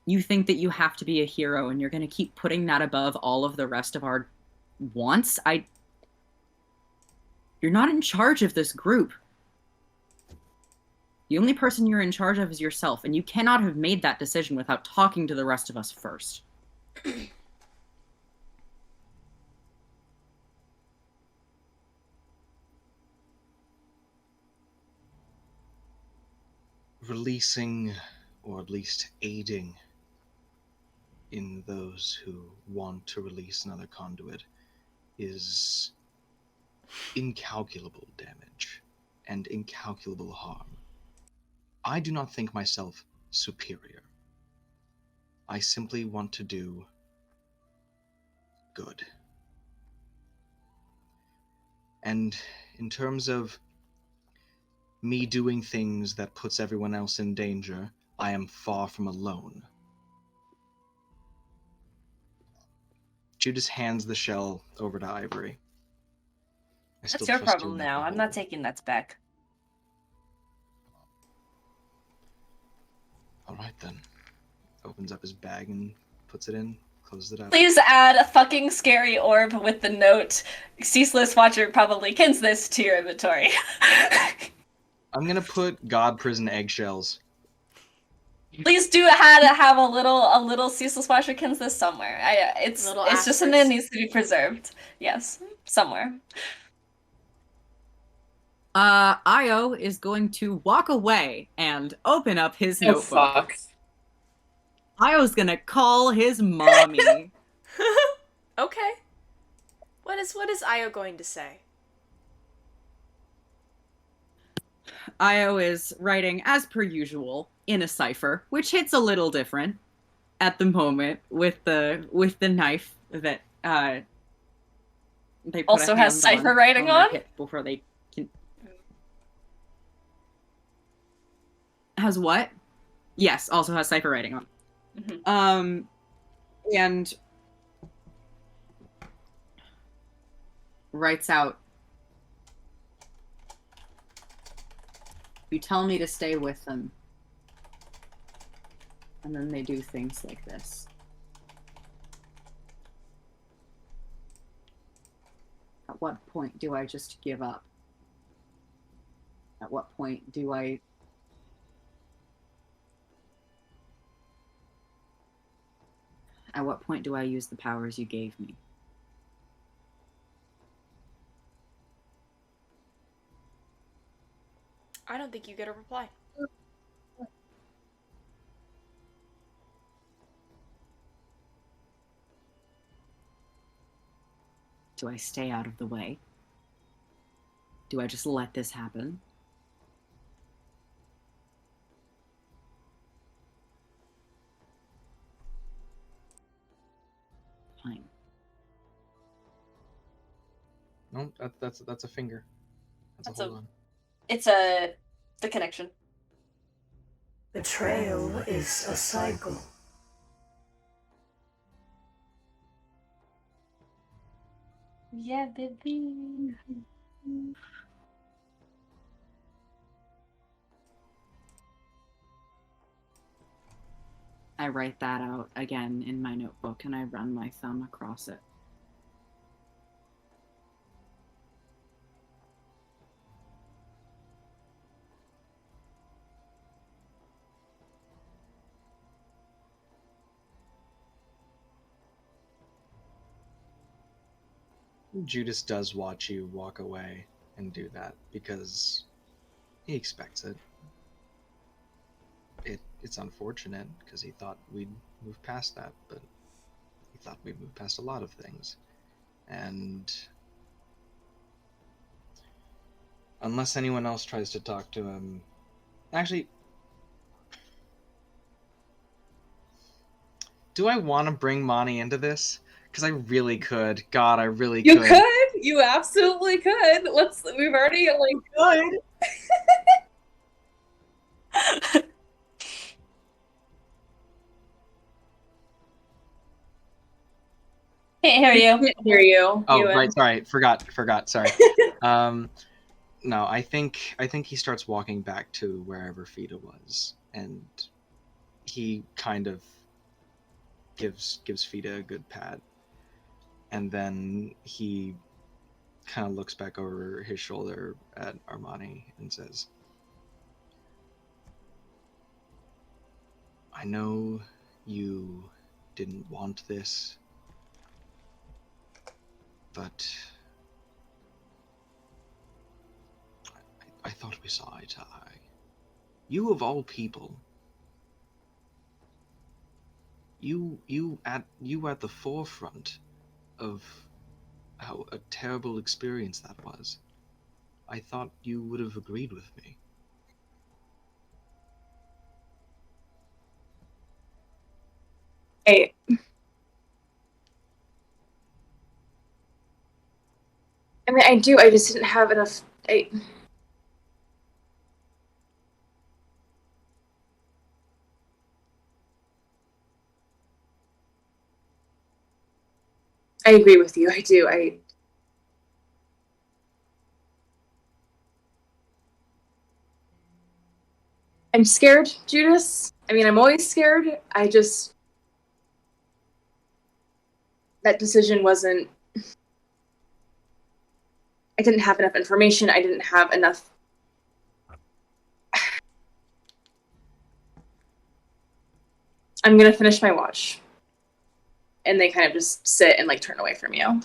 You think that you have to be a hero and you're gonna keep putting that above all of the rest of our wants? You're not in charge of this group. The only person you're in charge of is yourself, and you cannot have made that decision without talking to the rest of us first. Releasing, or at least aiding, in those who want to release another conduit is incalculable damage and incalculable harm. I do not think myself superior. I simply want to do good. And in terms of me doing things that puts everyone else in danger, I am far from alone. Judice hands the shell over to Ivory. That's your problem now. I'm not taking that back. All right then. Opens up his bag and puts it in, closes it up. Please add a fucking scary orb with the note, Ceaseless Watcher probably kins this to your inventory. I'm gonna put God Prison eggshells. Please do have a little Ceaseless Watcher kins this somewhere. It's just something that needs to be preserved. Yes, somewhere. Io is going to walk away and open up his notebook. Fuck. Io's gonna call his mommy. Okay. What is Io going to say? Io is writing, as per usual, in a cipher, which hits a little different at the moment with the knife that they put also has cipher writing on before they can. Has what? Yes, also has cipher writing on. Mm-hmm. And writes out, "You tell me to stay with them." And then they do things like this. At what point do I just give up? At what point do I... At what point do I use the powers you gave me? I don't think you get a reply. Do I stay out of the way? Do I just let this happen? Fine. No, that's a finger. That's a hold on. It's the connection. Betrayal is a cycle. Yeah, baby. I write that out again in my notebook and I run my thumb across it. Judice does watch you walk away and do that because he expects it. It's unfortunate because he thought we'd move past that, but he thought we'd move past a lot of things. And unless anyone else tries to talk to him... Actually, do I want to bring Mani into this? Because I really could. God, I really could. You could. You absolutely could. We've already good. Can't hear you. Can't hear you. Oh, Ewan. right. Sorry. Forgot. Sorry. No, I think he starts walking back to wherever Fida was, and he kind of gives Fida a good pat, and then he kind of looks back over his shoulder at Armani and says, "I know you didn't want this, but I thought we saw eye to eye. You of all people, you at the forefront of how a terrible experience that was. I thought you would have agreed with me." I mean, I do. I just didn't have enough. I agree with you. I do. I'm scared, Judice. I mean, I'm always scared. That decision wasn't. I didn't have enough information. I didn't have enough. I'm gonna finish my watch. And they kind of just sit and like turn away from you. I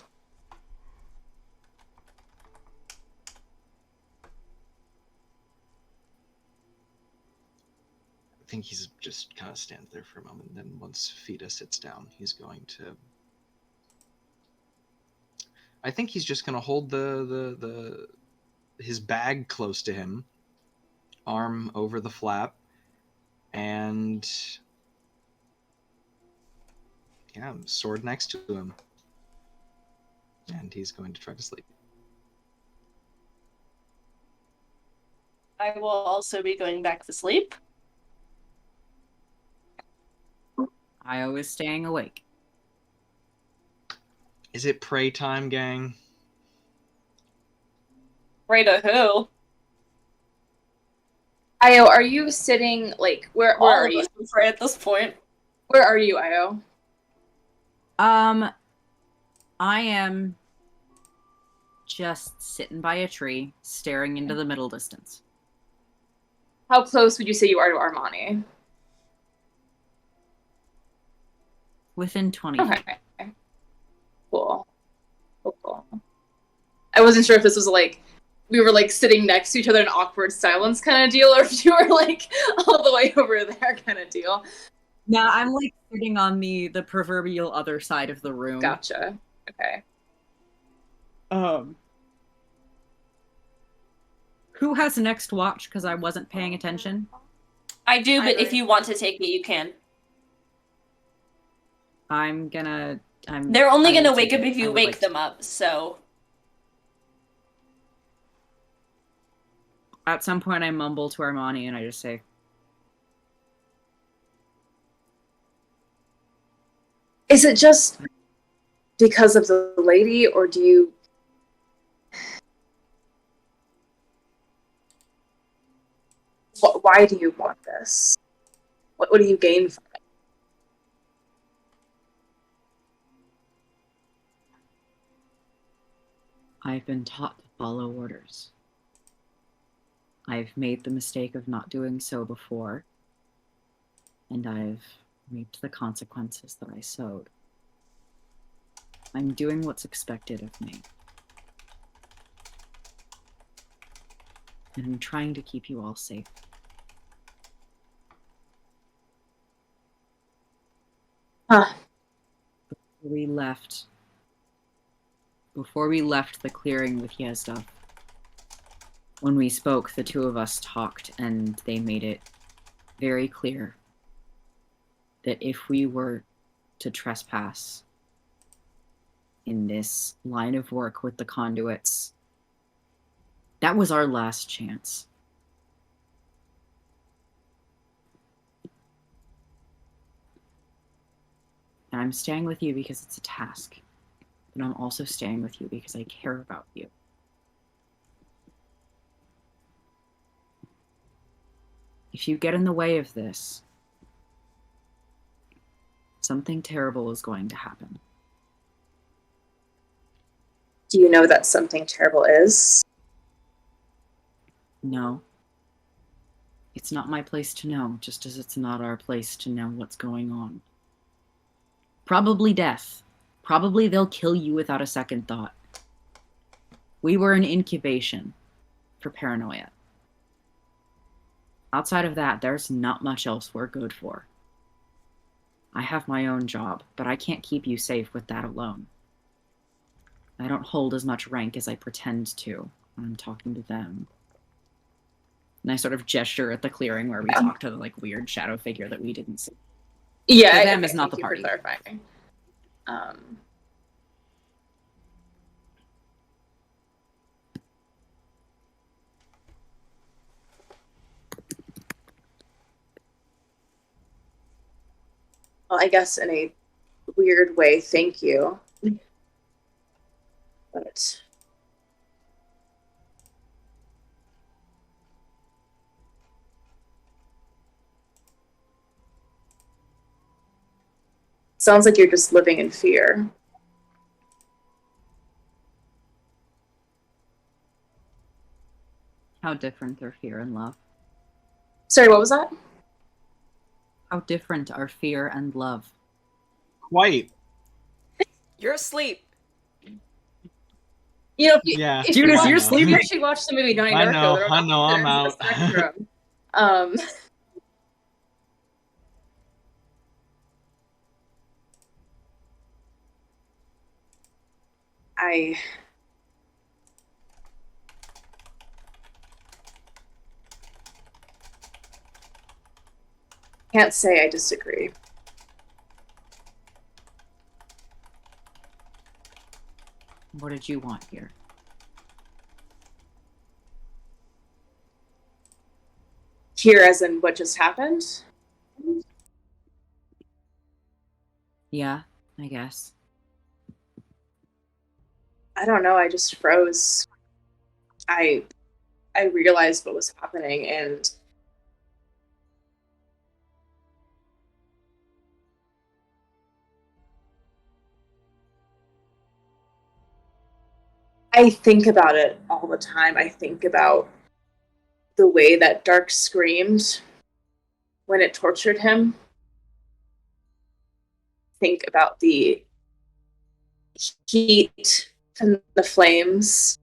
think he's just kind of stands there for a moment. And then once Fida sits down, he's going to. I think he's just going to hold his bag close to him, arm over the flap, and sword next to him. And he's going to try to sleep. I will also be going back to sleep. Io is staying awake. Is it prey time, gang? Pray to who? Io, are you sitting like where are you? Pray at this point. Where are you, Io? I am just sitting by a tree, staring into the middle distance. How close would you say you are to Armani? Within 20 feet. Okay. Cool. I wasn't sure if this was like we were like sitting next to each other in awkward silence kind of deal, or if you were like all the way over there kind of deal. No, I'm like sitting on the proverbial other side of the room. Gotcha. Okay. Who has next watch? Because I wasn't paying attention. I do, but if you want to take it, you can. They're only gonna wake up if you wake them up, so. At some point I mumble to Armani and I just say, is it just because of the lady, or do you... Why do you want this? What do you gain from it? I've been taught to follow orders. I've made the mistake of not doing so before, and I've reaped the consequences that I sowed. I'm doing what's expected of me. And I'm trying to keep you all safe. Huh. Before we left the clearing with Yezda, when we spoke, the two of us talked, and they made it very clear that if we were to trespass in this line of work with the conduits, that was our last chance. And I'm staying with you because it's a task, but I'm also staying with you because I care about you. If you get in the way of this, something terrible is going to happen. Do you know what that something terrible is? No. It's not my place to know, just as it's not our place to know what's going on. Probably death. Probably they'll kill you without a second thought. We were an incubation for paranoia. Outside of that, there's not much else we're good for. I have my own job, but I can't keep you safe with that alone. I don't hold as much rank as I pretend to when I'm talking to them. And I sort of gesture at the clearing where we talk to the like weird shadow figure that we didn't see. Yeah, For them is not the party. For clarifying. Well, I guess in a weird way, thank you. But sounds like you're just living in fear. How different are fear and love? Sorry, what was that? How different are fear and love? Quite. You're asleep. You know, Yeah. if Judice, you you're watch, if you sleeping. actually watch the movie Donnie I Darko, know, they're I on know, I'm opposite ends of the out. spectrum. Um, I can't say I disagree. What did you want here? Here, as in what just happened. Yeah, I guess. I don't know. I just froze. I realized what was happening, and I think about it all the time. I think about the way that Dark screamed when it tortured him. Think about the heat and the flames.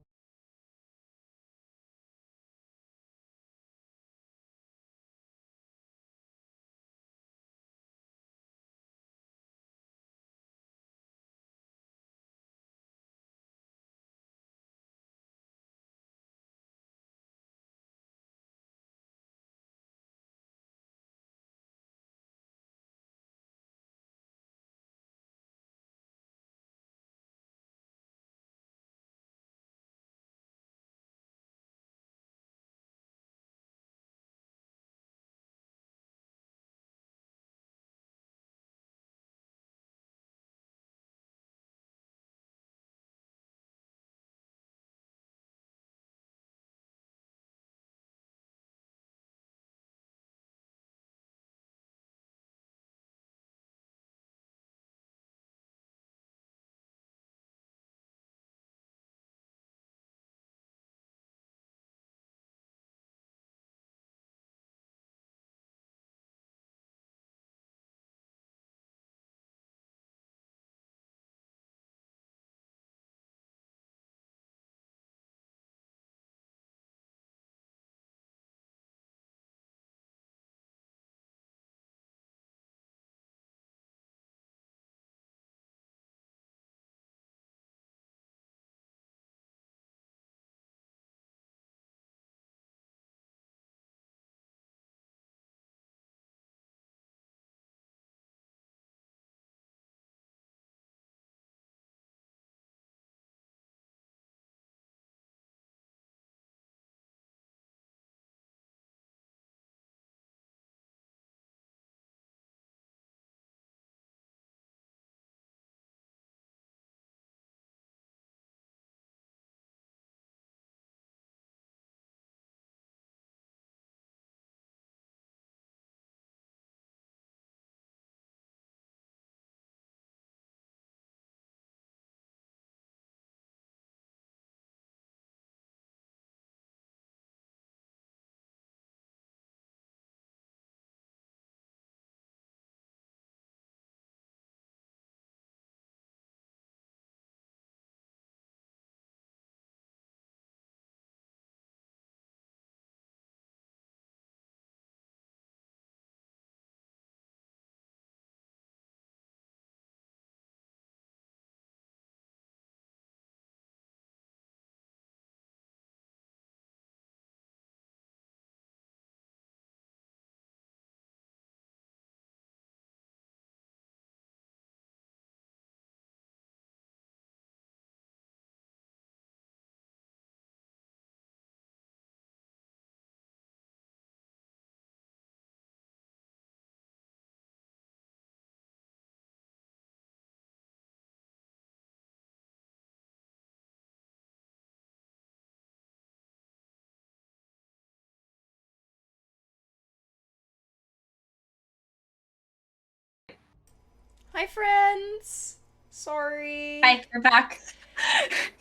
Hi, friends. Sorry. Hi, we're back.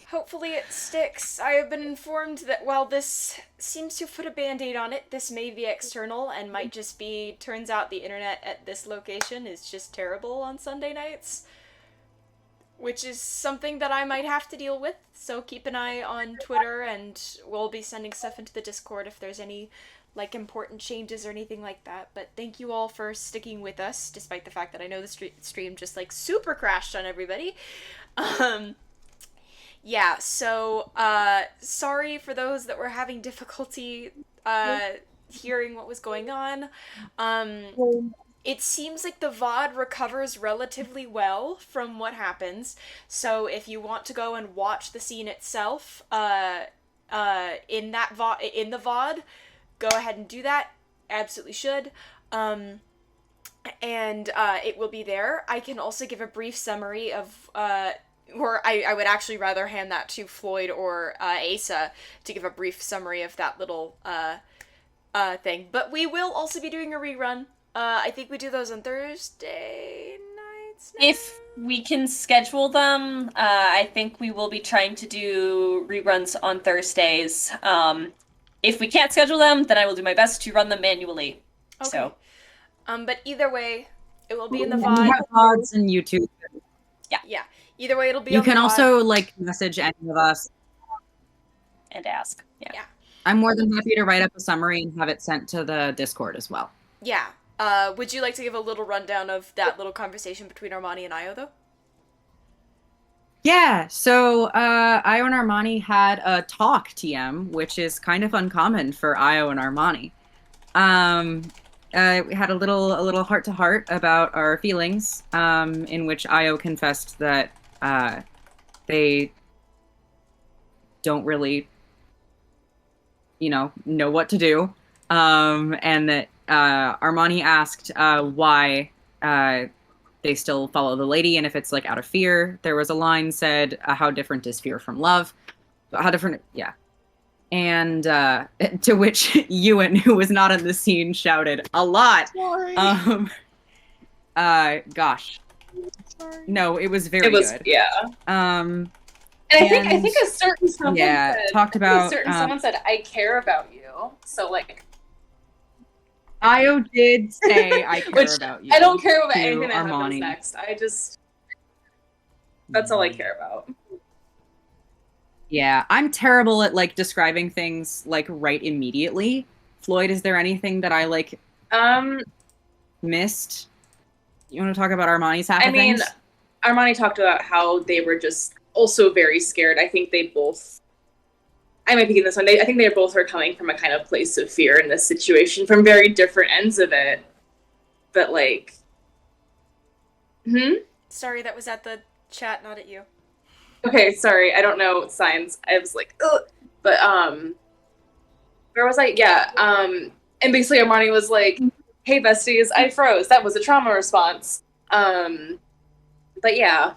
Hopefully it sticks. I have been informed that while this seems to put a band-aid on it, this may be external and might just be, turns out the internet at this location is just terrible on Sunday nights. Which is something that I might have to deal with, so keep an eye on Twitter and we'll be sending stuff into the Discord if there's any, like, important changes or anything like that. But thank you all for sticking with us, despite the fact that I know the stream just, like, super crashed on everybody. Yeah, so, sorry for those that were having difficulty, hearing what was going on. It seems like the VOD recovers relatively well from what happens, so if you want to go and watch the scene itself, in the VOD, go ahead and do that. Absolutely should. And it will be there. I can also give a brief summary of, or I would actually rather hand that to Floyd or Asa to give a brief summary of that little thing. But we will also be doing a rerun. I think we do those on Thursday nights now? If we can schedule them, I think we will be trying to do reruns on Thursdays. If we can't schedule them, then I will do my best to run them manually. Okay. So. But either way, it will be in the We VOD. have VODs and YouTube. Yeah. Either way, it'll be You on the can VOD. also, like, message any of us. And ask. Yeah. I'm more than happy to write up a summary and have it sent to the Discord as well. Yeah. Would you like to give a little rundown of that little conversation between Armani and Io, though? Yeah, so Io and Armani had a talk TM, which is kind of uncommon for Io and Armani. We had a little heart-to-heart about our feelings, in which Io confessed that they don't really, know what to do, and that Armani asked why they still follow the lady, and if it's, like, out of fear. There was a line said, how different is fear from love? How different, yeah. And to which Ewan, who was not in the scene, shouted a lot. Sorry. Gosh. Sorry. No, it was very It was, good. yeah. And I think a certain someone yeah, said, talked about someone said, I care about you. So, like, Io did say I care which about you. I don't care about to anything that happens Armani. next. That's all I care about. Yeah, I'm terrible at, like, describing things, like, right immediately. Floyd, is there anything that I, like, missed? You want to talk about Armani's half of things? Armani talked about how they were just also very scared. I think they both, I might be getting this one, I think they both are coming from a kind of place of fear in this situation from very different ends of it. But, like, Sorry, that was at the chat, not at you. Okay, sorry, I don't know signs. I was like, ugh. But, where was I? Yeah, and basically Armani was like, hey, besties, I froze. That was a trauma response. But yeah,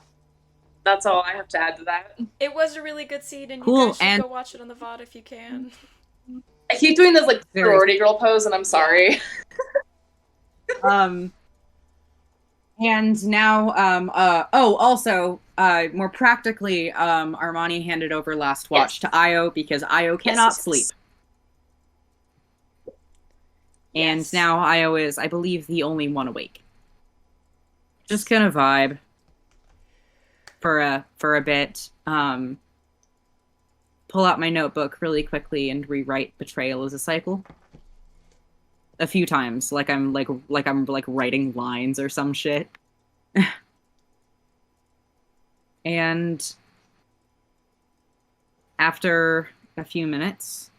that's all I have to add to that. It was a really good scene, and Cool, you guys should and- go watch it on the VOD if you can. I keep doing this, like, Very- sorority girl pose, and I'm sorry. And now, also, more practically, Armani handed over Last Watch to Io because Io cannot yes. sleep. And Yes. now Io is, I believe, the only one awake. Just gonna vibe for a bit. Pull out my notebook really quickly and rewrite betrayal as a cycle. A few times, like I'm writing lines or some shit. And after a few minutes,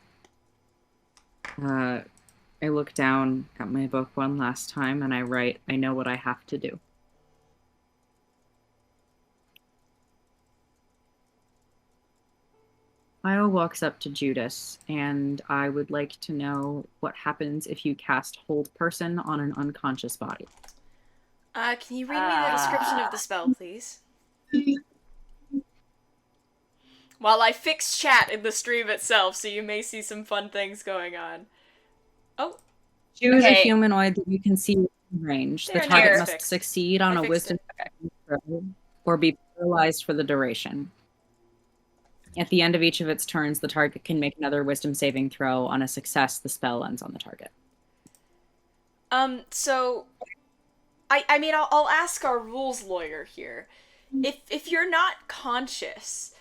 I look down at my book one last time and I write, I know what I have to do. Io walks up to Judice, and I would like to know what happens if you cast Hold Person on an unconscious body. Can you read me the description of the spell, please? While I fix chat in the stream itself, so you may see some fun things going on. Oh. Choose Okay. a humanoid that you can see range. There, The now target it's must fixed. succeed on I a fixed wisdom it. throw or be paralyzed for the duration. At the end of each of its turns, the target can make another wisdom saving throw. On a success, the spell ends on the target. So, I mean, I'll ask our rules lawyer here. If you're not conscious,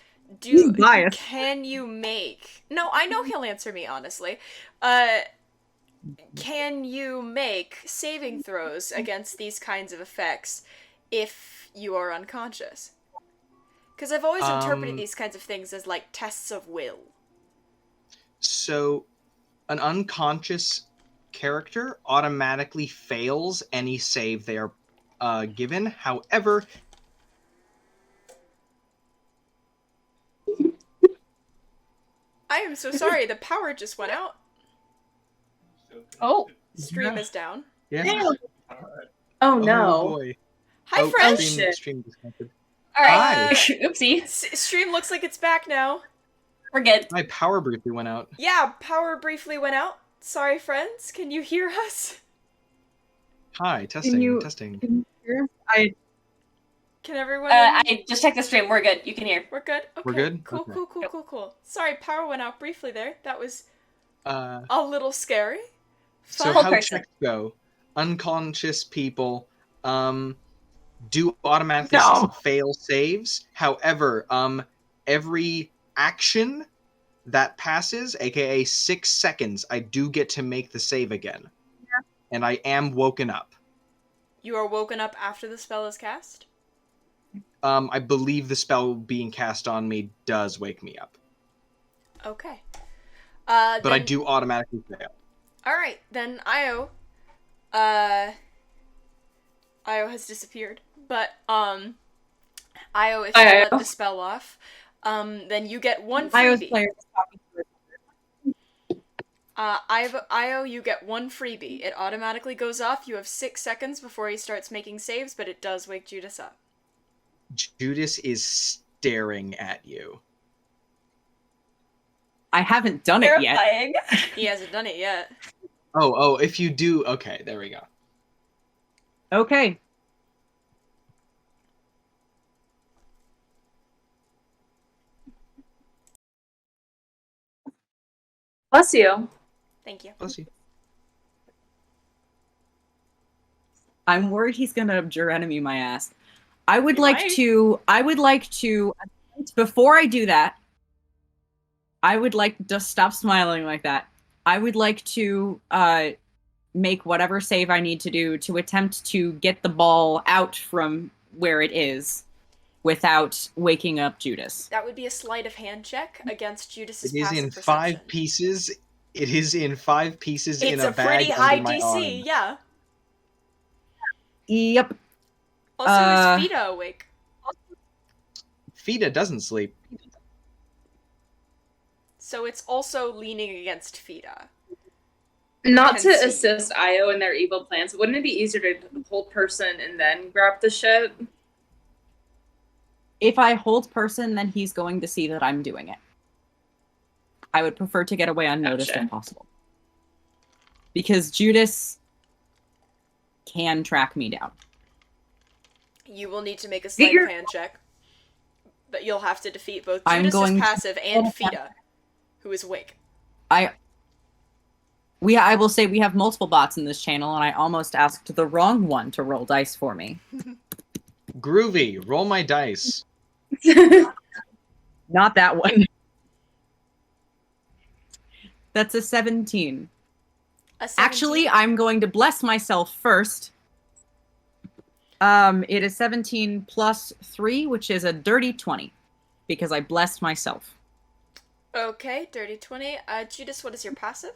He's biased. can you make? No, I know he'll answer me honestly. Can you make saving throws against these kinds of effects if you are unconscious? Because I've always interpreted these kinds of things as like tests of will. So, an unconscious character automatically fails any save they are given. However, I am so sorry, the power just went out. Oh. Stream is down. yeah. Oh no. Oh boy. Hi, friend. shit. Stream disconnected. Alright. Hi. Oopsie. Stream looks like it's back now. We're good. My power briefly went out. Yeah, power briefly went out. Sorry, friends. Can you hear us? Hi, testing, testing. Can everyone? I just checked the stream. We're good. You can hear. We're good. Okay. We're good? Cool, Okay. cool. Sorry, power went out briefly there. That was Uh, a little scary. so Fun. how person. checks go? Unconscious people do automatically fail saves. However, every action that passes, aka 6 seconds, I do get to make the save again. Yeah. And I am woken up. You are woken up after the spell is cast? I believe the spell being cast on me does wake me up. Okay. But I do automatically fail. Alright, then Io. Io has disappeared. But, Io, if you let the spell off, then you get one freebie. Io, you get one freebie. It automatically goes off. You have 6 seconds before he starts making saves, but it does wake Judice up. Judice is staring at you. I haven't done it yet. He hasn't done it yet. Oh, if you do, okay, there we go. Okay. Bless you. Thank you. Bless you. I'm worried he's gonna abjure enemy my ass. I would like to, before I do that, I would like to stop smiling like that. I would like to make whatever save I need to do to attempt to get the ball out from where it is without waking up Judice. That would be a sleight of hand check against Judice's It is passive in perception. 5 pieces. It is in 5 pieces in a bag. It's a pretty high under my DC, arm. yeah. Yep. Also, is Fida awake? Fida doesn't sleep. So it's also leaning against Fida. Not to Concede. assist Io in their evil plans, wouldn't it be easier to hold person and then grab the shit? If I hold person, then he's going to see that I'm doing it. I would prefer to get away unnoticed if possible. Because Judice can track me down. You will need to make a sleight of hand check. But you'll have to defeat both Judice's passive and Fida, who is awake. I will say we have multiple bots in this channel, and I almost asked the wrong one to roll dice for me. Groovy, roll my dice. Not that one. That's a 17. Actually, I'm going to bless myself first. It is 17 plus 3, which is a dirty 20, because I blessed myself. Okay, dirty 20. Judice, what is your passive?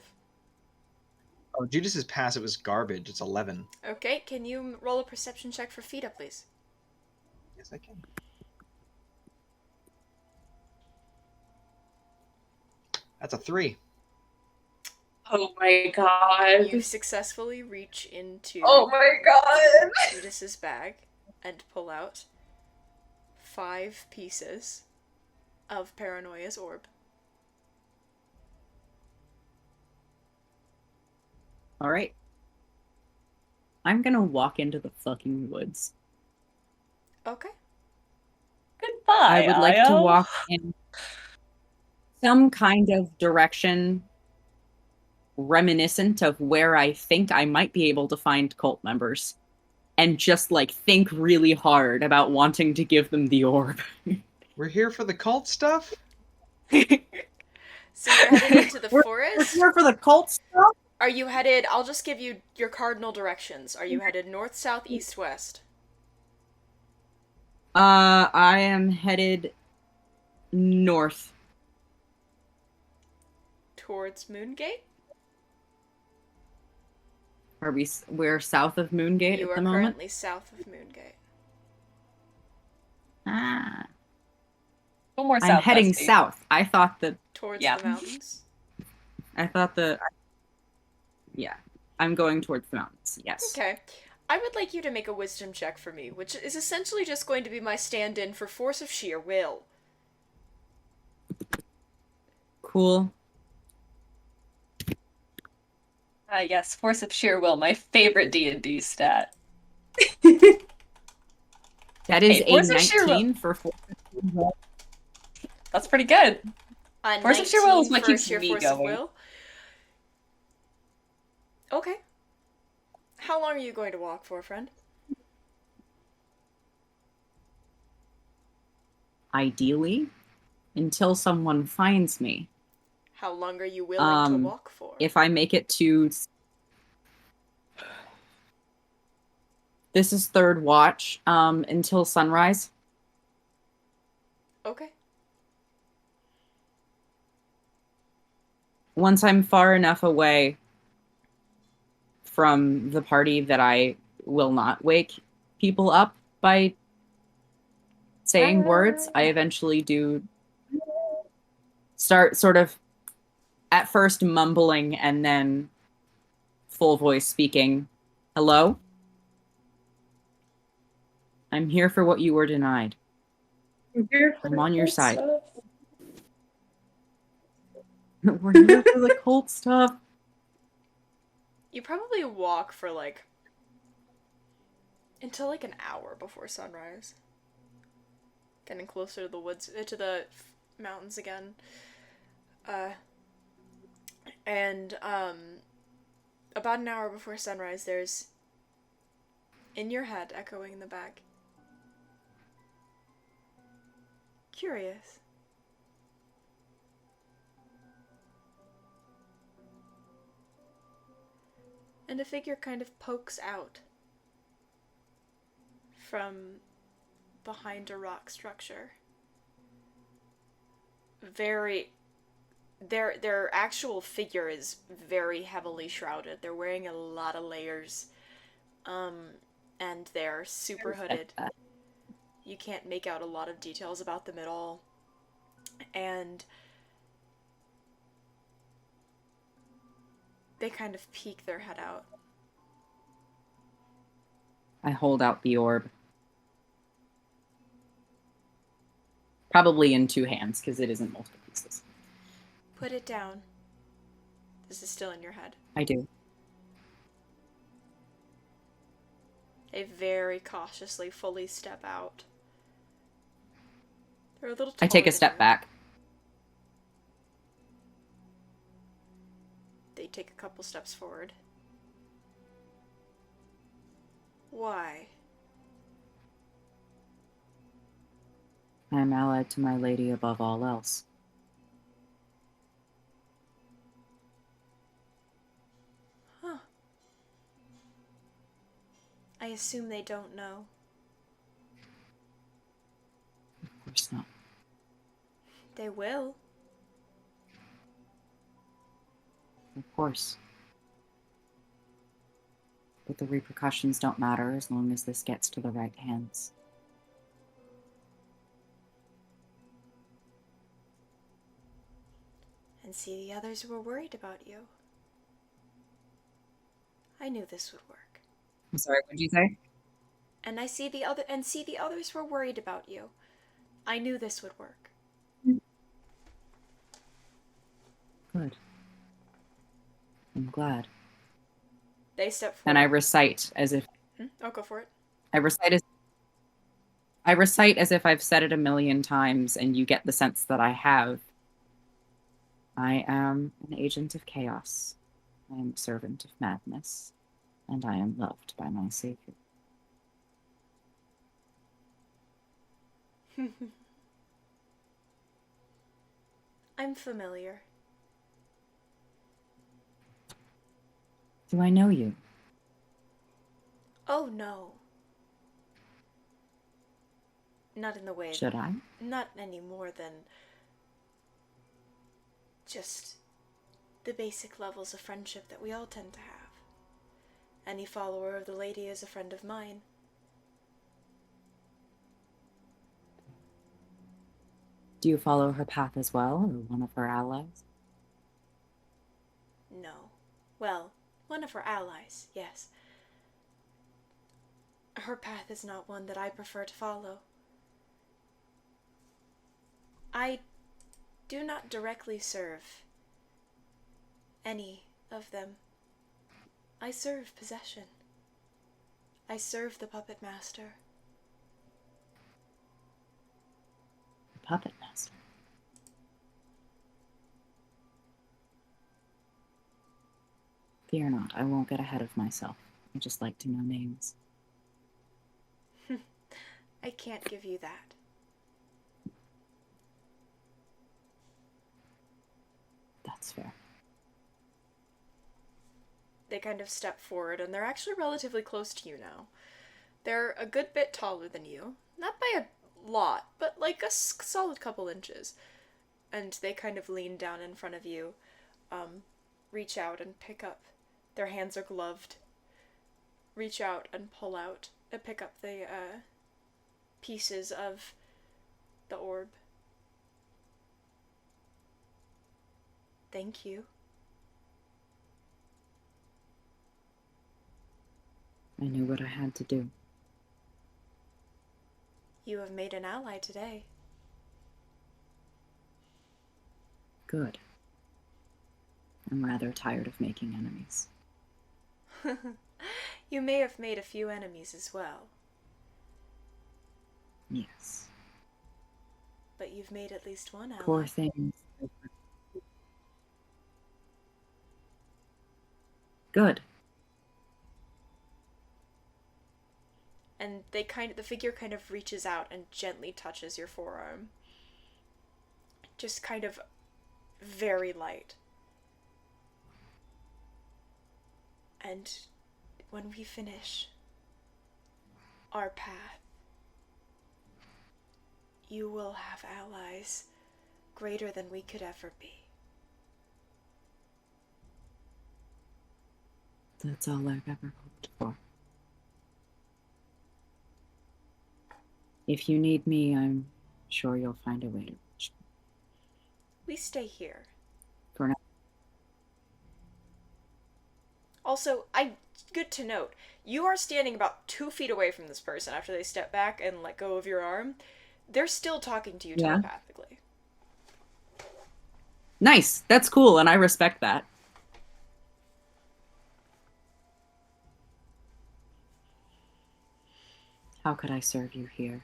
Oh, Judice's passive is garbage. It's 11. Okay, can you roll a perception check for Fida, please? Yes, I can. That's a 3. Oh my god. You successfully reach into Judice's bag and pull out 5 pieces of Paranoia's orb. All right. I'm gonna walk into the fucking woods. Okay. Goodbye, I would like to Io. walk in some kind of direction reminiscent of where I think I might be able to find cult members. And just, like, think really hard about wanting to give them the orb. We're here for the cult stuff? So you're headed into the We're forest? here for the cult stuff? Are you headed... I'll just give you your cardinal directions. Are you headed north, south, east, west? I am headed north. Towards Moongate? We're south of Moongate You at are the moment? currently south of Moongate. Ah. Go more I'm south. heading Bestie. south. I thought that... Towards Yeah. the mountains? Yeah. I'm going towards the mountains, yes. Okay. I would like you to make a wisdom check for me, which is essentially just going to be my stand-in for force of sheer will. Cool. Yes, force of sheer will, my favorite D&D stat. That is Hey, a force of sheer 19 for 4. That's pretty good. Force of sheer will is 19 what for keeps sheer me force of going. will. Okay. How long are you going to walk for, friend? Ideally, until someone finds me. How long are you willing to walk for? If I make it to... This is third watch, until sunrise. Okay. Once I'm far enough away from the party that I will not wake people up by saying words, I eventually do start sort of at first mumbling and then full voice speaking. Hello? I'm here for what you were denied. I'm on your side. We're here for the cult stuff. You probably walk for until an hour before sunrise. Getting closer to the woods, to the mountains again. And about an hour before sunrise, there's, in your head, echoing in the back, curious. And a figure kind of pokes out from behind a rock structure. Their actual figure is very heavily shrouded. They're wearing a lot of layers. And they're super hooded. You can't make out a lot of details about them at all. And they kind of peek their head out. I hold out the orb. Probably in 2 hands, because it isn't multiple pieces. Put it down. This is still in your head. I do. They very cautiously fully step out. They're a little I take a taller step than you. back. They take a couple steps forward. Why? I am allied to my lady above all else. Huh. I assume they don't know. Of course not. They will. Of course. But the repercussions don't matter as long as this gets to the right hands. And see, the others were worried about you. I knew this would work. I'm sorry, what did you say? And see the others were worried about you. I knew this would work. Good. I'm glad. They step forward. And I recite as if... Oh, go for it. I recite as if I've said it 1,000,000 times, and you get the sense that I have. I am an agent of chaos. I am a servant of madness. And I am loved by my savior. I'm familiar. Do I know you? Oh, no. Not in the way... Should I? Not any more than... just the basic levels of friendship that we all tend to have. Any follower of the lady is a friend of mine. Do you follow her path as well, or one of her allies? No. Well, one of her allies, yes. Her path is not one that I prefer to follow. I do not directly serve any of them. I serve possession. I serve the puppet master. The puppet master? Fear not, I won't get ahead of myself. I just like to know names. I can't give you that. That's fair. They kind of step forward, and they're actually relatively close to you now. They're a good bit taller than you. Not by a lot, but like a solid couple inches. And they kind of lean down in front of you, reach out and pick up. Their hands are gloved. Reach out and pull out and pick up the pieces of the orb. Thank you. I knew what I had to do. You have made an ally today. Good. I'm rather tired of making enemies. You may have made a few enemies as well. Yes. But you've made at least one ally. Poor things. Good. And the figure kind of reaches out and gently touches your forearm. Just kind of very light. And when we finish our path, you will have allies greater than we could ever be. That's all I've ever hoped for. If you need me, I'm sure you'll find a way to reach me. We stay here. For now. Also, good to note, you are standing about 2 feet away from this person after they step back and let go of your arm. They're still talking to you telepathically. Nice. That's cool, and I respect that. How could I serve you here?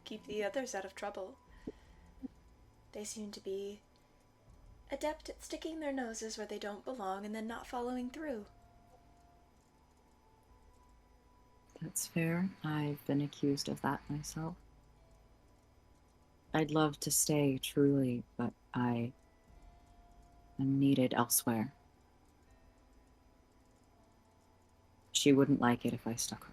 Keep the others out of trouble. They seem to be adept at sticking their noses where they don't belong and then not following through. That's fair. I've been accused of that myself. I'd love to stay, truly, but I am needed elsewhere. She wouldn't like it if I stuck around.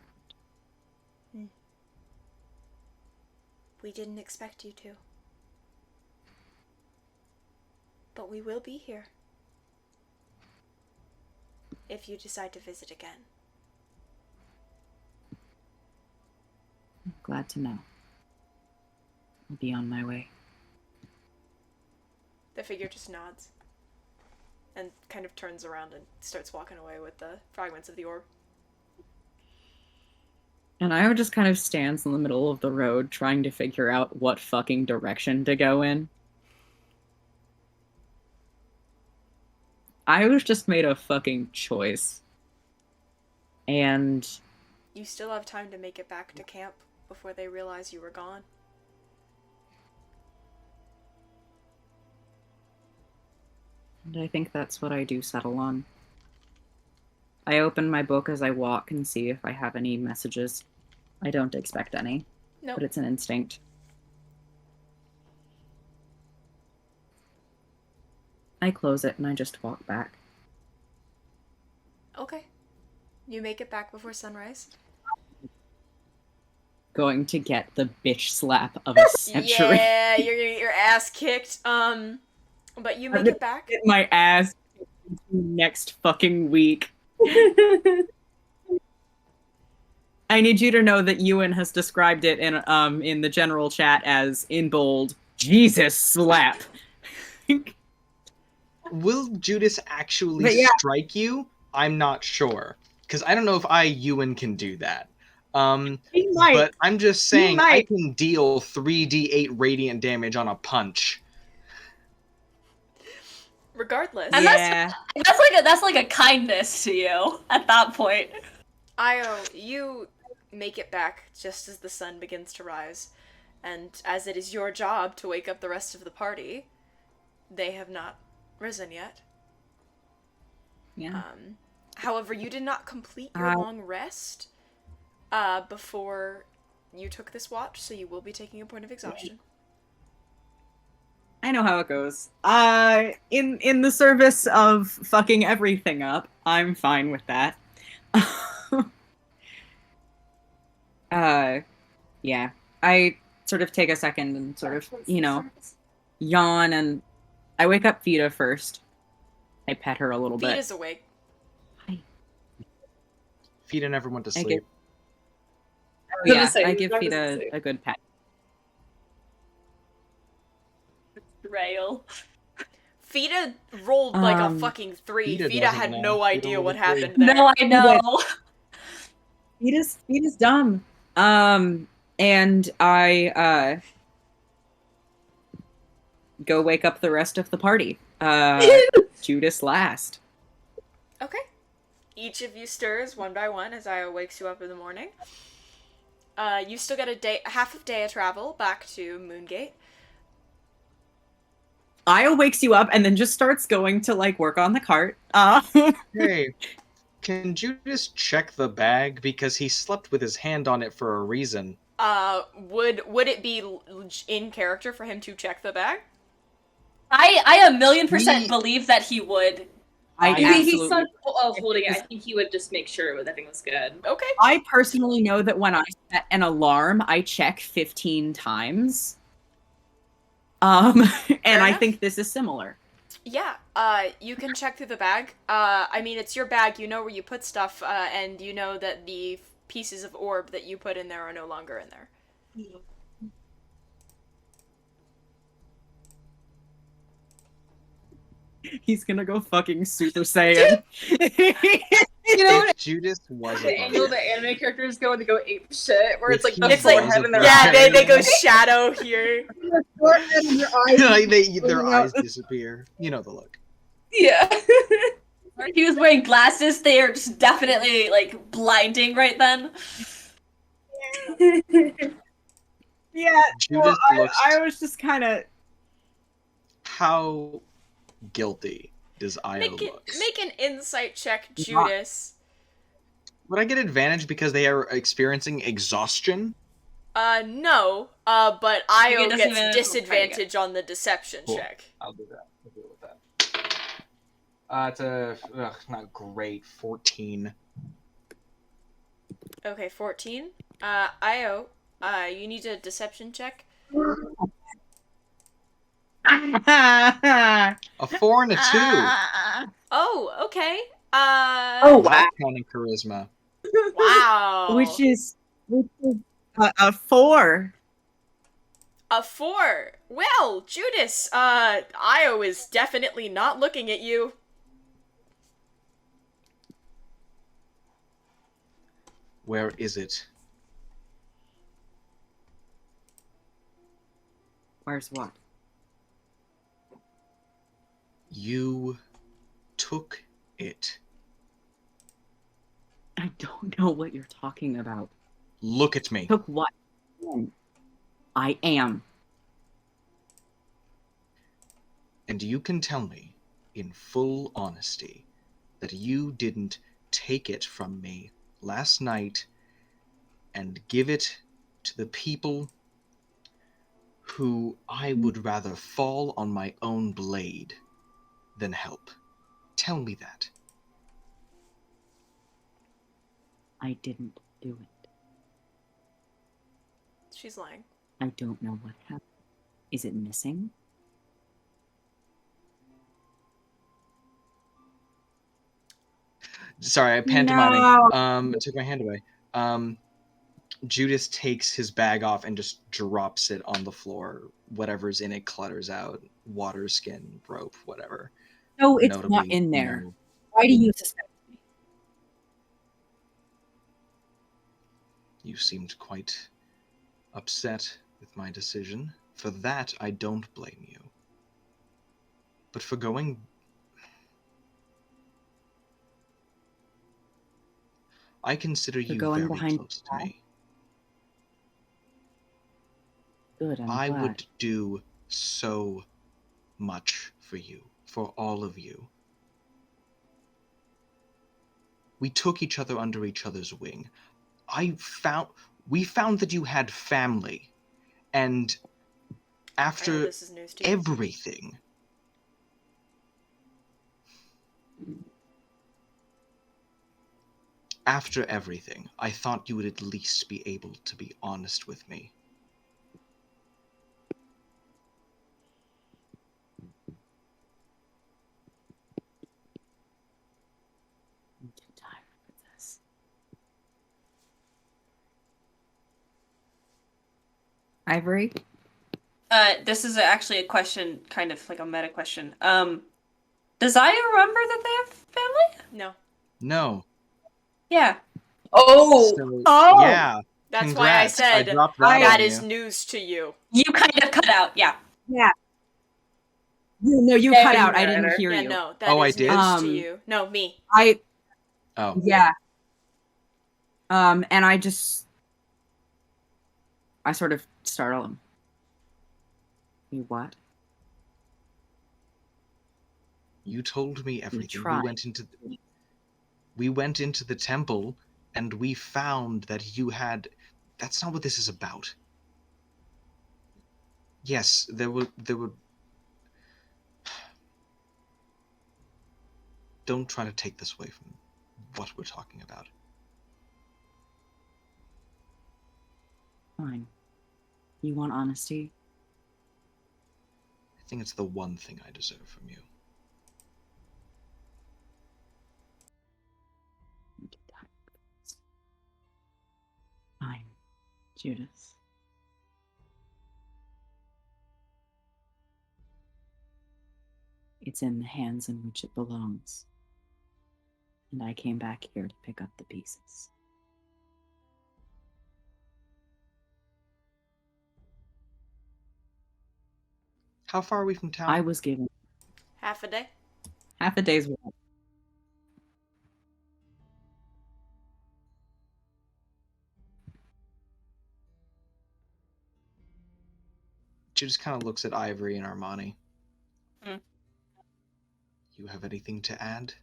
We didn't expect you to. But we will be here. If you decide to visit again. I'm glad to know. I'll be on my way. The figure just nods. And kind of turns around and starts walking away with the fragments of the orb. And Io just kind of stands in the middle of the road trying to figure out what fucking direction to go in. Io's just made a fucking choice. And You still have time to make it back to camp before they realize you were gone. I think that's what I do settle on. I open my book as I walk and see if I have any messages. I don't expect any, Nope. but it's an instinct. I close it and I just walk back. Okay. You make it back before sunrise? Going to get the bitch slap of a century. Yeah, you're gonna get your ass kicked. But you make it back. Get my ass kicked next fucking week. I need you to know that Ewan has described it in the general chat as, in bold, Jesus slap. Will Judice actually strike you? I'm not sure. Because I don't know if Ewan can do that. He might. But I'm just saying I can deal 3d8 radiant damage on a punch. Regardless. And that's like a kindness to you at that point. Io, you make it back just as the sun begins to rise, and as it is your job to wake up the rest of the party, they have not risen yet. Yeah. However, you did not complete your long rest before you took this watch, so you will be taking a point of exhaustion. I know how it goes. In the service of fucking everything up, I'm fine with that. Yeah. I sort of take a second and sort of, yawn, and I wake up Vita first. I pet her a little bit. Vita's awake. Hi. Vita never went to sleep. I give Vita a good pet. Rail. Vita rolled like a fucking 3. Vita had no idea what happened there. No, I know. Vita's dumb. And I go wake up the rest of the party. Judice last. Okay. Each of you stirs one by one as Io wakes you up in the morning. You still get half a day of travel back to Moongate. Io wakes you up and then just starts going to work on the cart. Hey, can Judice check the bag, because he slept with his hand on it for a reason? Would it be in character for him to check the bag? I 1,000,000% believe that he would. He's not holding it. I think he would just make sure everything was good. Okay. I personally know that when I set an alarm, I check 15 times. And I think this is similar. Yeah, you can check through the bag. I mean, it's your bag, you know where you put stuff, and you know that the pieces of orb that you put in there are no longer in there. He's gonna go fucking Super Saiyan. You know what? Judice was The angle the anime characters go when they go ape shit, where it's like the It's full like- head in their Yeah, eye. they go shadow here. Their eyes disappear. You know the look. Yeah. He was wearing glasses. They are just definitely blinding right then. Yeah, Judice looks. I was just kind of. How guilty does Io look? Make an insight check, Judice. Would I get advantage because they are experiencing exhaustion? No. But Io get gets disadvantage. disadvantage on the deception Cool. check. I'll do that. I'll deal with that. It's not great. 14. Okay, 14. Io, you need a deception check. A 4 and a 2. Oh, okay. Oh, wow. That's counting charisma. Wow. Which is a 4. A 4. Well, Judice, Io is definitely not looking at you. Where is it? Where's what? You took it. I don't know what you're talking about. Look at me. Took what? I am. And you can tell me, in full honesty, that you didn't take it from me last night and give it to the people who I would rather fall on my own blade than help. Tell me that. I didn't do it. She's lying. I don't know what happened. Is it missing? Sorry, I pantomiming. No. Took my hand away. Judice takes his bag off and just drops it on the floor. Whatever's in it clutters out. Water, skin, rope, whatever. No, it's Notably, not in there. no. Why do you suspect me? You seemed quite upset with my decision. For that, I don't blame you. But for going... I consider you going very behind close your to me. Good, I'm I glad. would do so much for you, for all of you. We took each other under each other's wing. We found that you had family, and I know after this is news to you. everything, I thought you would at least be able to be honest with me. I'm too tired for this. Ivory? This is actually a question, kind of like a meta question. Does Aya remember that they have family? No. No. Yeah. Oh! So, Oh! yeah. That's why I Congrats. said dropped that that on is you. news to you. You kind of cut out, yeah. Yeah. No, you Yeah, cut you out. I got didn't her. hear Yeah, you. no, that Oh, I is did? news to you. No, me. Oh. Yeah. And I sort of startle him. You what? You told me everything. tried. We went into the temple, and we found that you had... That's not what this is about. Yes, there were... Don't try to take this away from what we're talking about. Fine. You want honesty? I think it's the one thing I deserve from you. I'm too tired for this. Fine, Judice. It's in the hands in which it belongs. And I came back here to pick up the pieces. How far are we from town? I was given Half a day? half a day's work. She just kind of looks at Ivory and Armani. Hmm. You have anything to add?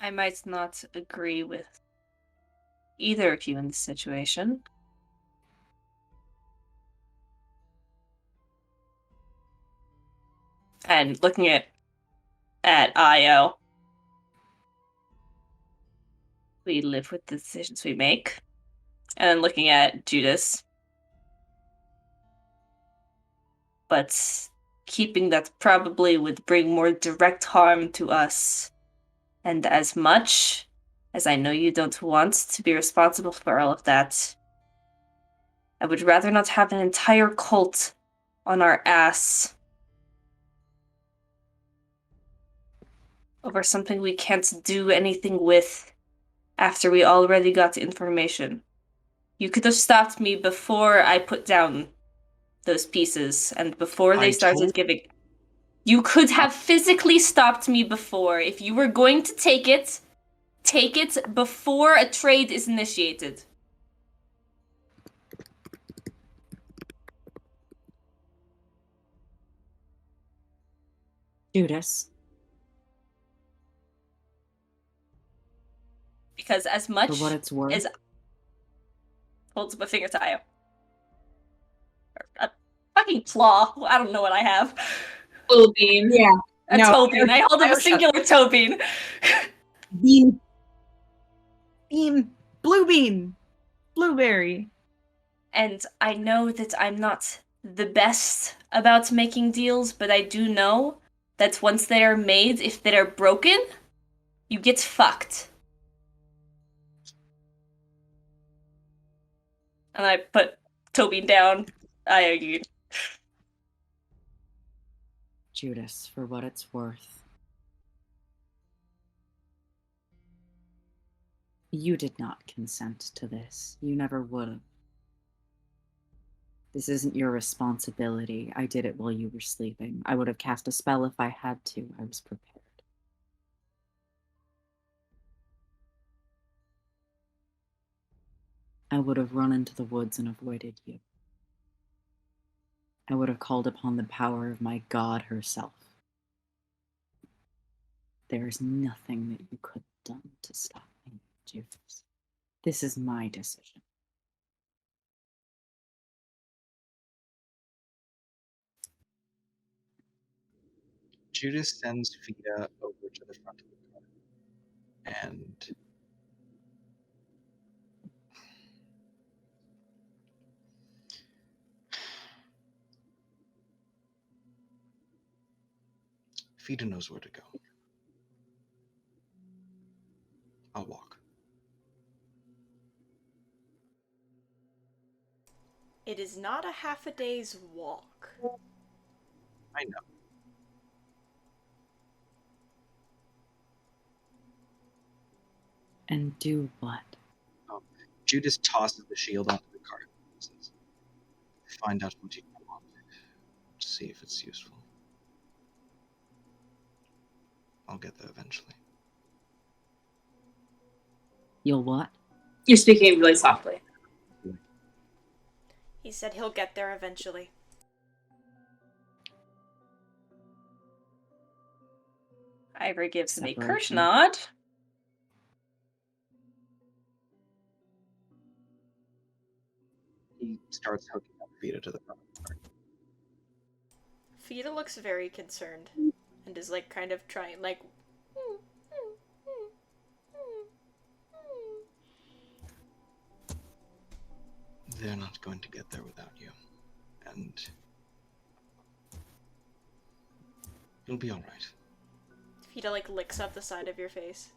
I might not agree with either of you in this situation. And looking at Io, we live with the decisions we make. And then looking at Judice. But keeping that probably would bring more direct harm to us. And as much as I know you don't want to be responsible for all of that, I would rather not have an entire cult on our ass over something we can't do anything with after we already got the information. You could have stopped me before I put down those pieces and before they started giving. You could have physically stopped me before. If you were going to take it before a trade is initiated. Judice. Because as much For what it's worth. as holds my finger to Io. A fucking claw. I don't know what I have. Blue bean. Yeah. A toe bean. I hold up a singular toe bean. Bean. Bean. Blue bean. Blueberry. And I know that I'm not the best about making deals, but I do know that once they are made, if they are broken, you get fucked. And I put Tobin down. I agree. Judice, for what it's worth. You did not consent to this. You never would have. This isn't your responsibility. I did it while you were sleeping. I would have cast a spell if I had to. I was prepared. I would have run into the woods and avoided you. I would have called upon the power of my God herself. There is nothing that you could have done to stop me, Judice. This is my decision. Judice sends Fida over to the front of the car. And Fida knows where to go. I'll walk. It is not a half a day's walk. I know. And do what? Judice tosses the shield onto the cart and says, find out what you want. See if it's useful. I'll get there eventually. You'll what? You're speaking really softly. He said he'll get there eventually. Ivory gives me Separation. curse nod. He starts hooking up Fida to the front of the cart. Fida looks very concerned and is like kind of trying like They're not going to get there without you. And you'll be alright. Fida like licks up the side of your face.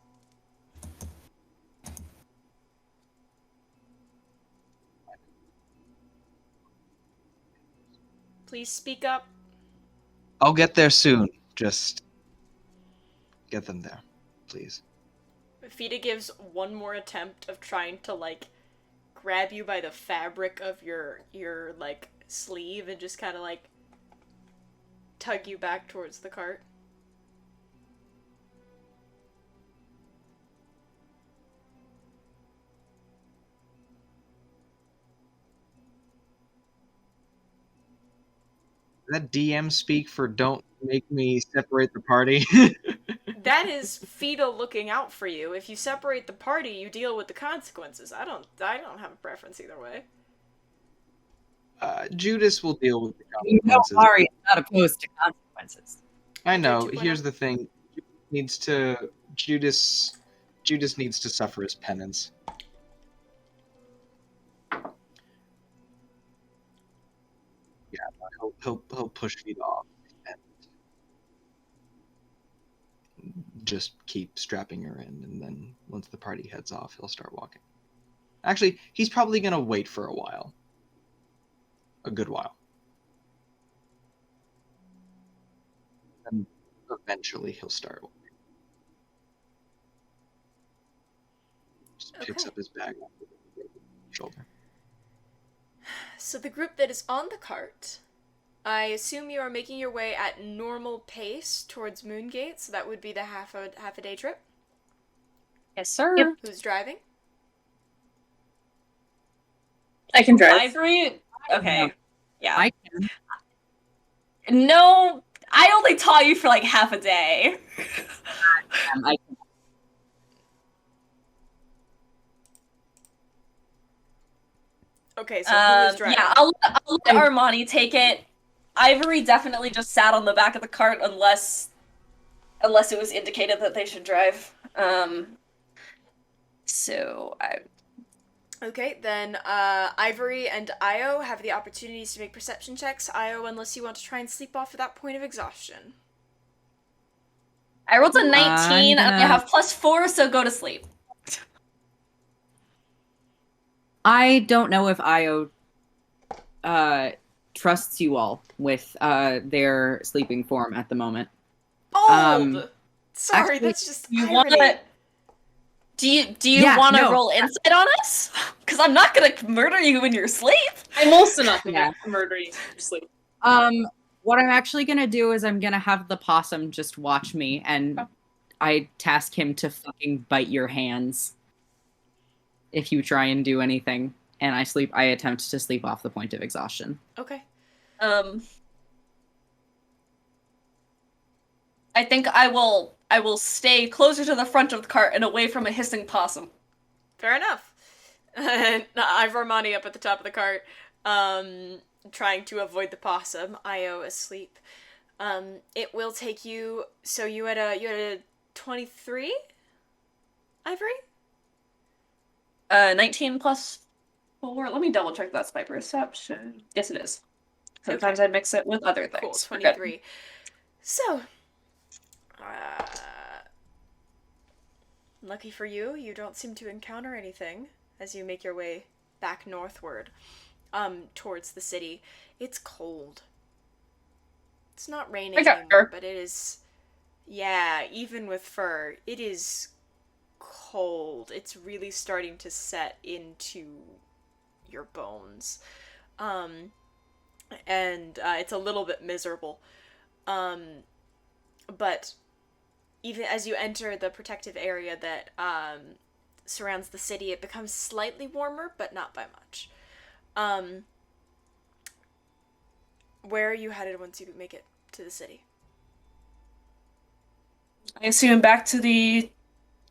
Please speak up. I'll get there soon. Just get them there, please. Fida gives one more attempt of trying to like grab you by the fabric of your like sleeve and just kind of like tug you back towards the cart. That DM speak for don't make me separate the party? That is Fida looking out for you. If you separate the party, you deal with the consequences. I don't have a preference either way. Judice will deal with the You know consequences. Mhairi is not opposed to consequences. I know. 2.0. Here's the thing. Judice needs to suffer his penance. Yeah, he'll push Fida off and just keep strapping her in, and then once the party heads off, he'll start walking. Actually, he's probably gonna wait for a while. A good while. And eventually he'll start walking. Just picks Okay. up his bag off the shoulder. So the group that is on the cart, I assume you are making your way at normal pace towards Moongate, so that would be the half a day trip. Yes, sir. Yep. Who's driving? I can drive. Ivory? Okay. Yeah. I can. No, I only taught you for like half a day. I can. Okay, so who is driving? Yeah, I'll let Armani take it. Ivory definitely just sat on the back of the cart unless it was indicated that they should drive. Okay, then Ivory and Io have the opportunities to make perception checks. Io, unless you want to try and sleep off at that point of exhaustion. I rolled a 19 and I have +4, so go to sleep. I don't know if Io trusts you all with their sleeping form at the moment. Old! Sorry, actually, that's just You irony. want to? Do you want to roll insight on us? Because I'm not gonna murder you in your sleep. I'm also not gonna murder you in your sleep. What I'm actually gonna do is I'm gonna have the possum just watch me, and I task him to fucking bite your hands if you try and do anything. And I attempt to sleep off the point of exhaustion. Okay. I think I will stay closer to the front of the cart and away from a hissing possum. Fair enough. And I've Armani up at the top of the cart, trying to avoid the possum. Io asleep. It will take you. So you had a 23, Ivory? 19 +4. Let me double check that's my perception. Yes, it is. Sometimes I mix it with other things. Cool, 23. So, lucky for you, you don't seem to encounter anything as you make your way back northward, towards the city. It's cold. It's not raining anymore, but it is, yeah, even with fur, it is cold. It's really starting to set into your bones. And it's a little bit miserable. But even as you enter the protective area that surrounds the city, it becomes slightly warmer, but not by much. Where are you headed once you make it to the city? I assume back to the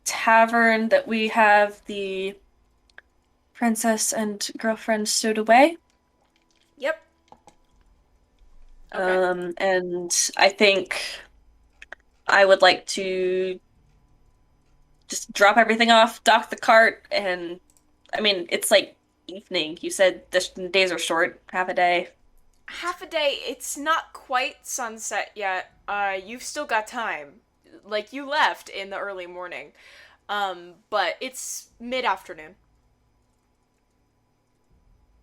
tavern that we have the princess and girlfriend stowed away. Yep. Okay. And I think I would like to just drop everything off, dock the cart, and I mean, it's like evening. You said the days are short, half a day. Half a day, it's not quite sunset yet. You've still got time. Like, you left in the early morning. But it's mid-afternoon.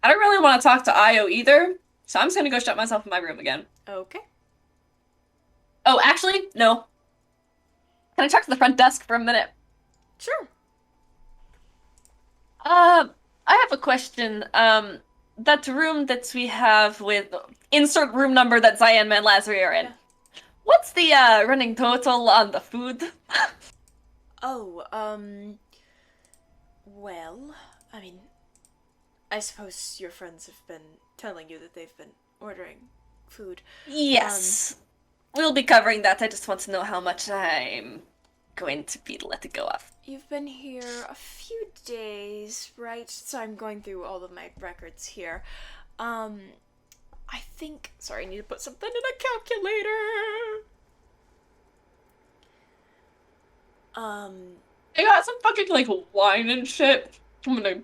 I don't really want to talk to Io either, so I'm just gonna go shut myself in my room again. Okay. Oh, actually, no. Can I talk to the front desk for a minute? Sure. I have a question. That room that we have with insert room number that Cyan and Lazary are in. Yeah. What's the running total on the food? Well, I mean, I suppose your friends have been telling you that they've been ordering food. Yes. We'll be covering that. I just want to know how much I'm going to be let go of. You've been here a few days, right? So I'm going through all of my records here. I think... Sorry, I need to put something in a calculator. I got some fucking, like, wine and shit. I'm gonna...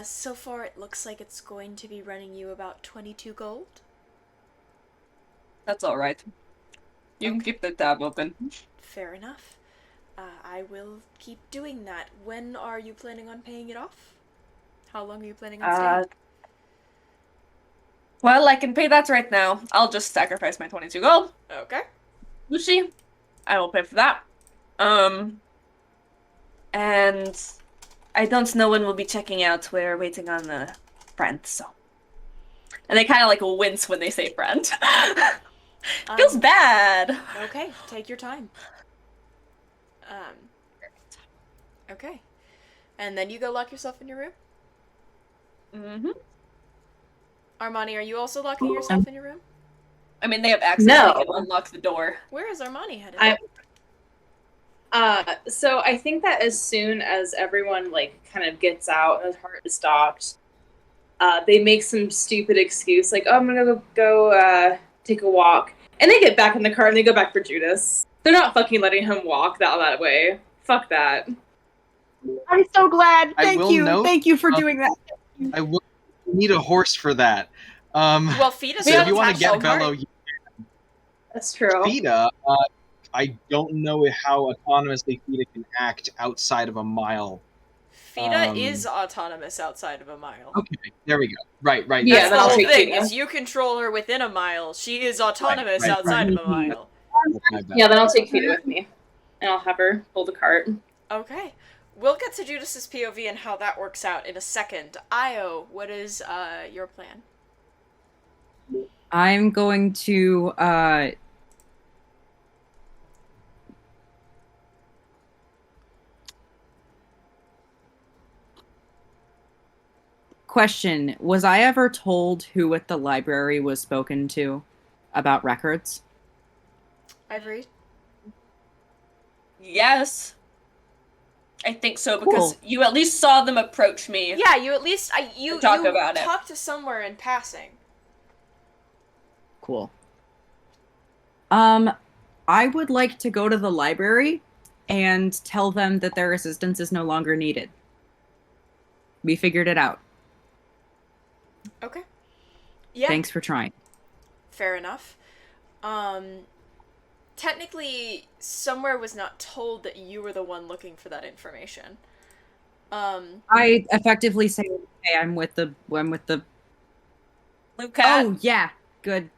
So far it looks like it's going to be running you about 22 gold. That's alright. You can keep the tab open. Fair enough. I will keep doing that. When are you planning on paying it off? How long are you planning on staying? Well, I can pay that right now. I'll just sacrifice my 22 gold. Okay. I will pay for that. And I don't know when we'll be checking out. We're waiting on a friend, so. And they kind of like wince when they say friend. Feels bad. Okay, take your time. Okay. And then you go lock yourself in your room? Mm-hmm. Armani, are you also locking yourself in your room? I mean, they have access. No. They can unlock the door. Where is Armani headed? So I think that as soon as everyone like kind of gets out and the heart is stopped, they make some stupid excuse like, "Oh, I'm gonna go take a walk," and they get back in the car and they go back for Judice. They're not fucking letting him walk that way. Fuck that. I'm so glad. Thank you for doing that. I will need a horse for that. Well, Fita's so if you want to attached get to the Bello, cart. That's true. Fita, I don't know how autonomously Fita can act outside of a mile. Fita is autonomous outside of a mile. Okay, there we go. Right. Yeah, That's the whole take thing, Fita. is you control her within a mile. She is autonomous Right. outside of a mile. That's my bad. Yeah, then I'll take Fita with me, and I'll have her pull the cart. Okay. We'll get to Judice's POV and how that works out in a second. Io, what is your plan? I'm going to question, was I ever told who at the library was spoken to about records? Ivory? Yes. I think so, because Cool. you at least saw them approach me. Yeah, you at least you Talk about it. talked to somewhere in passing. Cool. I would like to go to the library and tell them that their assistance is no longer needed. We figured it out. Okay. Yeah. Thanks for trying. Fair enough. Technically, somewhere was not told that you were the one looking for that information. I effectively say, "Hey, I'm with the Blue cat. Oh yeah, good,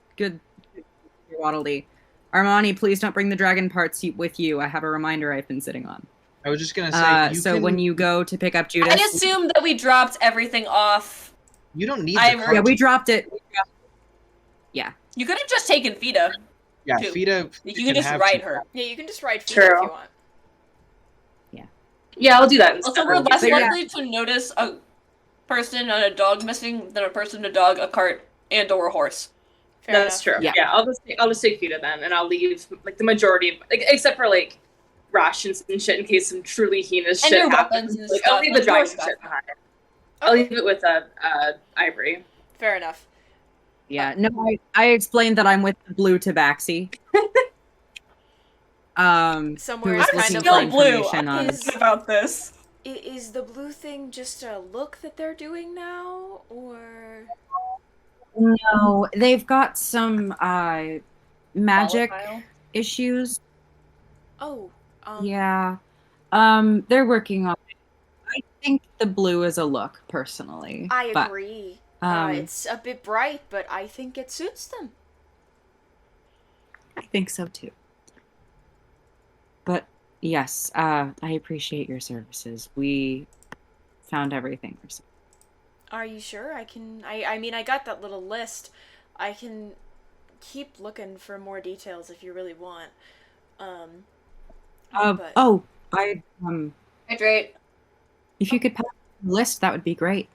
Waddle-Dee. Armani, please don't bring the dragon parts with you. I have a reminder I've been sitting on. I was just gonna say. When you go to pick up Judice, I assumed that we dropped everything off. You don't need Ivory. the cart. yeah, we dropped it. Yeah. You could have just taken Fita. Yeah, too. Fita. You can just ride her. Yeah, you can just ride Fita True. if you want. Yeah, I'll do that. instead. Also, we're less But yeah. likely to notice a person and a dog missing than a person, a dog, a cart, and/or a horse. Fair That's enough. true. Yeah. Yeah, I'll just take Fita then, and I'll leave like the majority of, like, except for like rations and shit in case some truly heinous And shit your happens. weapons and Like, stuff, I'll leave the like your dragon stuff. shit behind. I'll leave it with Ivory. Fair enough. Yeah. No, I explained that I'm with the blue tabaxi. Somewhere who was kind looking of for Still blue. information on. Is- About this. Is the blue thing just a look that they're doing now, or No, they've got some magic Volatile. issues. oh, Yeah. They're working on it. I think the blue is a look, personally. I but, agree. um, It's a bit bright, but I think it suits them. I think so too. But yes, I appreciate your services. We found everything ourselves. Are you sure? I mean, I got that little list. I can keep looking for more details if you really want. But Hydrate. if you could pass the list, that would be great.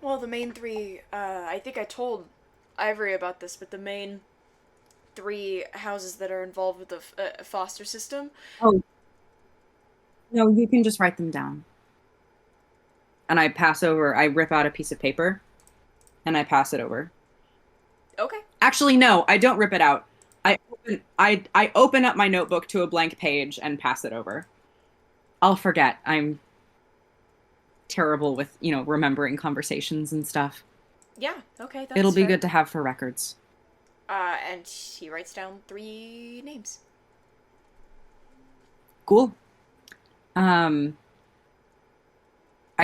well, the main three. I think I told Ivory about this, but the main three houses that are involved with the foster system. Oh. No, you can just write them down. And I rip out a piece of paper, and I pass it over. Okay. Actually, no, I don't rip it out. I open up my notebook to a blank page and pass it over. I'll forget. I'm terrible with, remembering conversations and stuff. Yeah. Okay. That's It'll be fair. good to have for records. And he writes down 3 names. Cool. I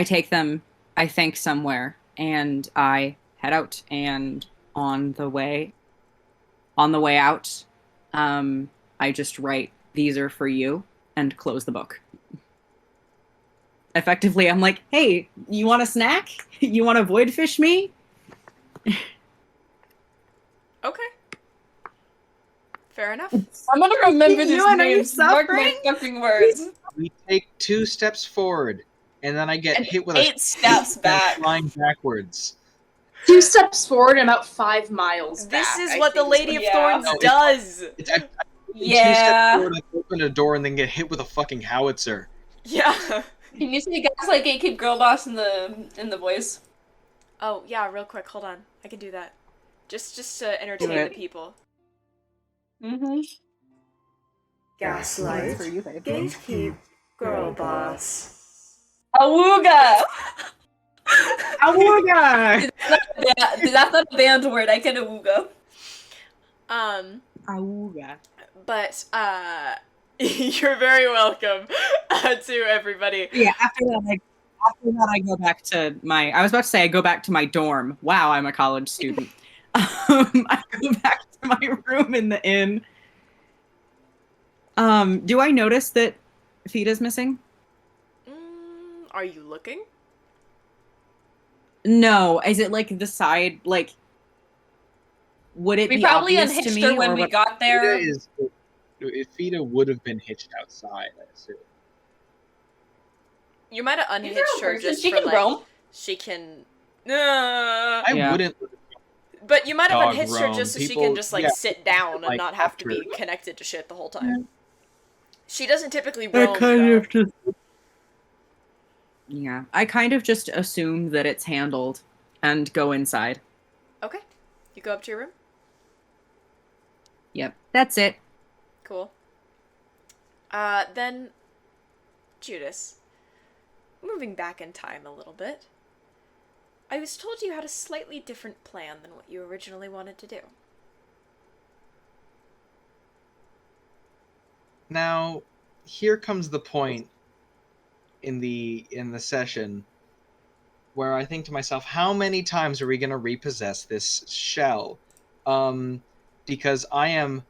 take them, I think, somewhere, and I head out. And on the way out, I just write, "These are for you," and close the book. effectively, I'm like, hey, you want a snack? You want to void fish me? Okay. Fair enough. I'm gonna remember these Ewan, are you names. Mark my suffering? fucking words. We take 2 steps forward, and then I get And hit with 8 steps back. flying backwards. 2 steps forward and about 5 miles This back. is I what the think Lady of Thorns No, does! It's, I 2 Yeah. steps forward, I open a door, and then get hit with a fucking howitzer. Yeah. Can you say guys like Keep Girl Boss in the voice? Oh, yeah, real quick, hold on. I can do that. Just to entertain it. the people. Mm-hmm. Gaslight. Gatekeep. Girl boss. Awooga! Awooga! That's not a banned word. I can awooga. Awooga. But, you're very welcome to everybody. Yeah, after that, I go back to my. I was about to say I go back to my dorm. Wow, I'm a college student. I go back to my room in the inn. Do I notice that Fita's missing? Are you looking? No. Is it like the side? Like, would it We be probably obvious to unhitched me, her when or we what- got there. If Fita would have been hitched outside, I assume. You might have She's unhitched her her own just person. She for, can like, roam. she can... I Yeah. wouldn't. But you might have Dog unhitched her roam. just so she People- can just, like, yeah, sit down and like, not have to be after- connected to shit the whole time. She doesn't typically I roam, kind though. of just. Yeah, I kind of just assume that it's handled and go inside. Okay. You go up to your room? Yep, that's it. Cool. Then... Judice. Moving back in time a little bit. I was told you had a slightly different plan than what you originally wanted to do. Now, here comes the point in the session where I think to myself, how many times are we going to repossess this shell? Because I am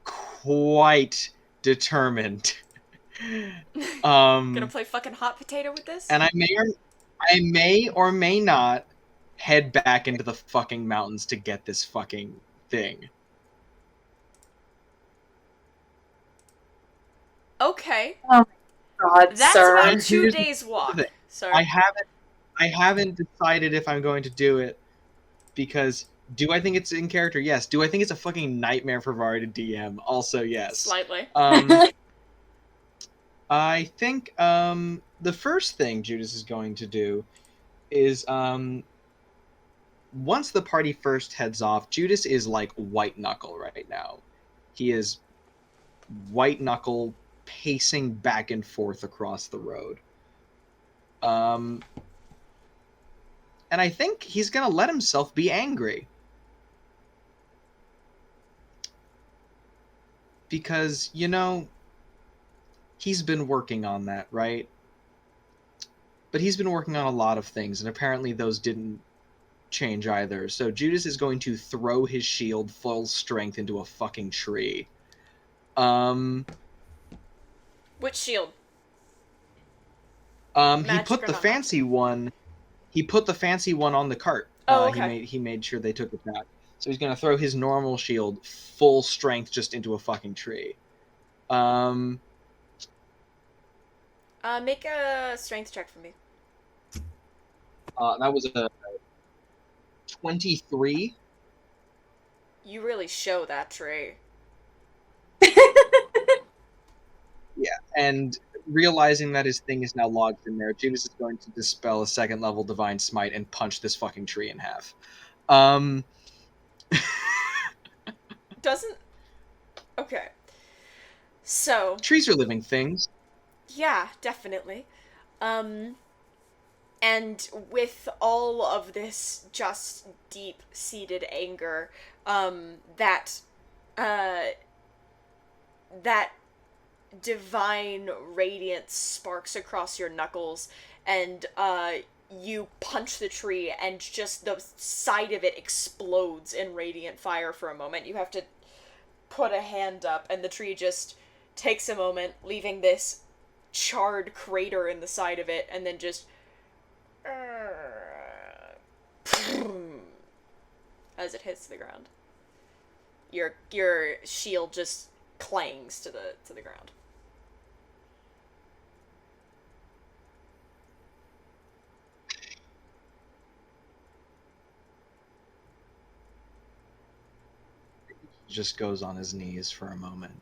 quite determined. Gonna play fucking hot potato with this? And I may or may not head back into the fucking mountains to get this fucking thing. Okay. God, That's sir. about Here's 2 the days' walk, thing. sir. I haven't decided if I'm going to do it, because do I think it's in character? Yes. Do I think it's a fucking nightmare for Vari to DM? Also, yes. Slightly. I think the first thing Judice is going to do is once the party first heads off, Judice is like white knuckle right now. He is white knuckle pacing back and forth across the road. And I think he's gonna let himself be angry. Because, you know, he's been working on that, right? But he's been working on a lot of things, and apparently those didn't change either. So Judice is going to throw his shield full strength into a fucking tree. Which shield? He Magic put or the not fancy one. He put the fancy one on the cart. Oh, okay. He made sure they took it back. So he's gonna throw his normal shield full strength just into a fucking tree. Make a strength check for me. That was a 23. You really show that tree. Yeah, and realizing that his thing is now lodged in there, Judice is going to dispel a 2nd level Divine Smite and punch this fucking tree in half. Doesn't... Okay. So... Trees are living things. Yeah, definitely. And with all of this just deep-seated anger, that divine radiance sparks across your knuckles, and you punch the tree, and just the side of it explodes in radiant fire for a moment. You have to put a hand up, and the tree just takes a moment, leaving this charred crater in the side of it, and then just as it hits the ground. Your shield just clangs to the ground. Just goes on his knees for a moment,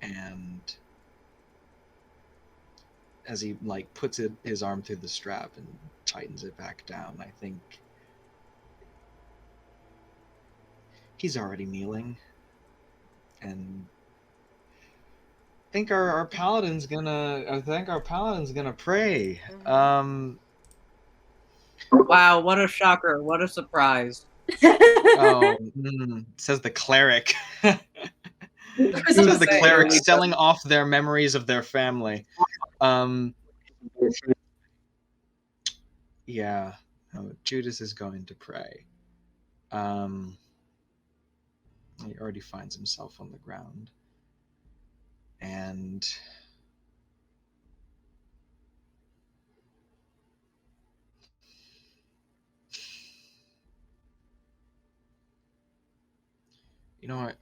and as he like puts his arm through the strap and tightens it back down, I think he's already kneeling, and I think our paladin's gonna pray. Mm-hmm. Wow, what a shocker! What a surprise! Says the cleric. Says the cleric selling off their memories of their family. Yeah. Judice is going to pray. He already finds himself on the ground. And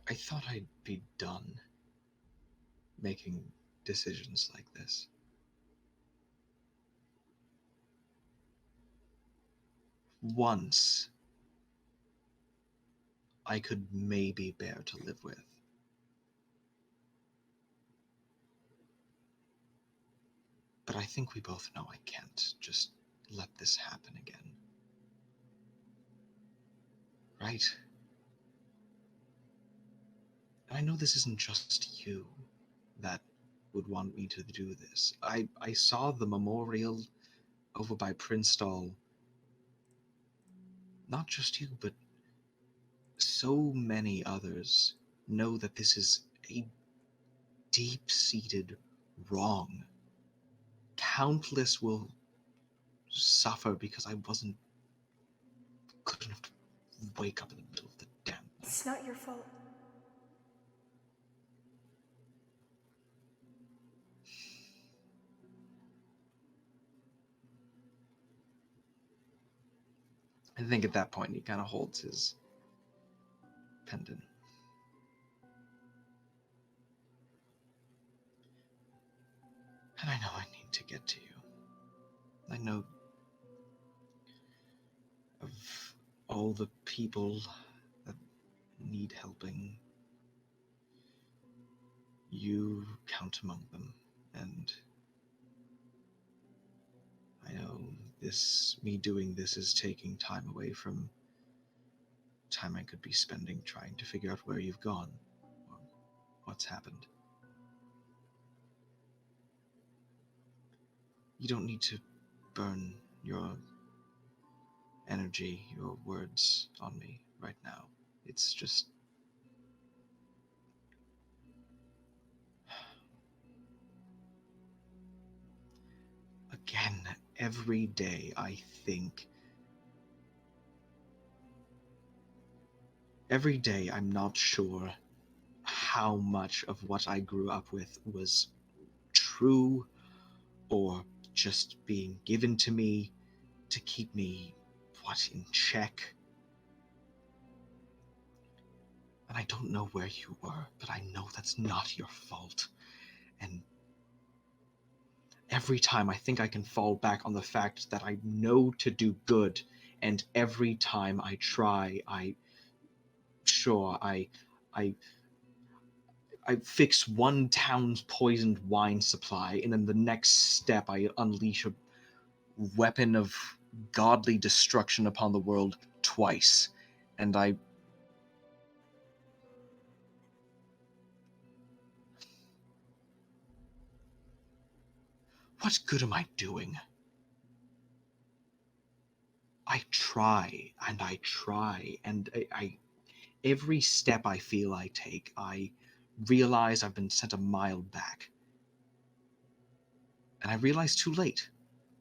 I thought I'd be done making decisions like this. Once, I could maybe bear to live with. But I think we both know I can't just let this happen again. Right? And I know this isn't just you that would want me to do this. I saw the memorial over by Princetall. Not just you, but so many others know that this is a deep-seated wrong. Countless will suffer because I wasn't good enough to wake up in the middle of the damn night. It's not your fault. I think at that point he kind of holds his pendant. And I know I need to get to you. I know of all the people that need helping. You count among them, and I know me doing this is taking time away from time I could be spending trying to figure out where you've gone, or what's happened. You don't need to burn your energy, your words on me right now. It's just... Again, every day I think... Every day I'm not sure how much of what I grew up with was true or just being given to me to keep me, in check. And I don't know where you were, but I know that's not your fault. And every time I think I can fall back on the fact that I know to do good, and every time I try, I fix one town's poisoned wine supply, and then the next step I unleash a weapon of godly destruction upon the world twice. And what good am I doing? I try, and I try, and I every step I feel I take, I realize I've been sent a mile back. And I realize too late.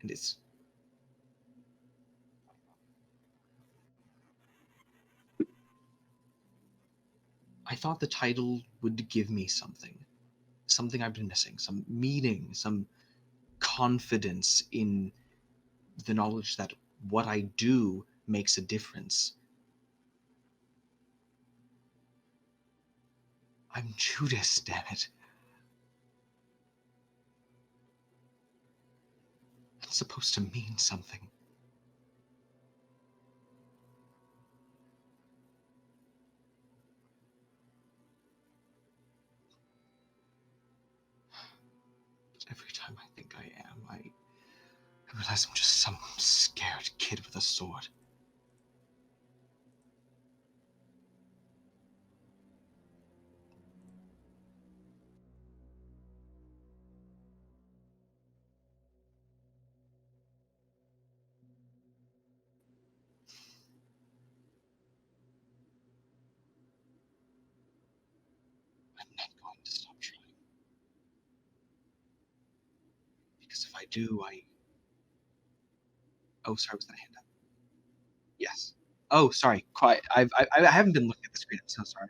And it's... I thought the title would give me something. something I've been missing, some meaning, some confidence in the knowledge that what I do makes a difference. I'm Judice, damn it. It's supposed to mean something. But every time I think I am, I realize I'm just some scared kid with a sword. I'm not going to stop trying. Because if I do, Oh, sorry, was that a hand up? Yes. Oh, sorry. Quiet. I haven't been looking at the screen. I'm so sorry.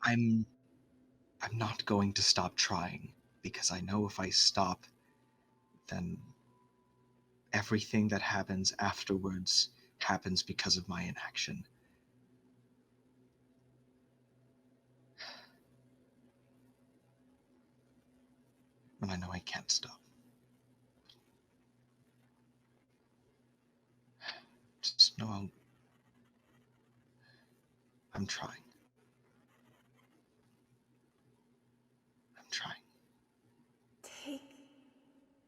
I'm not going to stop trying, because I know if I stop, then everything that happens afterwards happens because of my inaction. And I know I can't stop. Just know I'm trying. I'm trying. Take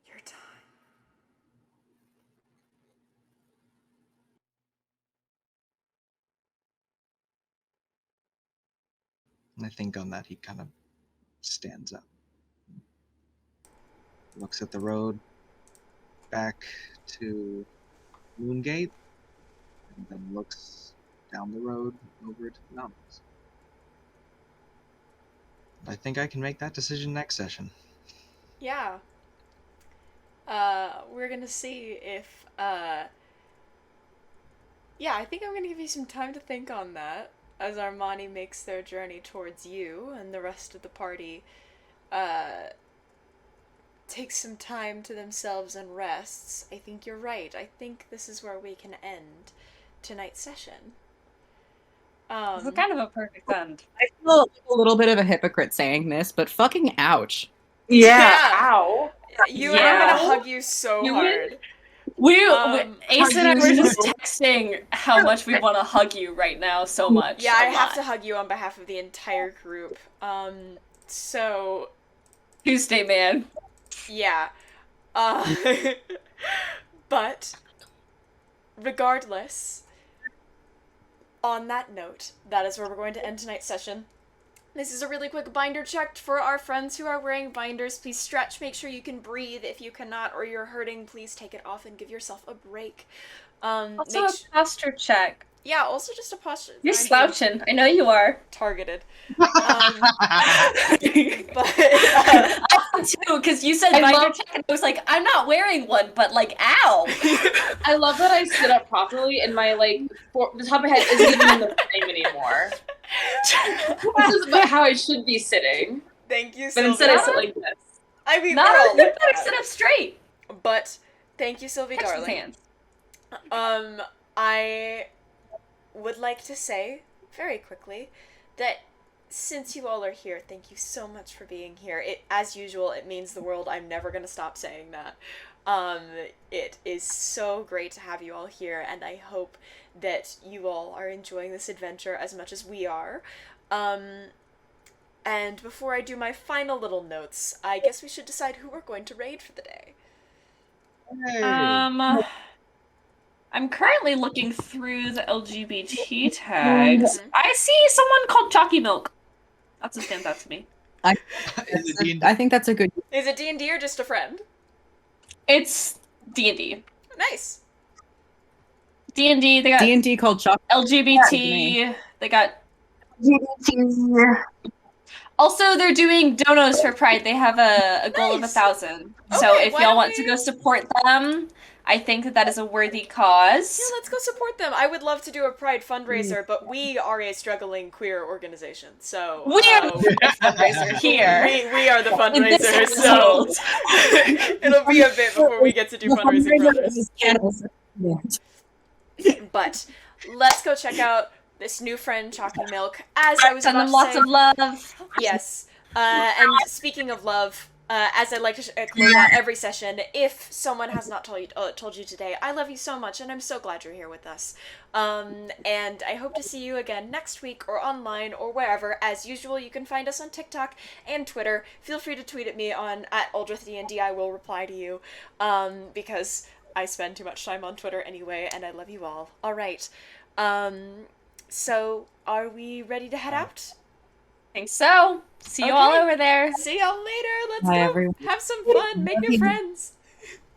your time. And I think on that he kind of stands up. Looks at the road back to Moongate, and then looks down the road over to the mountains. I think I can make that decision next session. Yeah. We're gonna see if, yeah, I think I'm gonna give you some time to think on that as Armani makes their journey towards you and the rest of the party, takes some time to themselves and rests. I think you're right. I think this is where we can end tonight's session. This is kind of a perfect end. I feel a little bit of a hypocrite saying this, but fucking ouch. Yeah. Ow. Ewan, I'm gonna hug you so hard. Ace and I were just texting how much we want to hug you right now so much. Yeah, I have to hug you on behalf of the entire group. So... Tuesday, man. Yeah. But, regardless, on that note, that is where we're going to end tonight's session. This is a really quick binder check for our friends who are wearing binders. Please stretch, make sure you can breathe. If you cannot or you're hurting, please take it off and give yourself a break. Also a posture check. Yeah, also just a posture. You're slouching. I know you are. Targeted. But I too, because you said binder check, and I was like, I'm not wearing one, but like, ow. I love that I stood up properly, and my the top of my head isn't even in the frame anymore. This is how I should be sitting. Thank you, But Silvi. instead I sit like this. I mean, You better sit up straight. But thank you, Silvi, Touch his darling. hands. I would like to say very quickly that since you all are here, thank you so much for being here. As usual, it means the world. I'm never gonna stop saying that. It is so great to have you all here, and I hope that you all are enjoying this adventure as much as we are. And before I do my final little notes, I guess we should decide who we're going to raid for the day. I'm currently looking through the LGBT tags. I see someone called Chalky Milk. That's what stands out to me. I think that's a good... Is it D&D or just a friend? It's D&D. Nice. D&D, they got D&D called Chuck. LGBT, they got... Also, they're doing donos for Pride. They have a goal of 1,000. So if y'all want to go support them, I think that is a worthy cause. Yeah, let's go support them. I would love to do a Pride fundraiser, but we are a struggling queer organization, so... We are the fundraiser here. We are the fundraiser, so... It'll be a bit before we get to do fundraising for others. But let's go check out this new friend, Chalky Milk. As I was Send about them to lots say, of love. yes. And speaking of love, as I like to close out every session, if someone has not told you today, I love you so much, and I'm so glad you're here with us. And I hope to see you again next week, or online, or wherever. As usual, you can find us on TikTok and Twitter. Feel free to tweet at me at Aldrithe. I will reply to you, because I spend too much time on Twitter anyway, and I love you all. All right. So, are we ready to head out? Think so. See you all over there. See y'all later. Let's Bye, go everyone. have some fun. Make new friends.